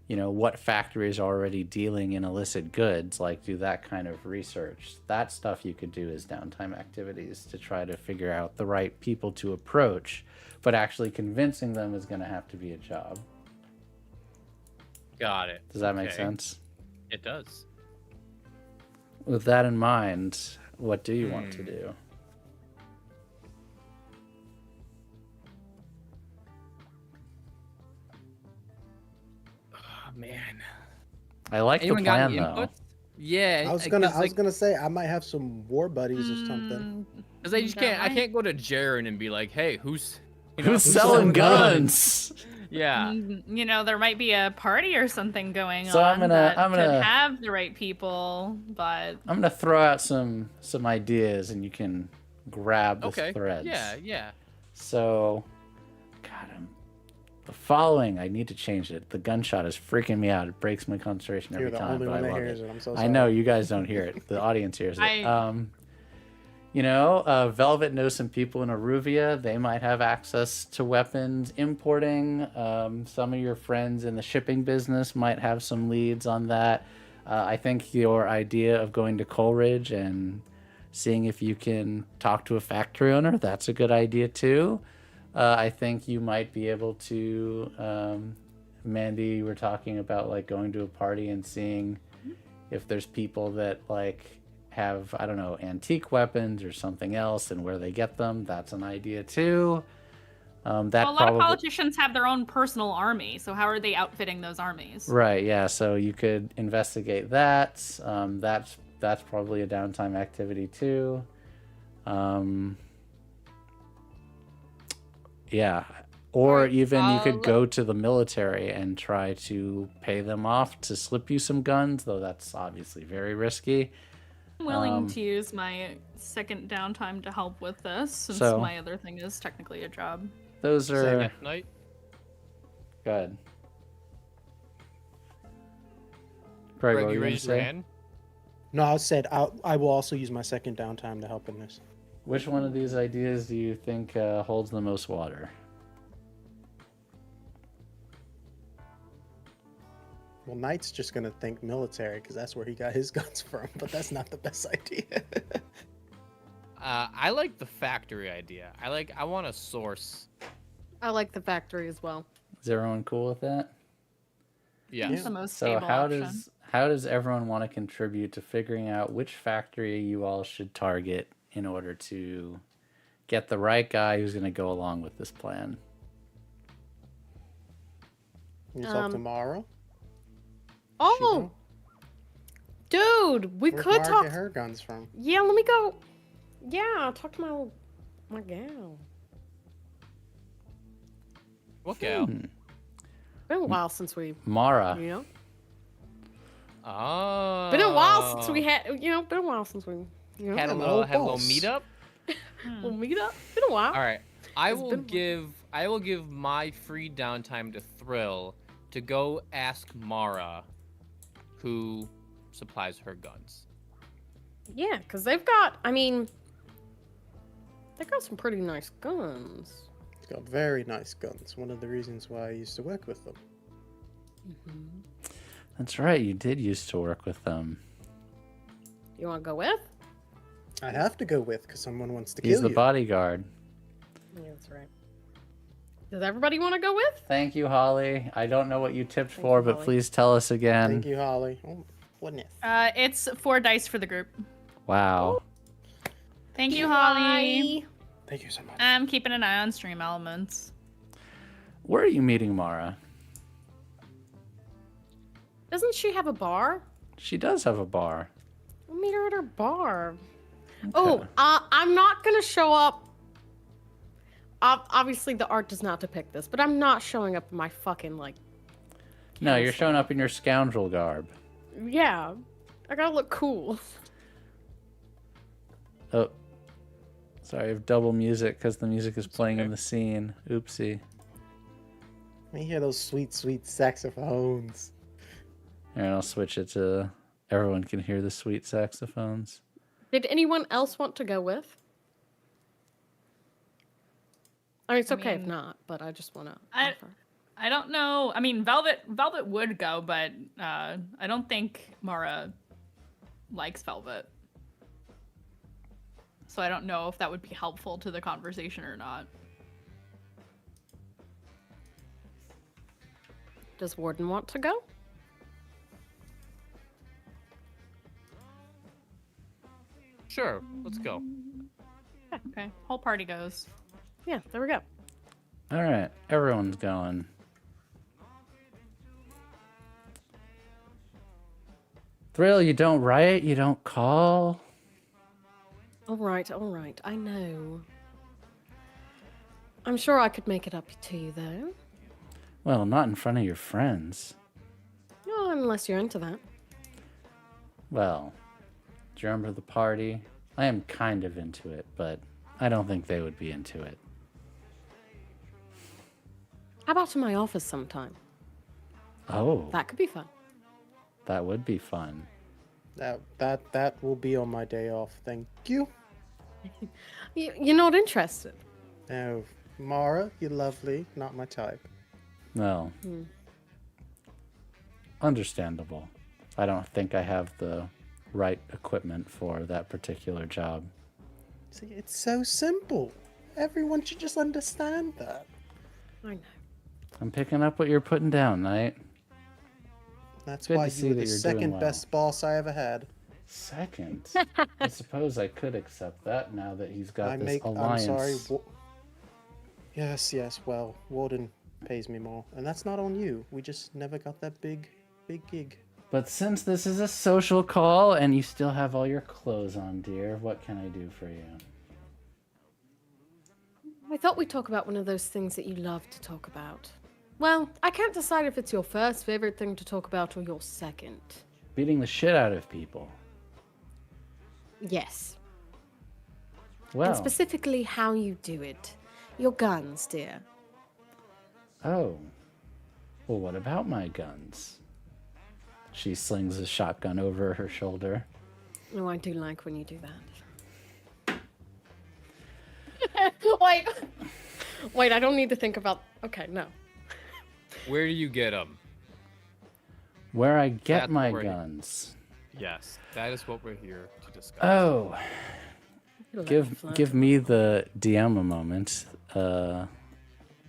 you know, what factories are already dealing in illicit goods, like do that kind of research. That stuff you could do as downtime activities to try to figure out the right people to approach, but actually convincing them is going to have to be a job. Got it. Does that make Okay. sense? It does. With that in mind, what do you want to do? Oh, man. I like the Anyone got plan any though. input? Yeah. I was 'cause, gonna like, say I might have some war buddies or something. Because I just That can't. I might- can't go to Jaren and be like, "Hey, who's you know, Who's selling selling guns? Yeah. You know, there might be a party or something going So on I'm that gonna could have the right people, but I'm gonna throw out some ideas, and you can grab the Okay. threads. Yeah. So, God, the following. I need to change it. The gunshot is freaking me out. It breaks my concentration every You're the time. only But one I that love hears it. it. I'm so I sorry. know you guys don't hear it. The audience hears it. You know, Velvet knows some people in Aruvia. They might have access to weapons. Importing. Some of your friends in the shipping business might have some leads on that. I think your idea of going to Coleridge and seeing if you can talk to a factory owner, that's a good idea too. I think you might be able to, Mandy, you were talking about like going to a party and seeing if there's people that like have, I don't know, antique weapons or something else and where they get them. That's an idea too. well, a lot of politicians have their own personal army, so how are they outfitting those armies? Right, yeah, so you could investigate that. That's probably a downtime activity too. Yeah. Or Alright, even you could go to the military and try to pay them off to slip you some guns, though that's obviously very risky. I'm willing to use my second downtime to help with this, since So- my other thing is technically a job. Those Say are next night. good. Craig, Greg, what were you you gonna raised your say? hand. No, I said I will also use my second downtime to help in this. Which one of these ideas do you think holds the most water? Well, Knight's just gonna think military because that's where he got his guns from, but that's not the best idea. I like the factory idea. I want to source. I like the factory as well. Is everyone cool with that? Yes. It's the most So stable option. how does everyone want to contribute to figuring out which factory you all should target in order to get the right guy who's going to go along with this plan? You talk tomorrow. Oh, dude, we Where'd could Mara talk. get her guns from? Yeah, let me go. Yeah, I'll talk to my gal. What gal? Been a while since we, Mara. you know. Oh. Been a while since we had, you know. Been a while since we, you know. had a I'm little old had a little boss. meetup. We'll meet up. Been a while. All right. I It's will been- give my free downtime to Thrill to go ask Mara who supplies her guns. Yeah, because they've got. I mean, they've got some pretty nice guns. He's got very nice guns. One of the reasons why I used to work with them. That's right, you did used to work with them. You want to go with? I have to go with because someone wants to He's kill the you. bodyguard. Yeah, that's right. Does everybody want to go with? Thank you, Holly. I don't know what you tipped Thank for, you, but Holly. please tell us again. Thank you, Holly. Oh, Wouldn't it? It's 4 dice for the group. Wow. Thank you, Holly. Thank you so much. I'm keeping an eye on stream elements. Where are you meeting Mara? Doesn't she have a bar? She does have a bar. We'll meet her at her bar. Okay. Oh, I'm not gonna show up. Obviously, the art does not depict this, but I'm not showing up in my fucking, like... No, you're showing up in your scoundrel garb. Yeah. I gotta look cool. Oh. Sorry, I have double music because the music is playing in okay. the scene. Oopsie. Let me hear those sweet, sweet saxophones. Here, I'll switch it to... Everyone can hear the sweet saxophones. Did anyone else want to go with? I mean, it's okay if mean, not, but I just want to I- offer. I don't know. I mean, Velvet would go, but I don't think Mara likes Velvet. So I don't know if that would be helpful to the conversation or not. Does Warden want to go? Sure, let's go. Yeah, okay. Whole party goes. Yeah, there we go. All right, everyone's going. Thrill, you don't write, you don't call. All right, I know. I'm sure I could make it up to you, though. Well, not in front of your friends. No, unless you're into that. Well, do you remember the party? I am kind of into it, but I don't think they would be into it. How about in my office sometime? Oh, That could be fun. that would be fun. That will be on my day off. Thank you. You're not interested? Now, Mara, you're lovely. Not my type. Well, understandable. I don't think I have the right equipment for that particular job. See, it's so simple. Everyone should just understand that. I know. I'm picking up what you're putting down, Knight. That's Good why to see you were that the you're doing second well. best boss I ever had. Second? I suppose I could accept that now that he's got this I'm alliance. sorry. Yes, well, Warden pays me more. And that's not on you. We just never got that big gig. But since this is a social call and you still have all your clothes on, dear, what can I do for you? I thought we'd talk about one of those things that you love to talk about. Well, I can't decide if it's your first favorite thing to talk about or your second. Beating the shit out of people. Yes. Well, And specifically how you do it. Your guns, dear. oh. Well, what about my guns? She slings a shotgun over her shoulder. Oh, I do like when you do that. Wait, I don't need to think about... Okay, no. Where do you get them? Where I get That's my where you- guns. Yes, that is what we're here to discuss. Oh. Let it Give flow. me the DM a moment.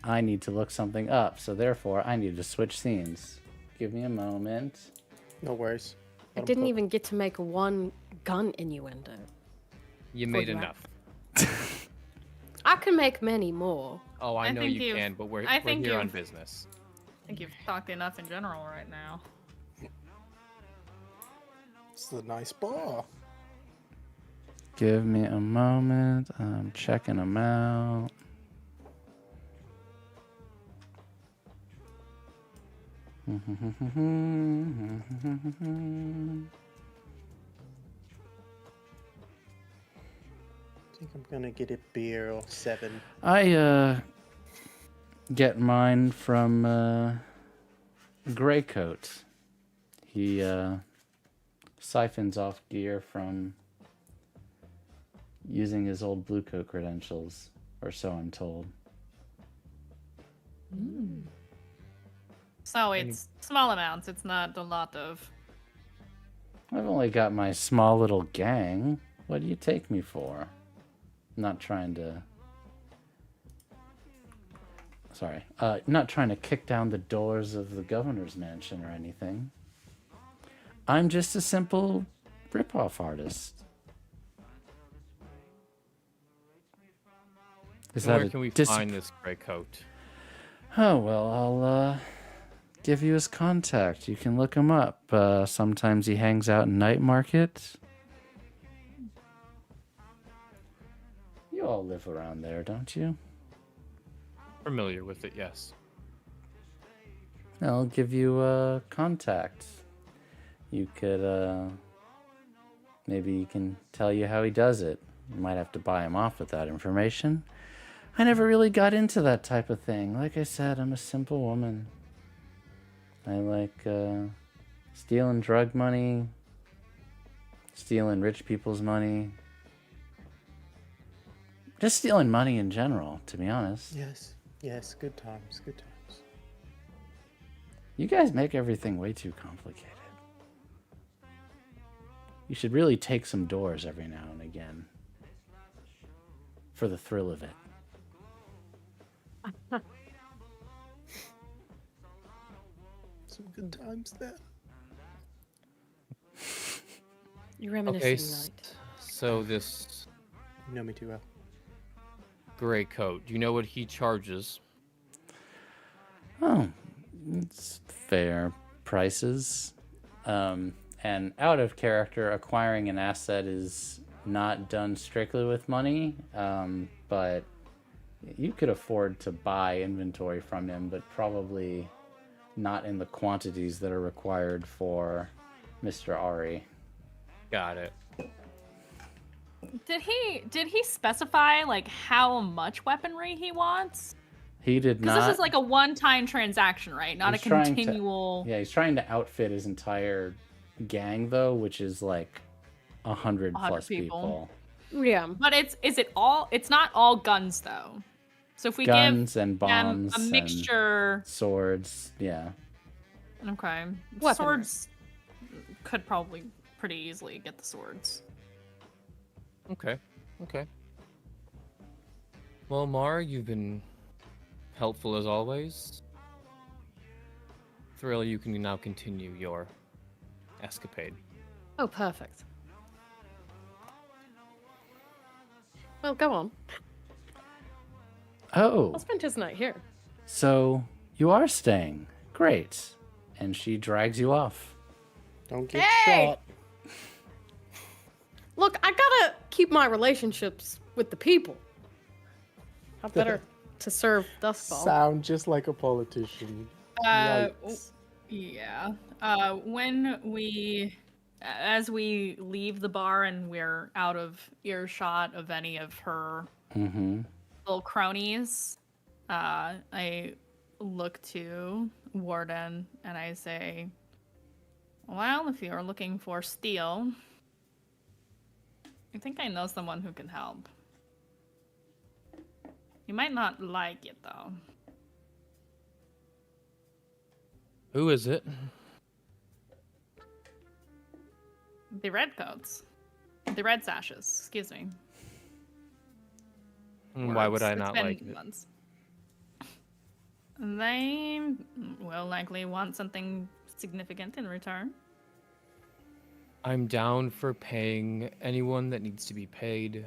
I need to look something up, so therefore I need to switch scenes. Give me a moment. No worries. I didn't even get to make one gun innuendo. You For made you, enough. I can make many more. Oh, I I know think you you've- can, but we're I think here on you've- business. I think you've talked enough in general right now. It's a nice bar. Give me a moment. I'm checking them out. I think I'm gonna get a beer or 7. I get mine from Greycoat. He siphons off gear from using his old Bluecoat credentials, or so I'm told. So it's small amounts. It's not a lot of. I've only got my small little gang. What do you take me for? Not trying to... Sorry. Not trying to kick down the doors of the governor's mansion or anything. I'm just a simple rip-off artist. Is that Where a can we dis- find this gray coat? Oh, well, I'll give you his contact. You can look him up. Sometimes he hangs out in night market. You all live around there, don't you? Familiar with it, yes. I'll give you a contact. You could, maybe he can tell you how he does it. You might have to buy him off with that information. I never really got into that type of thing. Like I said, I'm a simple woman. I like, stealing drug money, stealing rich people's money. Just stealing money in general, to be honest. Yes, good times, good times. You guys make everything way too complicated. You should really take some doors every now and again. For the thrill of it. Some good times there. You're reminiscing, Okay, right? so this You know me too well. gray coat, do you know what he charges? Oh, it's fair prices. And out of character, acquiring an asset is not done strictly with money, but you could afford to buy inventory from him, but probably not in the quantities that are required for Mr. Ari. Got it. Did he specify like how much weaponry he wants? He did Because not. this is like a one-time transaction, right? Not a He's trying to- continual. Yeah, he's trying to outfit his entire gang, though, which is like 100 plus people. people. Yeah. But is it all? It's not all guns though. So if we Guns and give them bombs a and mixture, swords, yeah. okay, Weaponry. swords could probably pretty easily get the swords. Okay. Well, Mar, you've been helpful as always. Thrill, you can now continue your escapade. Oh, perfect. Well, go on. Oh, I'll spend his night here. so you are staying. Great. And she drags you off. Don't get Hey! shot. Look, I gotta keep my relationships with the people. How better to serve Dustfall? Sound just like a politician. Uh, Yikes. Yeah. As we leave the bar and we're out of earshot of any of her Mm-hmm. little cronies, I look to Warden and I say, well, if you're looking for steel, I think I know someone who can help. You might not like it, though. Who is it? The redcoats. The red sashes, excuse me. Why would I It's not been like it? months. They will likely want something significant in return. I'm down for paying anyone that needs to be paid.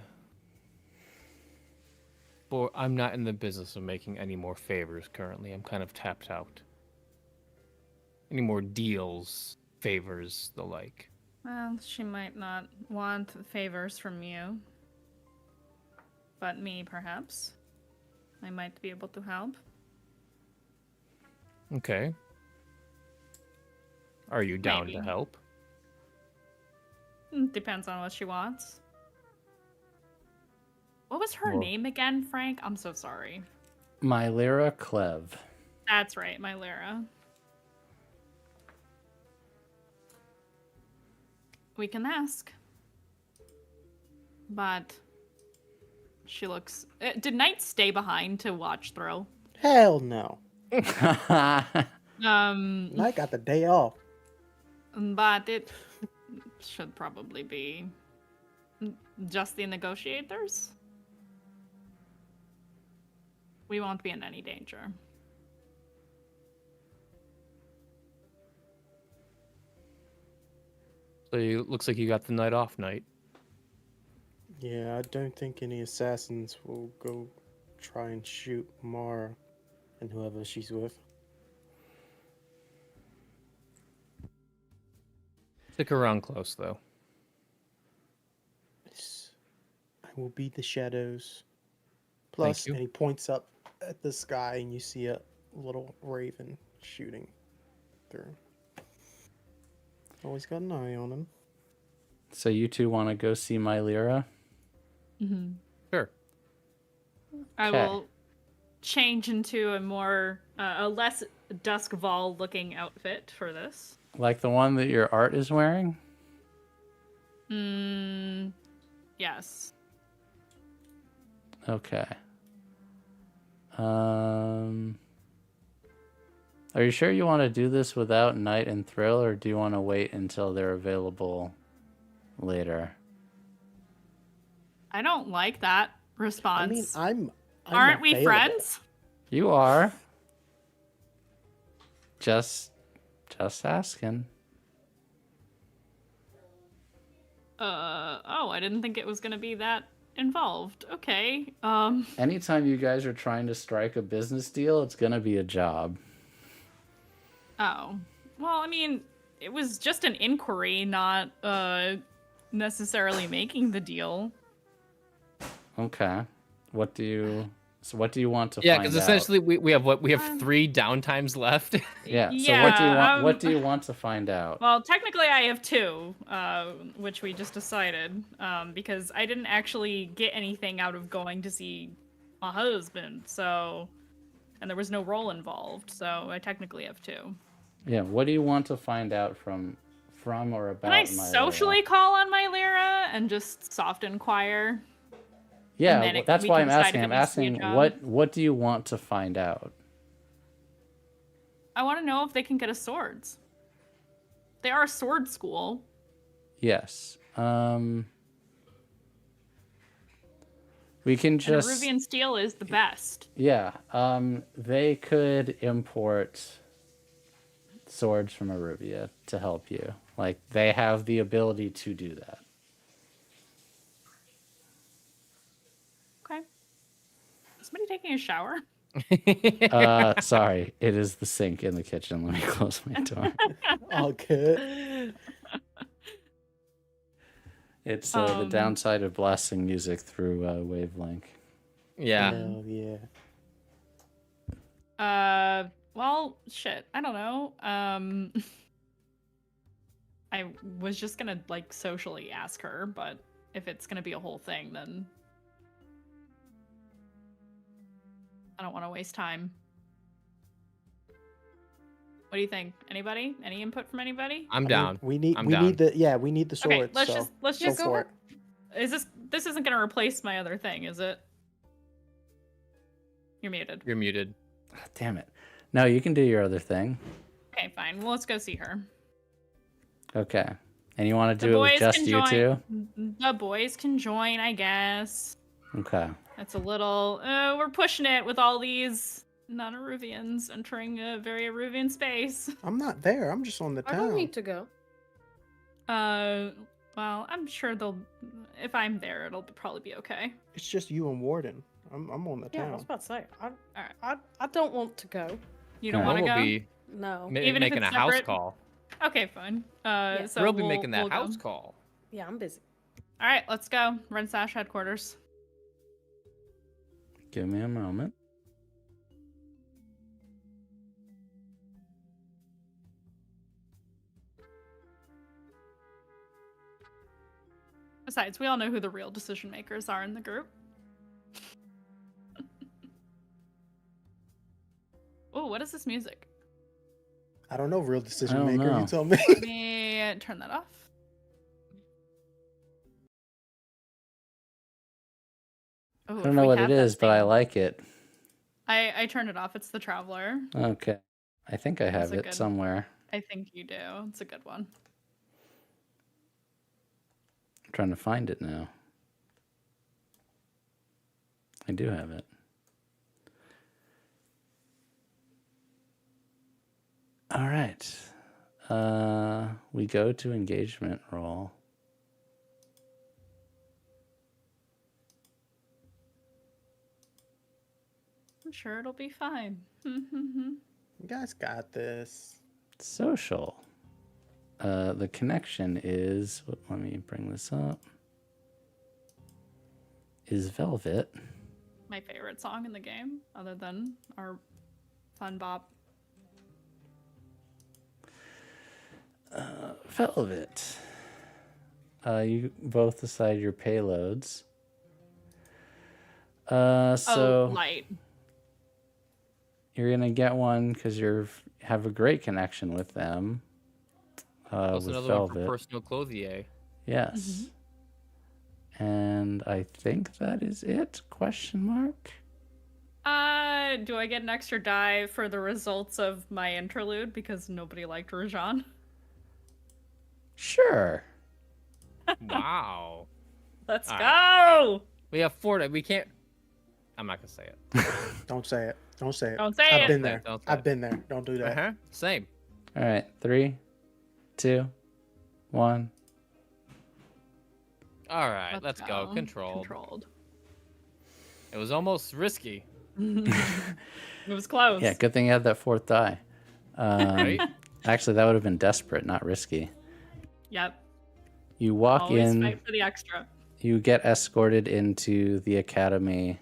I'm not in the business of making any more favors currently. I'm kind of tapped out. Any more deals, favors, the like. Well, she might not want favors from you. But me, perhaps. I might be able to help. Okay. Are you down to Maybe. help? Depends on what she wants. What was her Well- name again, Frank? I'm so sorry. Mylera Clev. That's right, my Lyra. We can ask. But she looks. Did Knight stay behind to watch Thrill? Hell no. Oh, I got the day off. But it should probably be just the negotiators. We won't be in any danger. So looks like you got the night off, Knight. Yeah, I don't think any assassins will go try and shoot Mara and whoever she's with. Stick around close, though. I will be the shadows. Plus, you. and he points up at the sky, and you see a little raven shooting through. Always got an eye on him. So you two want to go see my Lyra? Mm-hmm. Sure. I Okay. will change into a less Dusk Vol looking outfit for this. Like the one that your art is wearing? Yes. Okay. Are you sure you want to do this without Night and Thrill, or do you want to wait until they're available later? I don't like that response. I mean, I'm Aren't we available. friends? You are. Just asking. Oh, I didn't think it was gonna be that involved. Okay. Anytime you guys are trying to strike a business deal, it's gonna be a job. Oh. Well, I mean, it was just an inquiry, not necessarily making the deal. Okay. What do you want to Yeah, find because out? essentially we have 3 downtimes left. Yeah. So Yeah, what do you want to find out? Well, technically I have 2, which we just decided, because I didn't actually get anything out of going to see my husband, so, and there was no role involved, so I technically have 2. Yeah. What do you want to find out from or about? Can I my socially Lyra? call on my Lyra and just soft inquire? Yeah, and then that's we why can I'm decide asking. if I'm it needs to be a asking job? what do you want to find out? I want to know if they can get us swords. They are a sword school. Yes. We can And just Aruvian steel is the best. yeah. They could import swords from Aruvia to help you. Like they have the ability to do that. Okay. Is somebody taking a shower? Sorry, it is the sink in the kitchen. Let me close my door. Oh, good. It's the downside of blasting music through Wavelink. Yeah. Hell yeah. Well, shit. I don't know. I was just gonna, like, socially ask her, but if it's gonna be a whole thing, then I don't want to waste time. What do you think? Anybody? Any input from anybody? I'm down. We need I'm we down. need the swords. Okay, let's so just go go for it. Is this isn't gonna replace my other thing, is it? You're muted. You're muted. Ah, damn it. No, you can do your other thing. Okay, fine. Well, let's go see her. Okay. And you want to The do it with boys just can you join. two? The boys can join, I guess. Okay. That's a little. We're pushing it with all these non-Aruvians entering a very Aruvian space. I'm not there. I'm just on the I town. don't need to go. Well, I'm sure they'll. If I'm there, it'll probably be okay. It's just you and Warden. I'm on the Yeah, I town. was about to say. Alright. I don't want to go. You don't Yeah. want to We'll go? be No. Even if making a it's house separate? call. Okay, fine. So we'll be making that we'll house go. call. Yeah, I'm busy. All right, let's go. Run Sash headquarters. Give me a moment. Besides, we all know who the real decision makers are in the group. Oh, what is this music? I don't know, real decision don't maker. know. You tell me. Let me turn that off. Oh, I don't know what it is, but I like it. I turned it off. It's the Traveler. Okay. I think I have That's a it good- somewhere. I think you do. It's a good one. I'm trying to find it now. I do have it. All right. we go to engagement roll. I'm sure it'll be fine. You guys got this. Social. The connection is, let me bring this up, is Velvet. My favorite song in the game, other than our fun bop. Velvet. You both decide your payloads. So Light. you're gonna get one because you have a great connection with them. Plus with another Velvet. one for personal clothier. Yes. And I think that is it? Question mark. Do I get an extra die for the results of my interlude because nobody liked Rajan? Sure. Wow. Let's All go! We have 4. We can't. I'm not gonna say it. Don't say it. Don't say it. Don't say I've it. been there. Don't say I've it. been there. Don't do that. Same. All right. 3, 2, 1. All right. Let's go. Controlled. Controlled. It was almost risky. It was close. Yeah, good thing you had that 4th die. Right? Actually, that would have been desperate, not risky. Yep. You walk Always in. fight for the extra. You get escorted into the academy.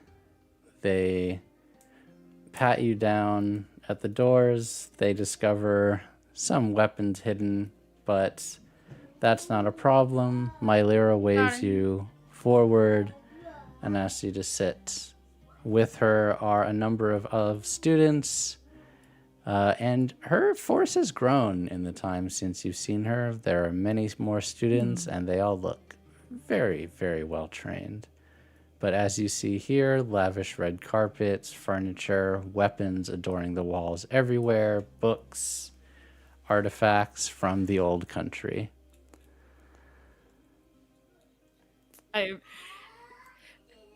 They pat you down at the doors. They discover some weapons hidden, but that's not a problem. Mylera waves Sorry. you forward and asks you to sit. With her are a number of students, and her force has grown in the time since you've seen her. There are many more students, and they all look very, very well trained. But as you see here, lavish red carpets, furniture, weapons adoring the walls everywhere, books, artifacts from the old country.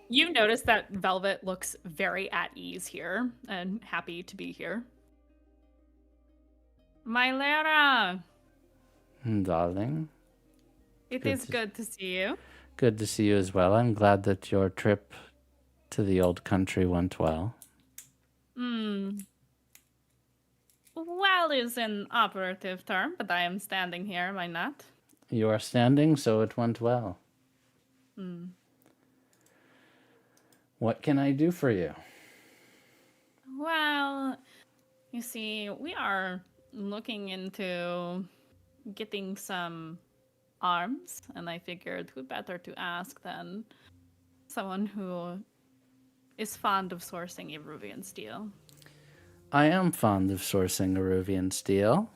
You notice that Velvet looks very at ease here and happy to be here. Mylera, Darling, it Good is to- good to see you. good to see you as well. I'm glad that your trip to the old country went well. Well is an operative term, but I am standing here, am I not? You are standing, so it went well. What can I do for you? Well, you see, we are looking into getting some arms, and I figured who better to ask than someone who is fond of sourcing Eruvian steel. I am fond of sourcing Eruvian steel.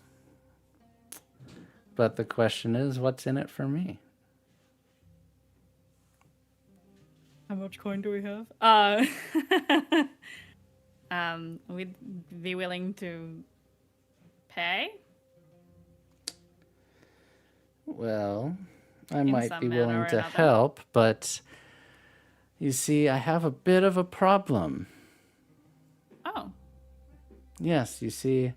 But the question is, what's in it for me? How much coin do we have? We'd be willing to pay. Well, I In might some be manner willing or to another. help, but you see, I have a bit of a problem. Oh, Yes, you see,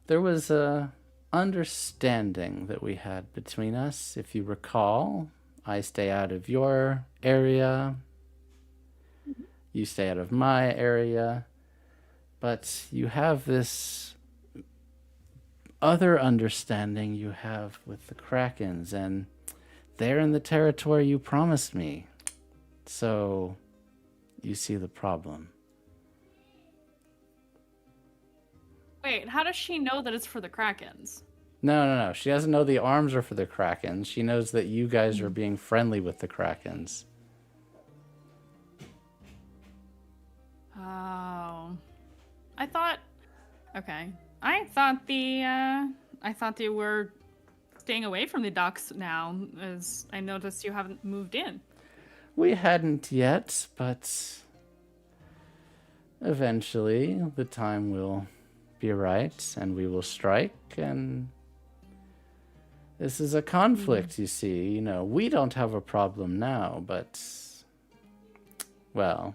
there was a understanding that we had between us. If you recall, I stay out of your area, you stay out of my area, but you have this other understanding you have with the Krakens, and they're in the territory you promised me. So, you see the problem. wait, how does she know that it's for the Krakens? No. She doesn't know the arms are for the Krakens. She knows that you guys are being friendly with the Krakens. Oh. I thought okay. I thought you were staying away from the docks now, as I noticed you haven't moved in. We hadn't yet, but eventually the time will be right and we will strike, and this is a conflict, you see. You know, we don't have a problem now, but, well,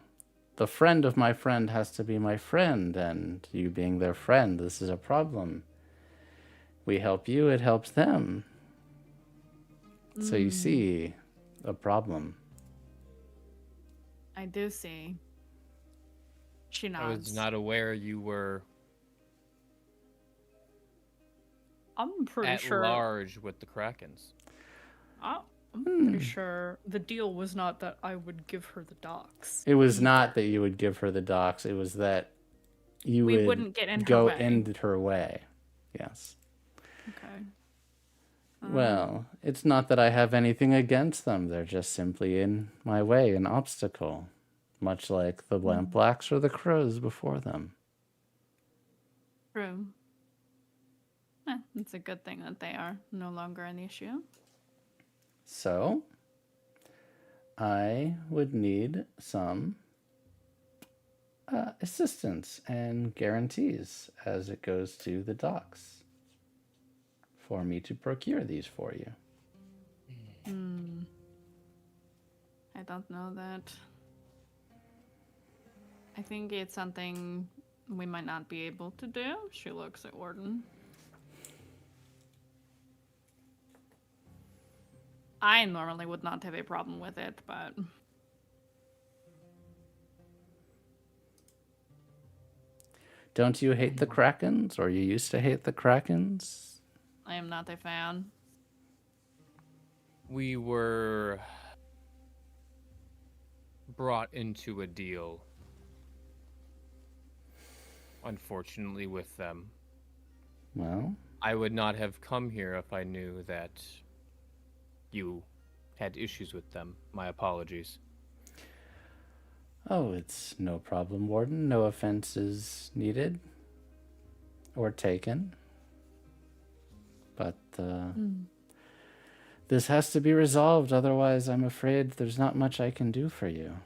the friend of my friend has to be my friend, and you being their friend, this is a problem. we help you, it helps them. So you see a problem. I do see. She I nods. was not aware you were I'm pretty at sure. large with the Krakens. I'm pretty sure the deal was not that I would give her the docks. It was not that you would give her the docks. It was that you We would wouldn't get in her go way. in her way. Yes. Okay. Well, it's not that I have anything against them. They're just simply in my way, an obstacle. Much like the Lampblacks or the crows before them. True. It's a good thing that they are no longer an issue. So, I would need some assistance and guarantees as it goes to the docks for me to procure these for you. I don't know that. I think it's something we might not be able to do. She looks at Warden. I normally would not have a problem with it, but Don't you hate the Krakens, or you used to hate the Krakens? I am not a fan. We were brought into a deal, unfortunately, with them. Well, I would not have come here if I knew that you had issues with them. My apologies. oh, it's no problem, Warden. No offense is needed or taken. But this has to be resolved, otherwise I'm afraid there's not much I can do for you.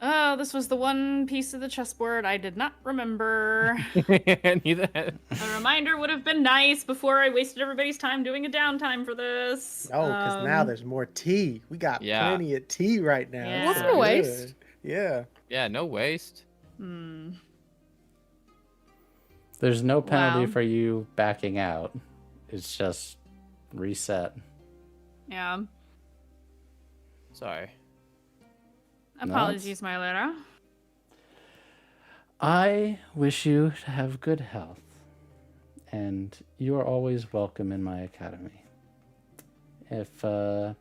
Oh, this was the one piece of the chessboard I did not remember. Neither. A reminder would have been nice before I wasted everybody's time doing a downtime for this. Oh, because now there's more tea. We got Yeah. plenty of tea right now. Yeah. It's Wasn't a waste. good. Yeah. Yeah, no waste. There's no penalty Wow. for you backing out. It's just reset. Yeah. Sorry. Apologies, my Lara. I wish you to have good health, and you are always welcome in my academy. If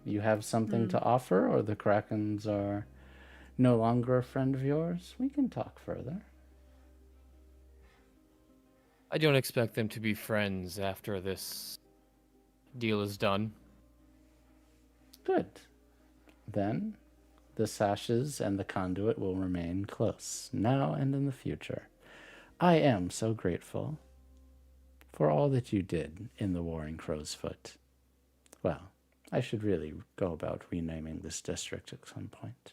you have something to offer, or the Krakens are no longer a friend of yours, we can talk further. I don't expect them to be friends after this deal is done. Good. Then the sashes and the conduit will remain close, now and in the future. I am so grateful for all that you did in the Warring Crow's Foot. Well, I should really go about renaming this district at some point.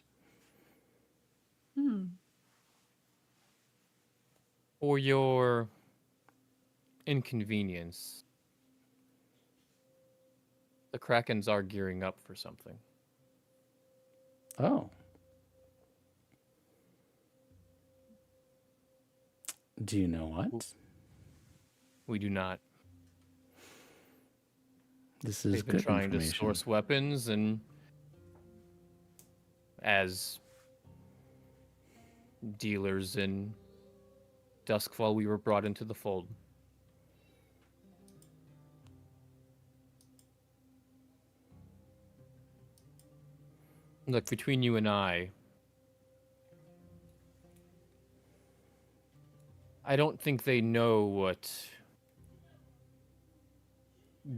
For your inconvenience, the Krakens are gearing up for something. Oh. Do you know what? We do not. This is They've been good trying to information. source weapons, and as dealers in Duskfall, we were brought into the fold. Look, between you and I don't think they know what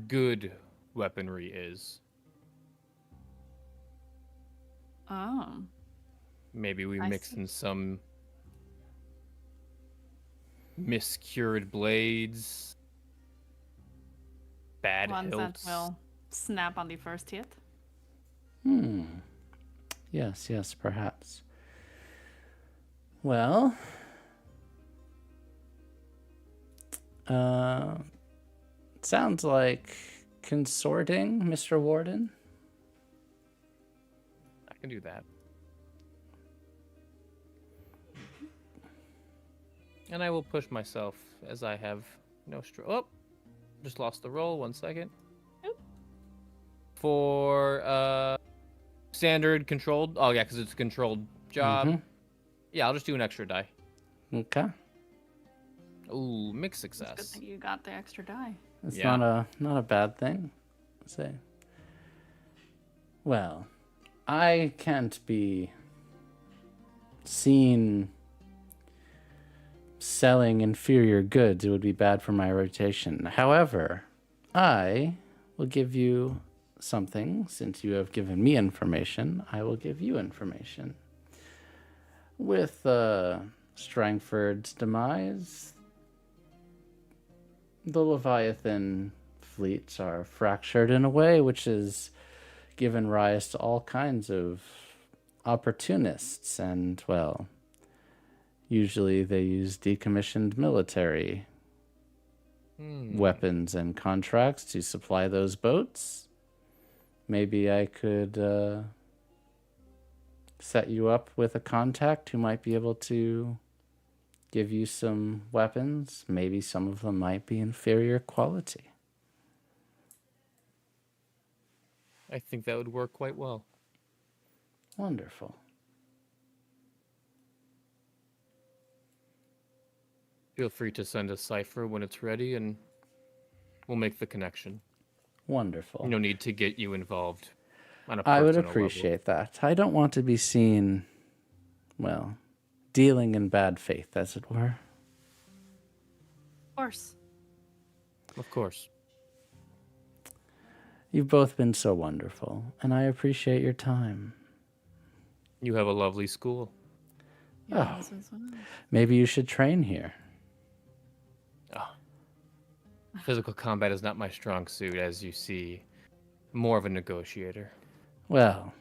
good weaponry is. Oh. Maybe we I mix see. in some miscured blades, bad Ones that hilts. will snap on the first hit. Yes, yes, perhaps. Well, sounds like consorting, Mr. Warden. I can do that. And I will push myself as I have no Oh, just lost the roll. 1 second. Oop. For standard controlled. Oh yeah, because it's a controlled job. Mhm. Yeah, I'll just do an extra die. Okay. Ooh, mixed It's good success. that you got the extra die. It's Yeah. not a bad thing. Say. Well, I can't be seen selling inferior goods. It would be bad for my reputation. However, I will give you something. Since you have given me information, I will give you information. With Strangford's demise, the Leviathan fleets are fractured in a way which has given rise to all kinds of opportunists, and, well, usually they use decommissioned military weapons and contracts to supply those boats. Maybe I could set you up with a contact who might be able to give you some weapons. Maybe some of them might be inferior quality. I think that would work quite well. Wonderful. Feel free to send a cipher when it's ready, and we'll make the connection. Wonderful. No need to get you involved on a I personal would level. appreciate that. I don't want to be seen, well, dealing in bad faith, as it were. Of course. Of course. You've both been so wonderful, and I appreciate your time. You have a lovely school. Oh. Yes, as well. Maybe you should train here. Physical combat is not my strong suit, as you see. More of a negotiator. Well,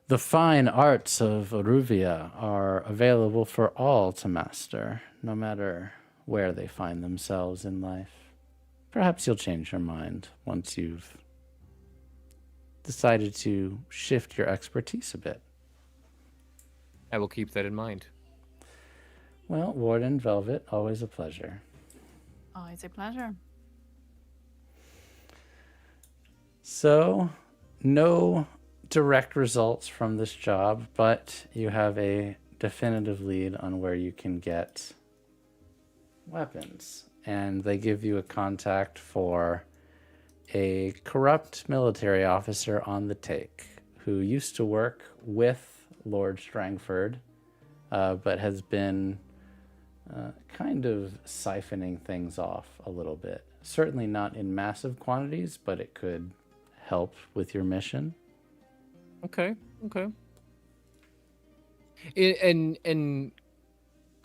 the fine arts of Aruvia are available for all to master, no matter where they find themselves in life. Perhaps you'll change your mind once you've decided to shift your expertise a bit. I will keep that in mind. Well, Warden, Velvet, always a pleasure. Always a pleasure. So, no direct results from this job, but you have a definitive lead on where you can get weapons. And they give you a contact for a corrupt military officer on the take who used to work with Lord Strangford, but has been kind of siphoning things off a little bit. Certainly not in massive quantities, but it could help with your mission. Okay.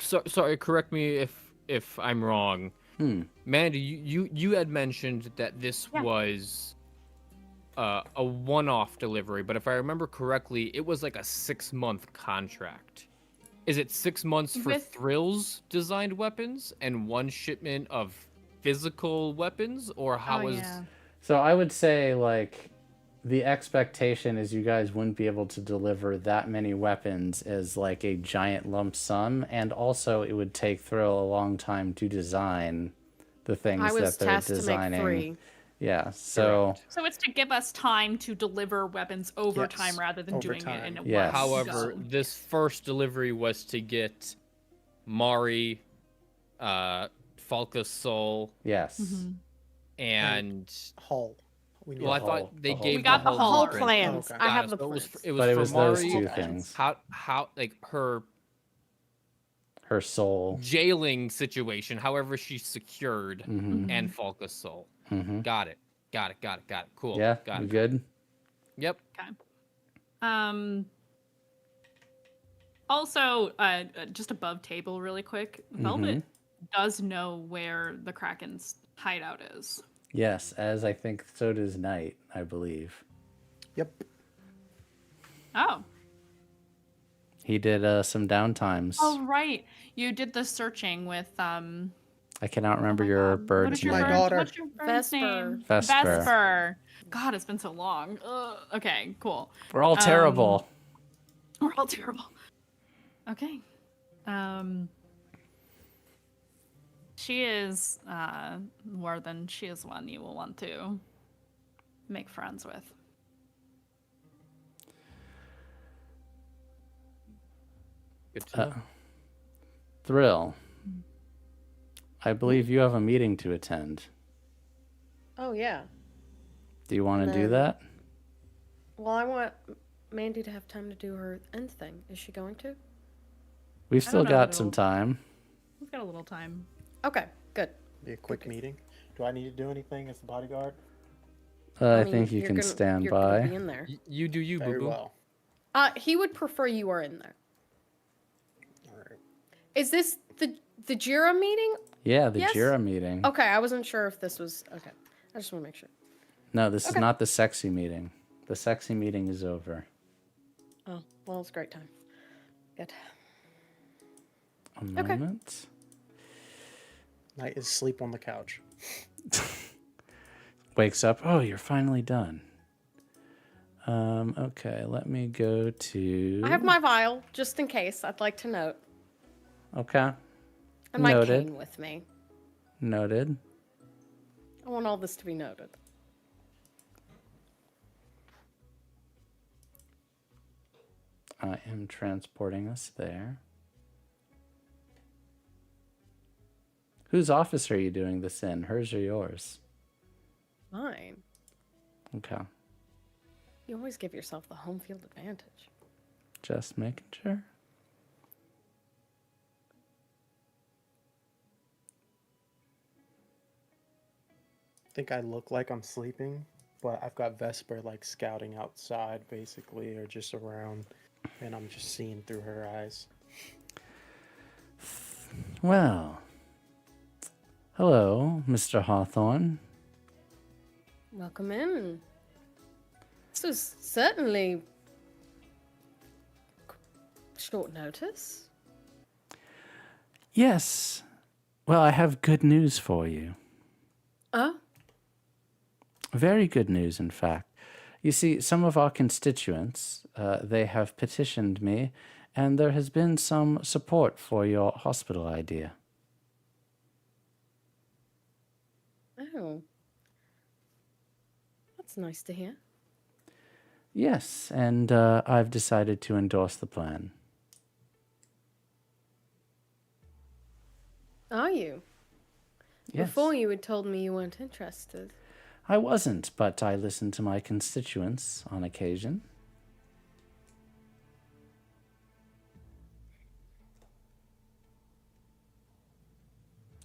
Sorry, correct me if I'm wrong. Mandy, you had mentioned that this was a one-off delivery, but if I remember correctly, it was like a 6-month contract. Is it 6 months for thrills designed weapons and 1 shipment of physical weapons, or how is? So I would say, like, the expectation is you guys wouldn't be able to deliver that many weapons as like a giant lump sum, and also it would take Thrill a long time to design the things I was that they're tasked to designing. make 3. Yeah, so So it's to give us time to deliver weapons over Yes, time rather than over doing time. it in a Yes. one However, go. this first delivery was to get Mari, Falca's soul, yes. and Hull. We need well, I a hull. thought they hull. gave We got the whole hull Whole already. plans. Okay. I have Got the it. So plans. it was But it for was Mari. those two plans. things. How like her Her soul. jailing situation, however she's secured, Mm-hmm. and Falca's soul. Mm-hmm. Got it. Cool. Yeah, Got you it. good? Yep. Okay. Also, just above table, really quick, Velvet does know where the Kraken's hideout is. Yes, as I think so does Knight, I believe. Yep. Oh. He did some downtimes. Oh, right. You did the searching with I cannot remember your what bird's is your My name. bird? daughter. What's your bird's Vesper. name? Vesper. Vesper. God, it's been so long. Ugh. Okay, cool. We're all terrible. We're all terrible. Okay. She is Warden. She is one you will want to make friends with. Good to know. Thrill. I believe you have a meeting to attend. Oh, yeah. Do you want to do Then- that? Well, I want Mandy to have time to do her end thing. Is she going to? We've I still don't know got that some it'll- time. We've got a little time. Okay, good. Be a quick meeting. Do I need to do anything as the bodyguard? I mean, think you you're can gonna- stand you're gonna by. be in there. You do you, Very boo boo. well. He would prefer you are in there. All right. Is this the Jira meeting? Yeah, the Yes? Jira meeting. Okay, I wasn't sure if this was okay. I just want to make sure. No, this is Okay. not the sexy meeting. The sexy meeting is over. Oh, well, it's a great time. Good. A moment. Night is sleep on the couch. Wakes up. Oh, you're finally done. Okay, let me go to. I have my vial just in case. I'd like to note, Okay. and my Noted. cane with me. Noted. I want all this to be noted. I am transporting us there. Whose office are you doing this in? Hers or yours? Mine. Okay. You always give yourself the home field advantage. Just making sure. I think I look like I'm sleeping, but I've got Vesper like scouting outside basically, or just around, and I'm just seeing through her eyes. Well. Hello, Mr. Hawthorne. Welcome in. This was certainly short notice. Yes. Well, I have good news for you. Very good news, in fact. You see, some of our constituents, they have petitioned me, and there has been some support for your hospital idea. Oh. That's nice to hear. Yes, and I've decided to endorse the plan. Are you? Yes. Before you had told me you weren't interested. I wasn't, but I listen to my constituents on occasion.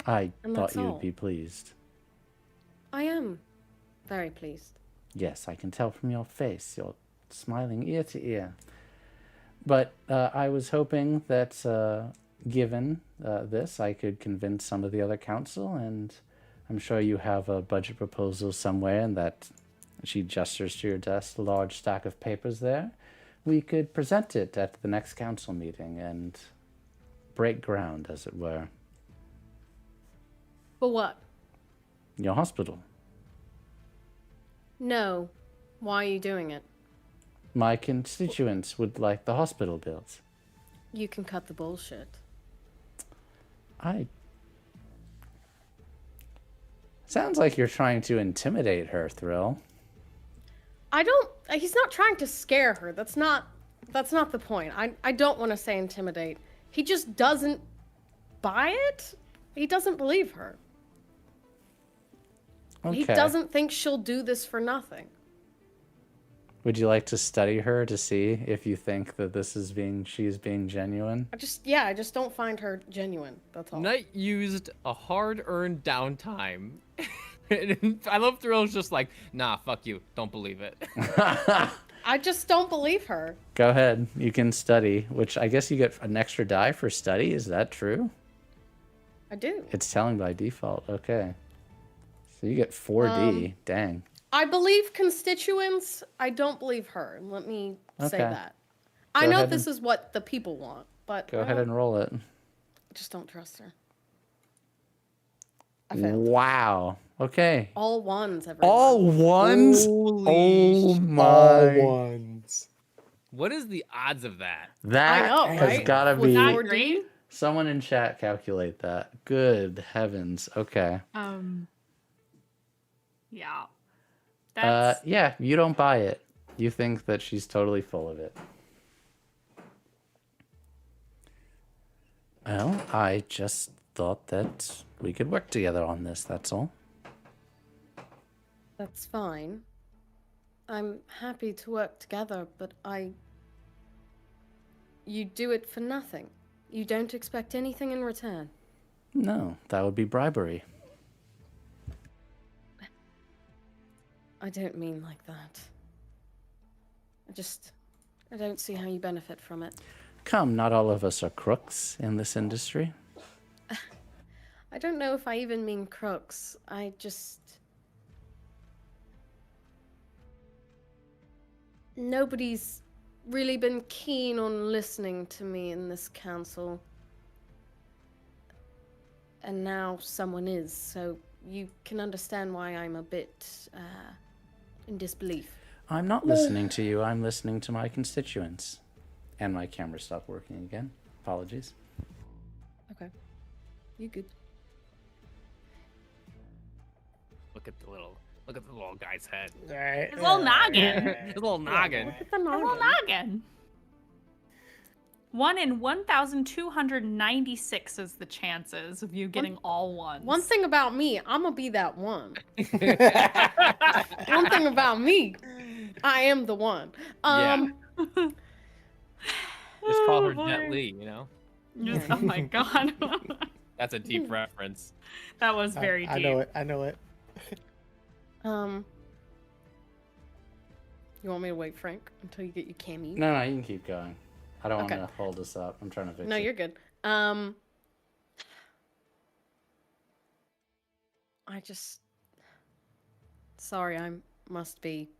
I And thought that's you'd all. be pleased. I am very pleased. Yes, I can tell from your face. You're smiling ear to ear. But I was hoping that given this, I could convince some of the other council, and I'm sure you have a budget proposal somewhere, and that she gestures to your desk, a large stack of papers there. We could present it at the next council meeting and break ground, as it were. For what? Your hospital. No. Why are you doing it? My constituents would like the hospital built. You can cut the bullshit. Sounds like you're trying to intimidate her, Thrill. He's not trying to scare her. That's not the point. I don't want to say intimidate. He just doesn't buy it. He doesn't believe her. Okay. He doesn't think she'll do this for nothing. Would you like to study her to see if you think that she's being genuine? I just don't find her genuine. That's all. Knight used a hard-earned downtime. I love Thrill's just like, nah, fuck you. Don't believe it. I just don't believe her. Go ahead. You can study, which I guess you get an extra die for study. Is that true? I do. It's telling by default. Okay. So you get 4D. Dang. I believe constituents. I don't believe her. Let me say Okay. that. I Go know ahead this is what the people want, but Go ahead and roll it. I just don't trust her. I failed. Wow. Okay. All ones, everyone. All ones? Oh my. All ones. What is the odds of that? That I know, has right? gotta With be not Not great. Someone in chat calculate that. Good heavens. Okay. Yeah. That's Yeah, you don't buy it. You think that she's totally full of it. Well, I just thought that we could work together on this, that's all. That's fine. I'm happy to work together, but you do it for nothing. You don't expect anything in return. No, that would be bribery. I don't mean like that. I don't see how you benefit from it. Come, not all of us are crooks in this industry. I don't know if I even mean crooks. Nobody's really been keen on listening to me in this council. And now someone is, so you can understand why I'm a bit in disbelief. I'm not listening to you, I'm listening to my constituents. And my camera stopped working again. Apologies. Okay. You good. Look at the little guy's head. his little noggin. His little noggin. Look at the His little noggin. noggin. 1 in 1,296 is the chances of you getting all ones. One thing about me, I'm gonna be that one. One thing about me, I am the one. Yeah. Just call her Oh, Jet boy. Li, you know? Just, oh my god. That's a deep reference. That was very deep. I know it. I know it. You want me to wait, Frank, until you get your cameo? No, you can keep going. I don't Okay. want to hold us up. I'm trying to fix No, it. you're good. Sorry, I must be.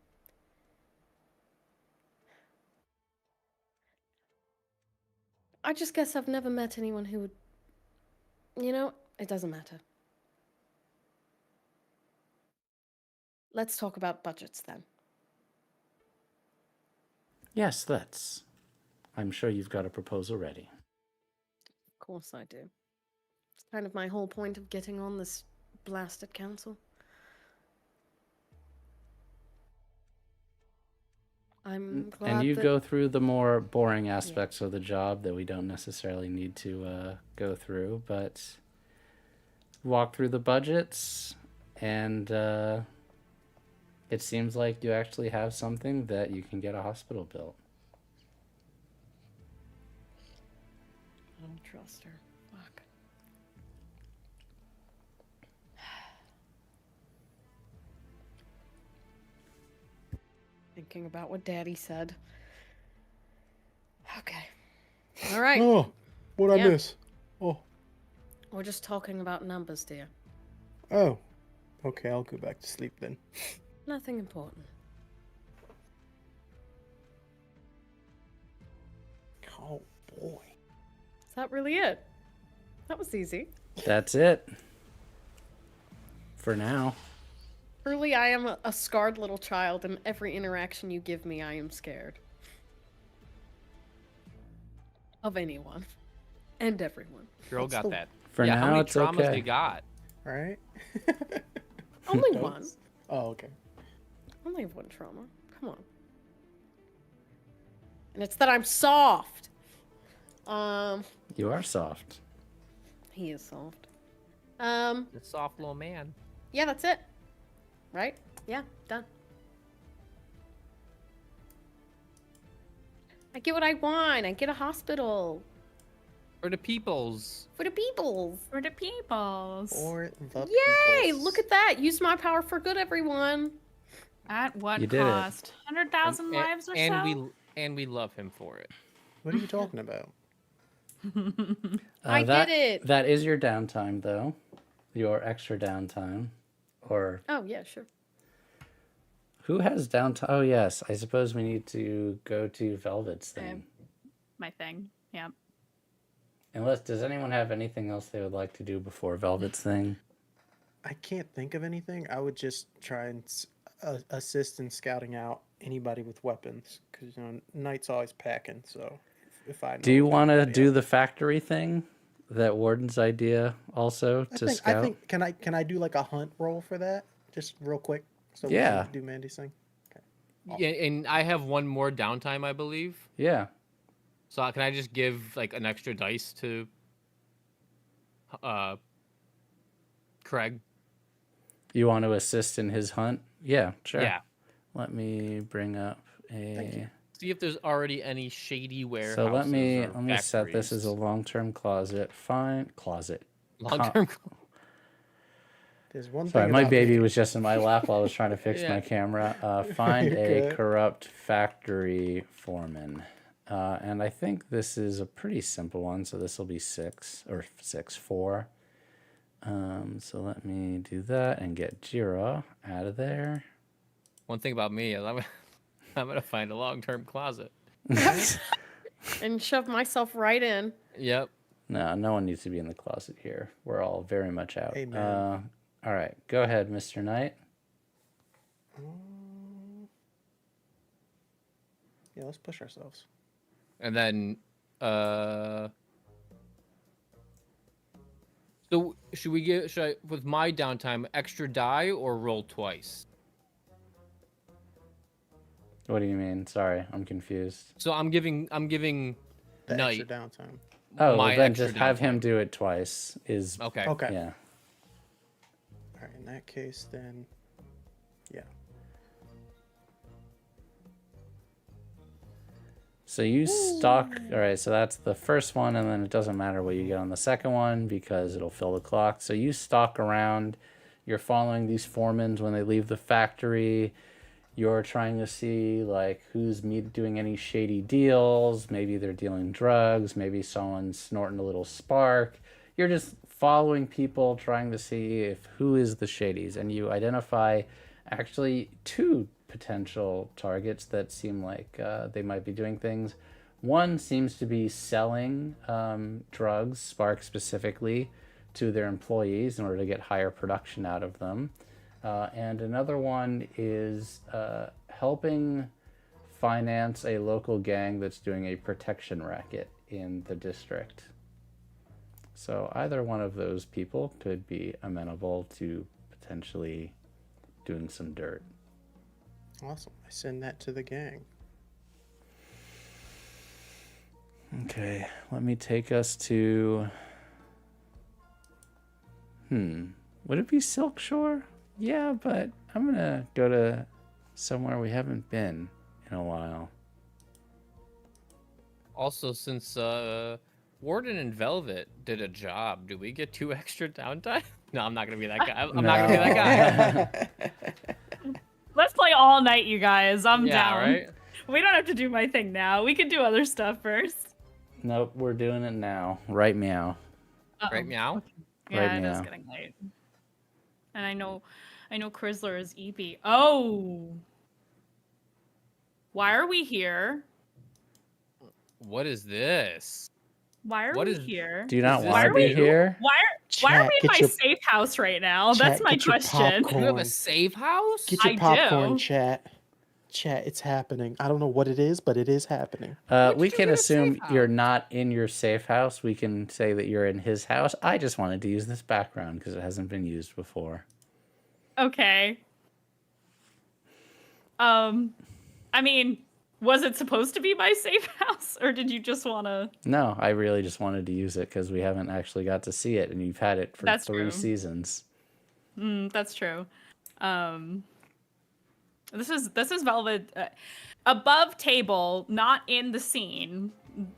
I just guess I've never met anyone who would. It doesn't matter. Let's talk about budgets then. Yes, let's. I'm sure you've got a proposal ready. Of course I do. It's kind of my whole point of getting on this blasted council. I'm glad And you that... go through the more boring aspects of the job that we don't necessarily need to go through, but walk through the budgets, and it seems like you actually have something that you can get a hospital built. I don't trust her. Fuck. Thinking about what Daddy said. Okay. All right. Oh, what'd Yeah. I miss? Oh, We're just talking about numbers, dear. oh. Okay, I'll go back to sleep then. Nothing important. Oh boy. Is that really it? That was easy. That's it. For now. Truly, I am a scarred little child, and every interaction you give me, I am scared. Of anyone. And everyone. Girl What's got the- that. For yeah, now, how many it's traumas okay. you got? Right? Only Notes? one. Oh, okay. Only one trauma. Come on. And it's that I'm soft. You are soft. He is soft. The soft little man. Yeah, that's it. Right? Yeah, done. I get what I want. I get a hospital. For the peoples. For the peoples. For the peoples. For the Yay! peoples. Look at that. Use my power for good, everyone. At what You did it. cost? 100,000 lives or so? And we love him for it. What are you talking about? I that, get it. That is your downtime, though. Your extra downtime. Or Oh, yeah, sure. who has downtime? Oh, yes. I suppose we need to go to Velvet's thing. My thing. Yeah. Unless, does anyone have anything else they would like to do before Velvet's thing? I can't think of anything. I would just try and assist in scouting out anybody with weapons, because Knight's always packing. So if I know Do you want to anybody do else- the factory thing that Warden's idea also to scout? I think can I do like a hunt roll for that? Just real quick. So Yeah. we can do Mandy's thing. Yeah, and I have one more downtime, I believe. Yeah. So can I just give like an extra dice to Craig? You want to assist in his hunt? Yeah, sure. Yeah. Let me bring up Thank a. you. See if there's already any shady warehouses. So let me or set this as a factories. long-term closet. Long-term. There's one Sorry, thing. my about baby me. was just in my lap while I was trying to fix Yeah. my camera. Find You're a good. corrupt factory foreman. And I think this is a pretty simple one, so this will be 4. So let me do that and get Jira out of there. One thing about me is I'm gonna find a long-term closet. And shove myself right in. Yep. No one needs to be in the closet here. We're all very much out. Amen. All right, go ahead, Mr. Knight. Yeah, let's push ourselves. And then so should I with my downtime extra die or roll twice? What do you mean? Sorry, I'm confused. So I'm giving The Night extra downtime. Oh, my well, then extra just have him downtime. do it twice. Okay. Okay. Yeah. All right. In that case, then, yeah. So you stalk. All right, so that's the first one, and then it doesn't matter what you get on the second one because it'll fill the clock. So you stalk around. You're following these foremans when they leave the factory. You're trying to see like who's doing any shady deals. Maybe they're dealing drugs. Maybe someone's snorting a little spark. You're just following people, trying to see if who is the shadies, and you identify actually 2 potential targets that seem like they might be doing things. One seems to be selling drugs, Spark specifically, to their employees in order to get higher production out of them. And another one is helping finance a local gang that's doing a protection racket in the district. So either one of those people could be amenable to potentially doing some dirt. Awesome. I send that to the gang. Okay, let me take us to... Would it be Silk Shore? Yeah, but I'm gonna go to somewhere we haven't been in a while. Also, since Warden and Velvet did a job, do we get 2 extra downtime? No, I'm not gonna be that guy. I'm not gonna be that guy. Let's play all night, you guys. I'm Yeah, down. right? We don't have to do my thing now. We can do other stuff first. Nope, we're doing it now. Right meow. Right, meow? Yeah, Right it is now. getting late. And I know Chrysler is EP. Oh. Why are we here? What is this? Why are What we is- here? Do you not Is want this to be new? here? Why are Chat, we in get my your- safe house right now? That's Chat, my get your question. Do you have popcorn. a safe house? Get your I popcorn, do. chat. Chat, it's happening. I don't know what it is, but it is happening. Where'd We you can get a safe assume you're house? not in your safe house. We can say that you're in his house. I just wanted to use this background because it hasn't been used before. Okay. I mean, was it supposed to be my safe house, or did you just want to? No, I really just wanted to use it because we haven't actually got to see it, and you've had it for That's 3 true. seasons. That's true. This is Velvet above table, not in the scene.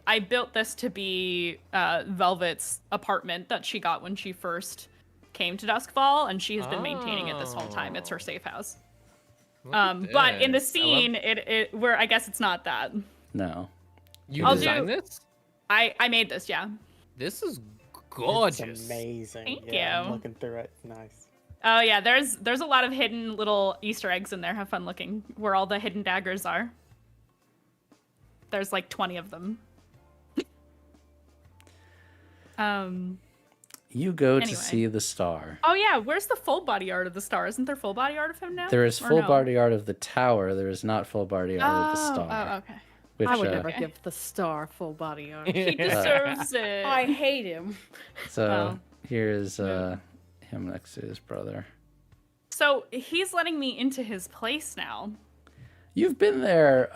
I built this to be Velvet's apartment that she got when she first came to Duskfall, and she has been maintaining it this whole time. It's her safe house. Look at But in the this. scene, it where I guess it's not that. No. You I'll designed do- this? I made this, yeah. This is gorgeous. It's amazing. Thank yeah, you. I'm looking through it. It's nice. Oh yeah, there's a lot of hidden little Easter eggs in there. Have fun looking where all the hidden daggers are. There's like 20 of them. You go to Anyway. see the star. Oh yeah, where's the full body art of the star? Isn't there full body art of him now? There is Or full no? body art of the tower. There is not full body art of the Oh, star. oh, okay. Which, I would never Okay. give the star full body armor. He deserves it. I hate him. So Well, here's him next to his brother. So he's letting me into his place now. You've been there,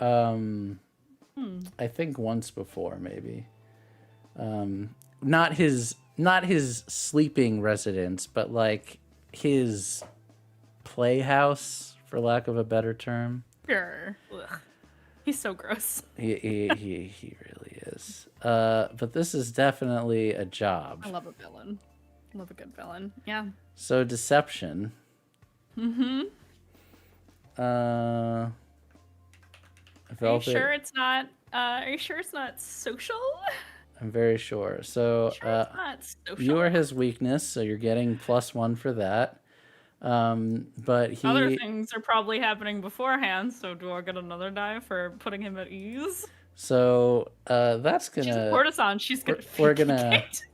I think once before, maybe. Not his sleeping residence, but like his playhouse, for lack of a better term. Sure. Ugh. He's so gross. He really is. But this is definitely a job. I love a villain. Love a good villain. Yeah. So deception. Mm-hmm. Velvet. Are you sure it's not? Are you sure it's not social? I'm very sure. So Sure it's not social. you are his weakness, so you're getting +1 for that. But he Other things are probably happening beforehand. So do I get another die for putting him at ease? so that's She's a gonna courtesan. She's gonna.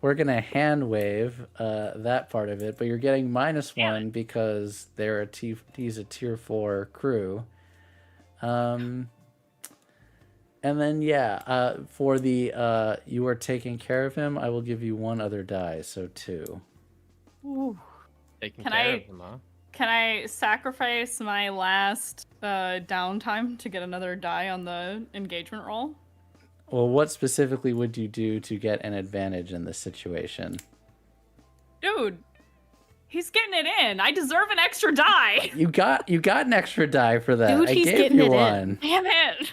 we're gonna hand wave that part of it, but you're getting -1 because he's a tier 4 crew. And then for the you are taking care of him, I will give you 1 other die, so 2. Ooh. Taking Can care I- of him, huh? Can I sacrifice my last downtime to get another die on the engagement roll? Well, what specifically would you do to get an advantage in this situation? Dude, he's getting it in. I deserve an extra die. You got an extra die for that. Dude, I he's gave getting you it in. one. Damn it.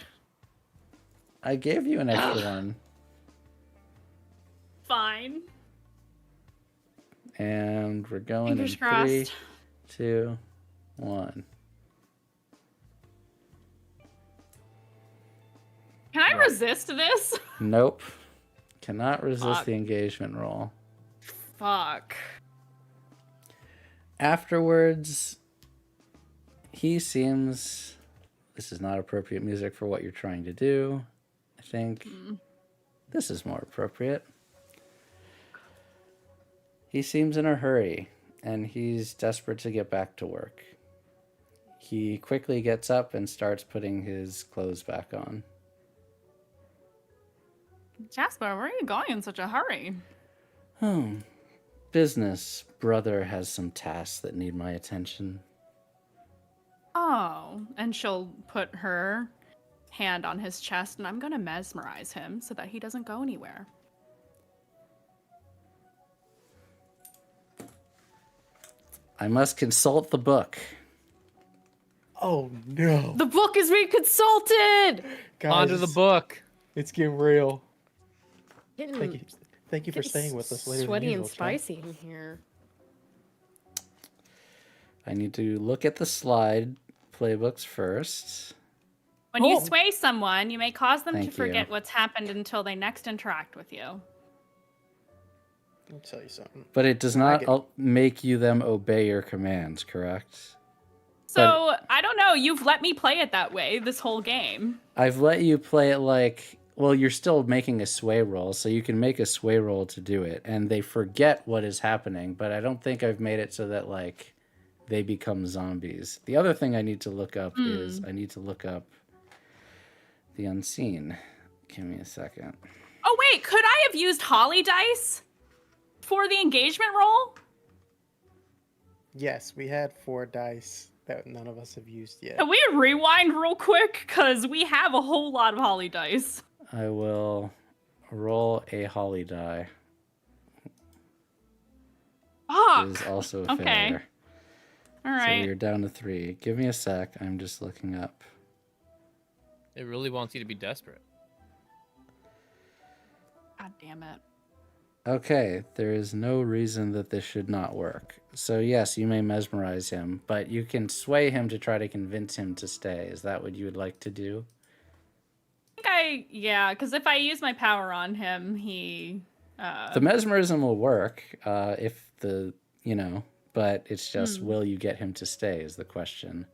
I gave you an extra one. Fine. And we're going Fingers in crossed. 3, 2, 1. Can I resist this? Nope. Cannot resist Fuck. the engagement roll. Fuck. Afterwards, he seems... This is not appropriate music for what you're trying to do. I think this is more appropriate. He seems in a hurry, and he's desperate to get back to work. He quickly gets up and starts putting his clothes back on. Jasper, where are you going in such a hurry? Business. Brother has some tasks that need my attention. Oh, and she'll put her hand on his chest, and I'm gonna mesmerize him so that he doesn't go anywhere. I must consult the book. Oh no. The book is being consulted. Guys, Onto the book. It's getting real. Getting, Thank you for staying with us later. Sweaty than and usual, Chad. spicy in here. I need to look at the slide playbooks first. When you sway someone, you may cause them Thank to you. forget what's happened until they next interact with you. Let me tell you something. But it does not make you them obey your commands, correct? So, I don't know, you've let me play it that way this whole game. I've let you play it like, well, you're still making a sway roll, so you can make a sway roll to do it, and they forget what is happening, but I don't think I've made it so that, like, they become zombies. The other thing I need to look up is I need to look up the unseen. Give me a second. Oh, wait, could I have used Holly dice for the engagement roll? Yes, we had 4 dice that none of us have used yet. Can we rewind real quick? Because we have a whole lot of Holly dice. I will roll a holly die. Fuck. It is also a Okay. failure. All So right. you're down to 3. Give me a sec. I'm just looking up. It really wants you to be desperate. God damn it. Okay, there is no reason that this should not work. So yes, you may mesmerize him, but you can sway him to try to convince him to stay. Is that what you would like to do? Yeah, because if I use my power on him, he... The mesmerism will work if but it's just will you get him to stay is the question.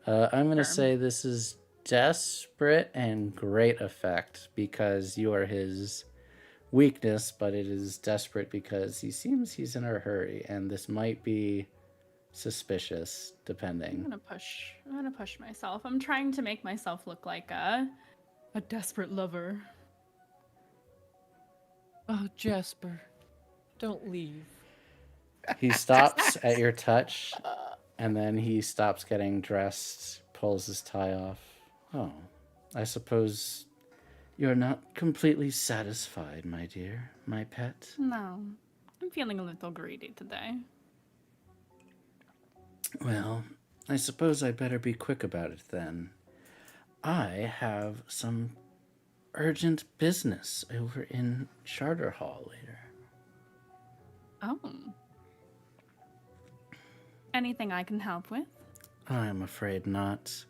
I'm going to say this is desperate and great effect because you are his weakness, but it is desperate because he seems he's in a hurry, and this might be suspicious, depending. I'm gonna push myself. I'm trying to make myself look like a A desperate lover. Oh, Jasper, don't leave. He stops at your touch, and then he stops getting dressed, pulls his tie off. Oh, I suppose you're not completely satisfied, my dear, my pet. No, I'm feeling a little greedy today. Well, I suppose I better be quick about it then. I have some urgent business over in Charter Hall later. Oh. Anything I can help with? I'm afraid not.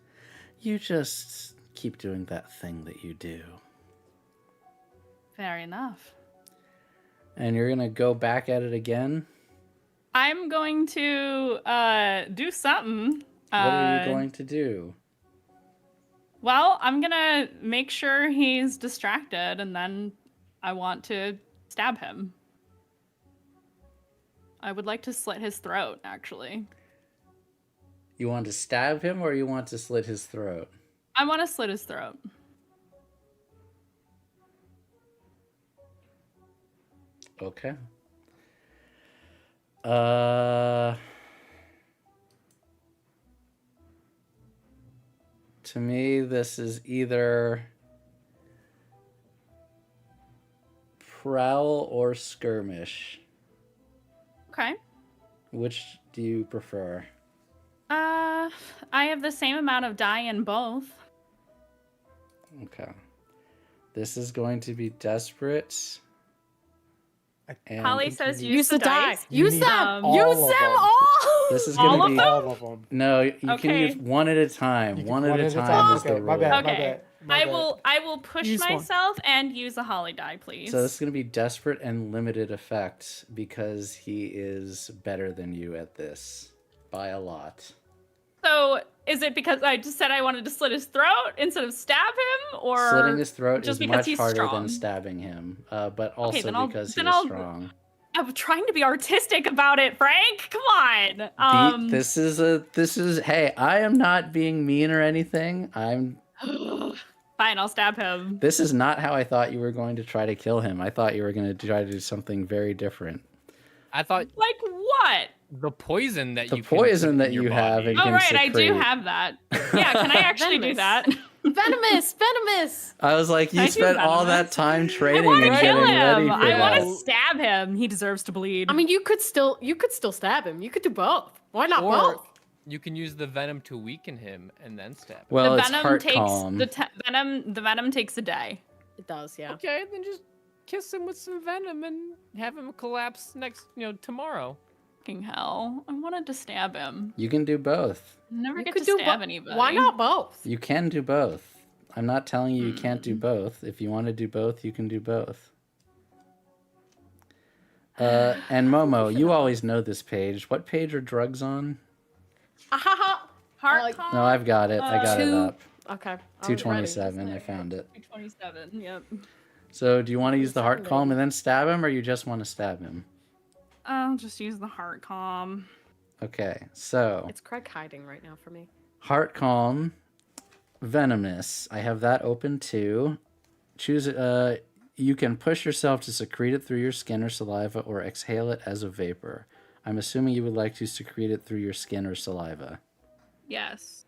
You just keep doing that thing that you do. Fair enough. And you're gonna go back at it again? I'm going to do something. What are you going to do? Well, I'm gonna make sure he's distracted, and then I want to stab him. I would like to slit his throat, actually. You want to stab him or you want to slit his throat? I want to slit his throat. Okay. To me, this is either prowl or skirmish. Okay. Which do you prefer? I have the same amount of die in both. Okay. This is going to be desperate. And Holly says use the dice. Use them. all Use of them them. all. this is All going to of be them? All of them. No, you can Okay. use one at a time. You can- One at a time is the Okay, my rule. bad, my Okay. bad, my bad. I will push Use one. myself and use a holly die, please. So this is going to be desperate and limited effect because he is better than you at this by a lot. So is it because I just said I wanted to slit his throat instead of stab him, or Slitting his throat just is because much he's harder strong? than stabbing him, but also then I'll- because he then is I'll- strong. I'm trying to be artistic about it, Frank. Come on. This is. Hey, I am not being mean or anything. Fine, I'll stab him. This is not how I thought you were going to try to kill him. I thought you were going to try to do something very different. I thought Like what? the poison that The you can poison put that in your you have body. and- Oh can right, I do secrete. have that. Yeah, can I actually do Venomous. that? Venomous. I was like, you I do spent all venomous. that time I training want and to getting kill ready him. for I want that. to stab him. He deserves to bleed. I mean, you could still stab him. You could do both. Why not Or both? you can use the venom to weaken him and then stab him. Well, the it's venom heart takes calm. the venom takes a day. It does, yeah. Okay, then just kiss him with some venom and have him collapse tomorrow. Fucking hell! I wanted to stab him. You can do both. I never You get could to do stab bo- anybody. Why not both? You can do both. I'm not telling you you can't do both. If you want to do both, you can do both. And Momo, you always know this page. What page are drugs on? Heart calm. No, I've got it. I got it Two- up. Okay. I was ready. 227. I found it. 27. Yep. So, do you want to use the heart 27. calm and then stab him, or you just want to stab him? I'll just use the heart calm. Okay. So, It's Craig hiding right now for me. heart calm, venomous. I have that open too. Choose. You can push yourself to secrete it through your skin or saliva, or exhale it as a vapor. I'm assuming you would like to secrete it through your skin or saliva. Yes.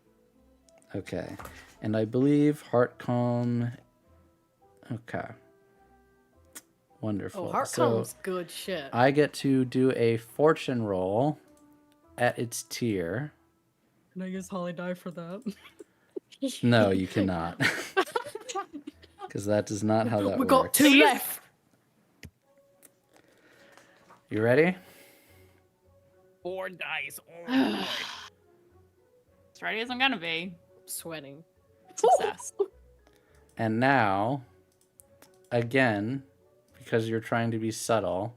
Okay. And I believe heart calm. Okay. Wonderful. Oh, heart so calm's good shit. I get to do a fortune roll at its tier. Can I use holly die for that? No, you cannot. Because that does not how that we works. got two left. You ready? 4 dice. Oh, boy. As ready as I'm gonna be. Sweating. Success. And now, again, because you're trying to be subtle,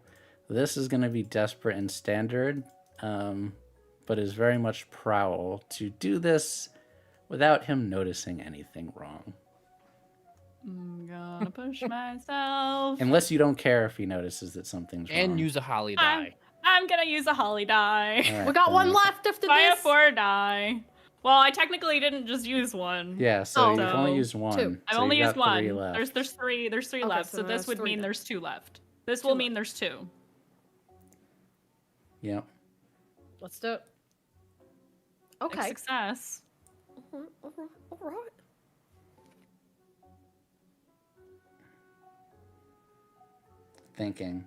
this is going to be desperate and standard, but is very much prowl to do this without him noticing anything wrong. I'm gonna push myself. Unless you don't care if he notices that something's wrong. And use a holly die. I'm gonna use a holly die. All right, We got one then. left after Fire this. 4 die. Well, I technically didn't just use one. Yeah, so Oh, you've only so used one. two. I've so only you used got three one. left. There's three Okay, left. so So now this there's would three mean then. there's 2 left. This Two will mean left. there's 2. Yep. Let's do it. Big Okay. success. All right. Thinking.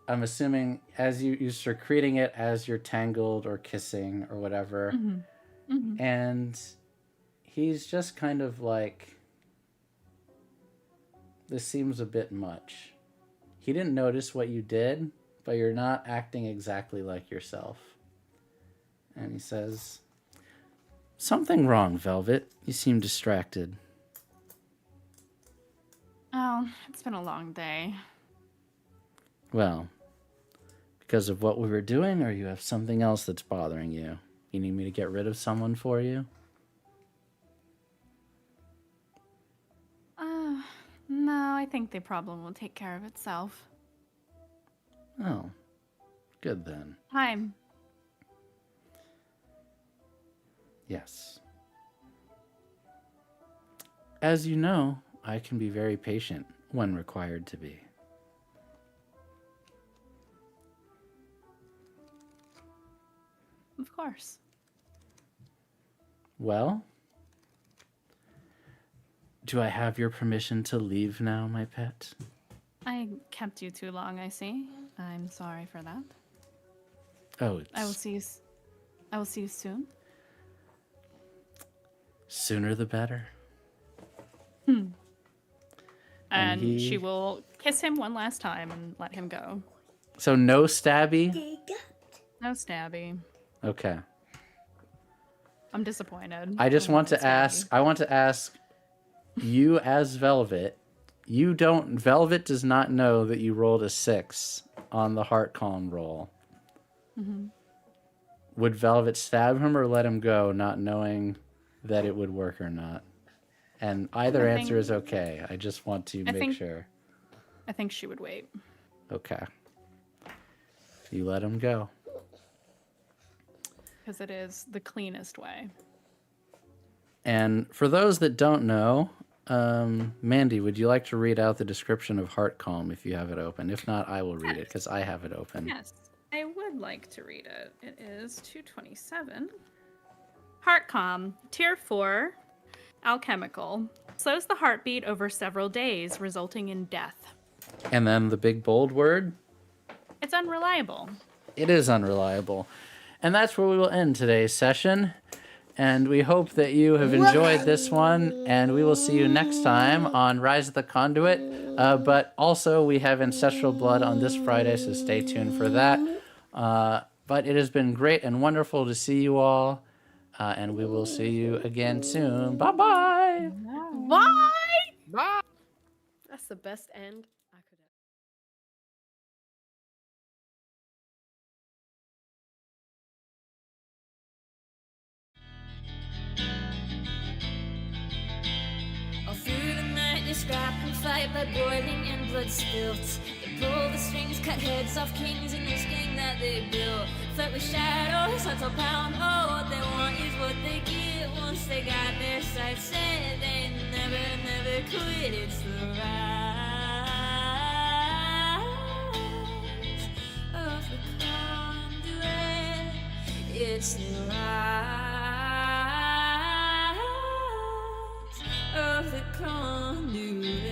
I'm assuming as you start creating it as you're tangled or kissing or whatever, and he's just kind of like, this seems a bit much. He didn't notice what you did, but you're not acting exactly like yourself. And he says, "Something wrong, Velvet. You seem distracted." Oh, it's been a long day. Well, because of what we were doing, or you have something else that's bothering you? You need me to get rid of someone for you? No, I think the problem will take care of itself. Oh, good then. Time. Yes. As you know, I can be very patient when required to be. Of course. Well, do I have your permission to leave now, my pet? I kept you too long, I see. I'm sorry for that. Oh, I will see you soon. Sooner the better. And he- she will kiss him one last time and let him go. So no stabby? No stabby. Okay. I'm disappointed. I just want to stabby. ask you as Velvet, Velvet does not know that you rolled a 6 on the heart calm roll. Would Velvet stab him or let him go, not knowing that it would work or not? And either I answer think- is okay. I just want to I make think- sure. I think she would wait. Okay. You let him go. Because it is the cleanest way. And for those that don't know, Mandy, would you like to read out the description of Heart Calm if you have it open? If not, I will read it because I have it open. Yes, I would like to read it. It is 227. Heart Calm, Tier 4, alchemical. Slows the heartbeat over several days, resulting in death. And then the big bold word, It's unreliable. it is unreliable. And that's where we will end today's session. And we hope that you have enjoyed this one. And we will see you next time on Rise of the Conduit. But also, we have Ancestral Blood on this Friday, so stay tuned for that. But it has been great and wonderful to see you all. And we will see you again soon. Bye-bye. Bye. That's the best end I could have. All through the night they scrap and fight by boiling and blood spilt. They pull the strings, cut heads off kings in this gang that they built. Flirt with shadows until pound. Oh, what they want is what they get. Once they got their sights set, they never quit. It's the rise of the conduit. It's the rise of the conduit.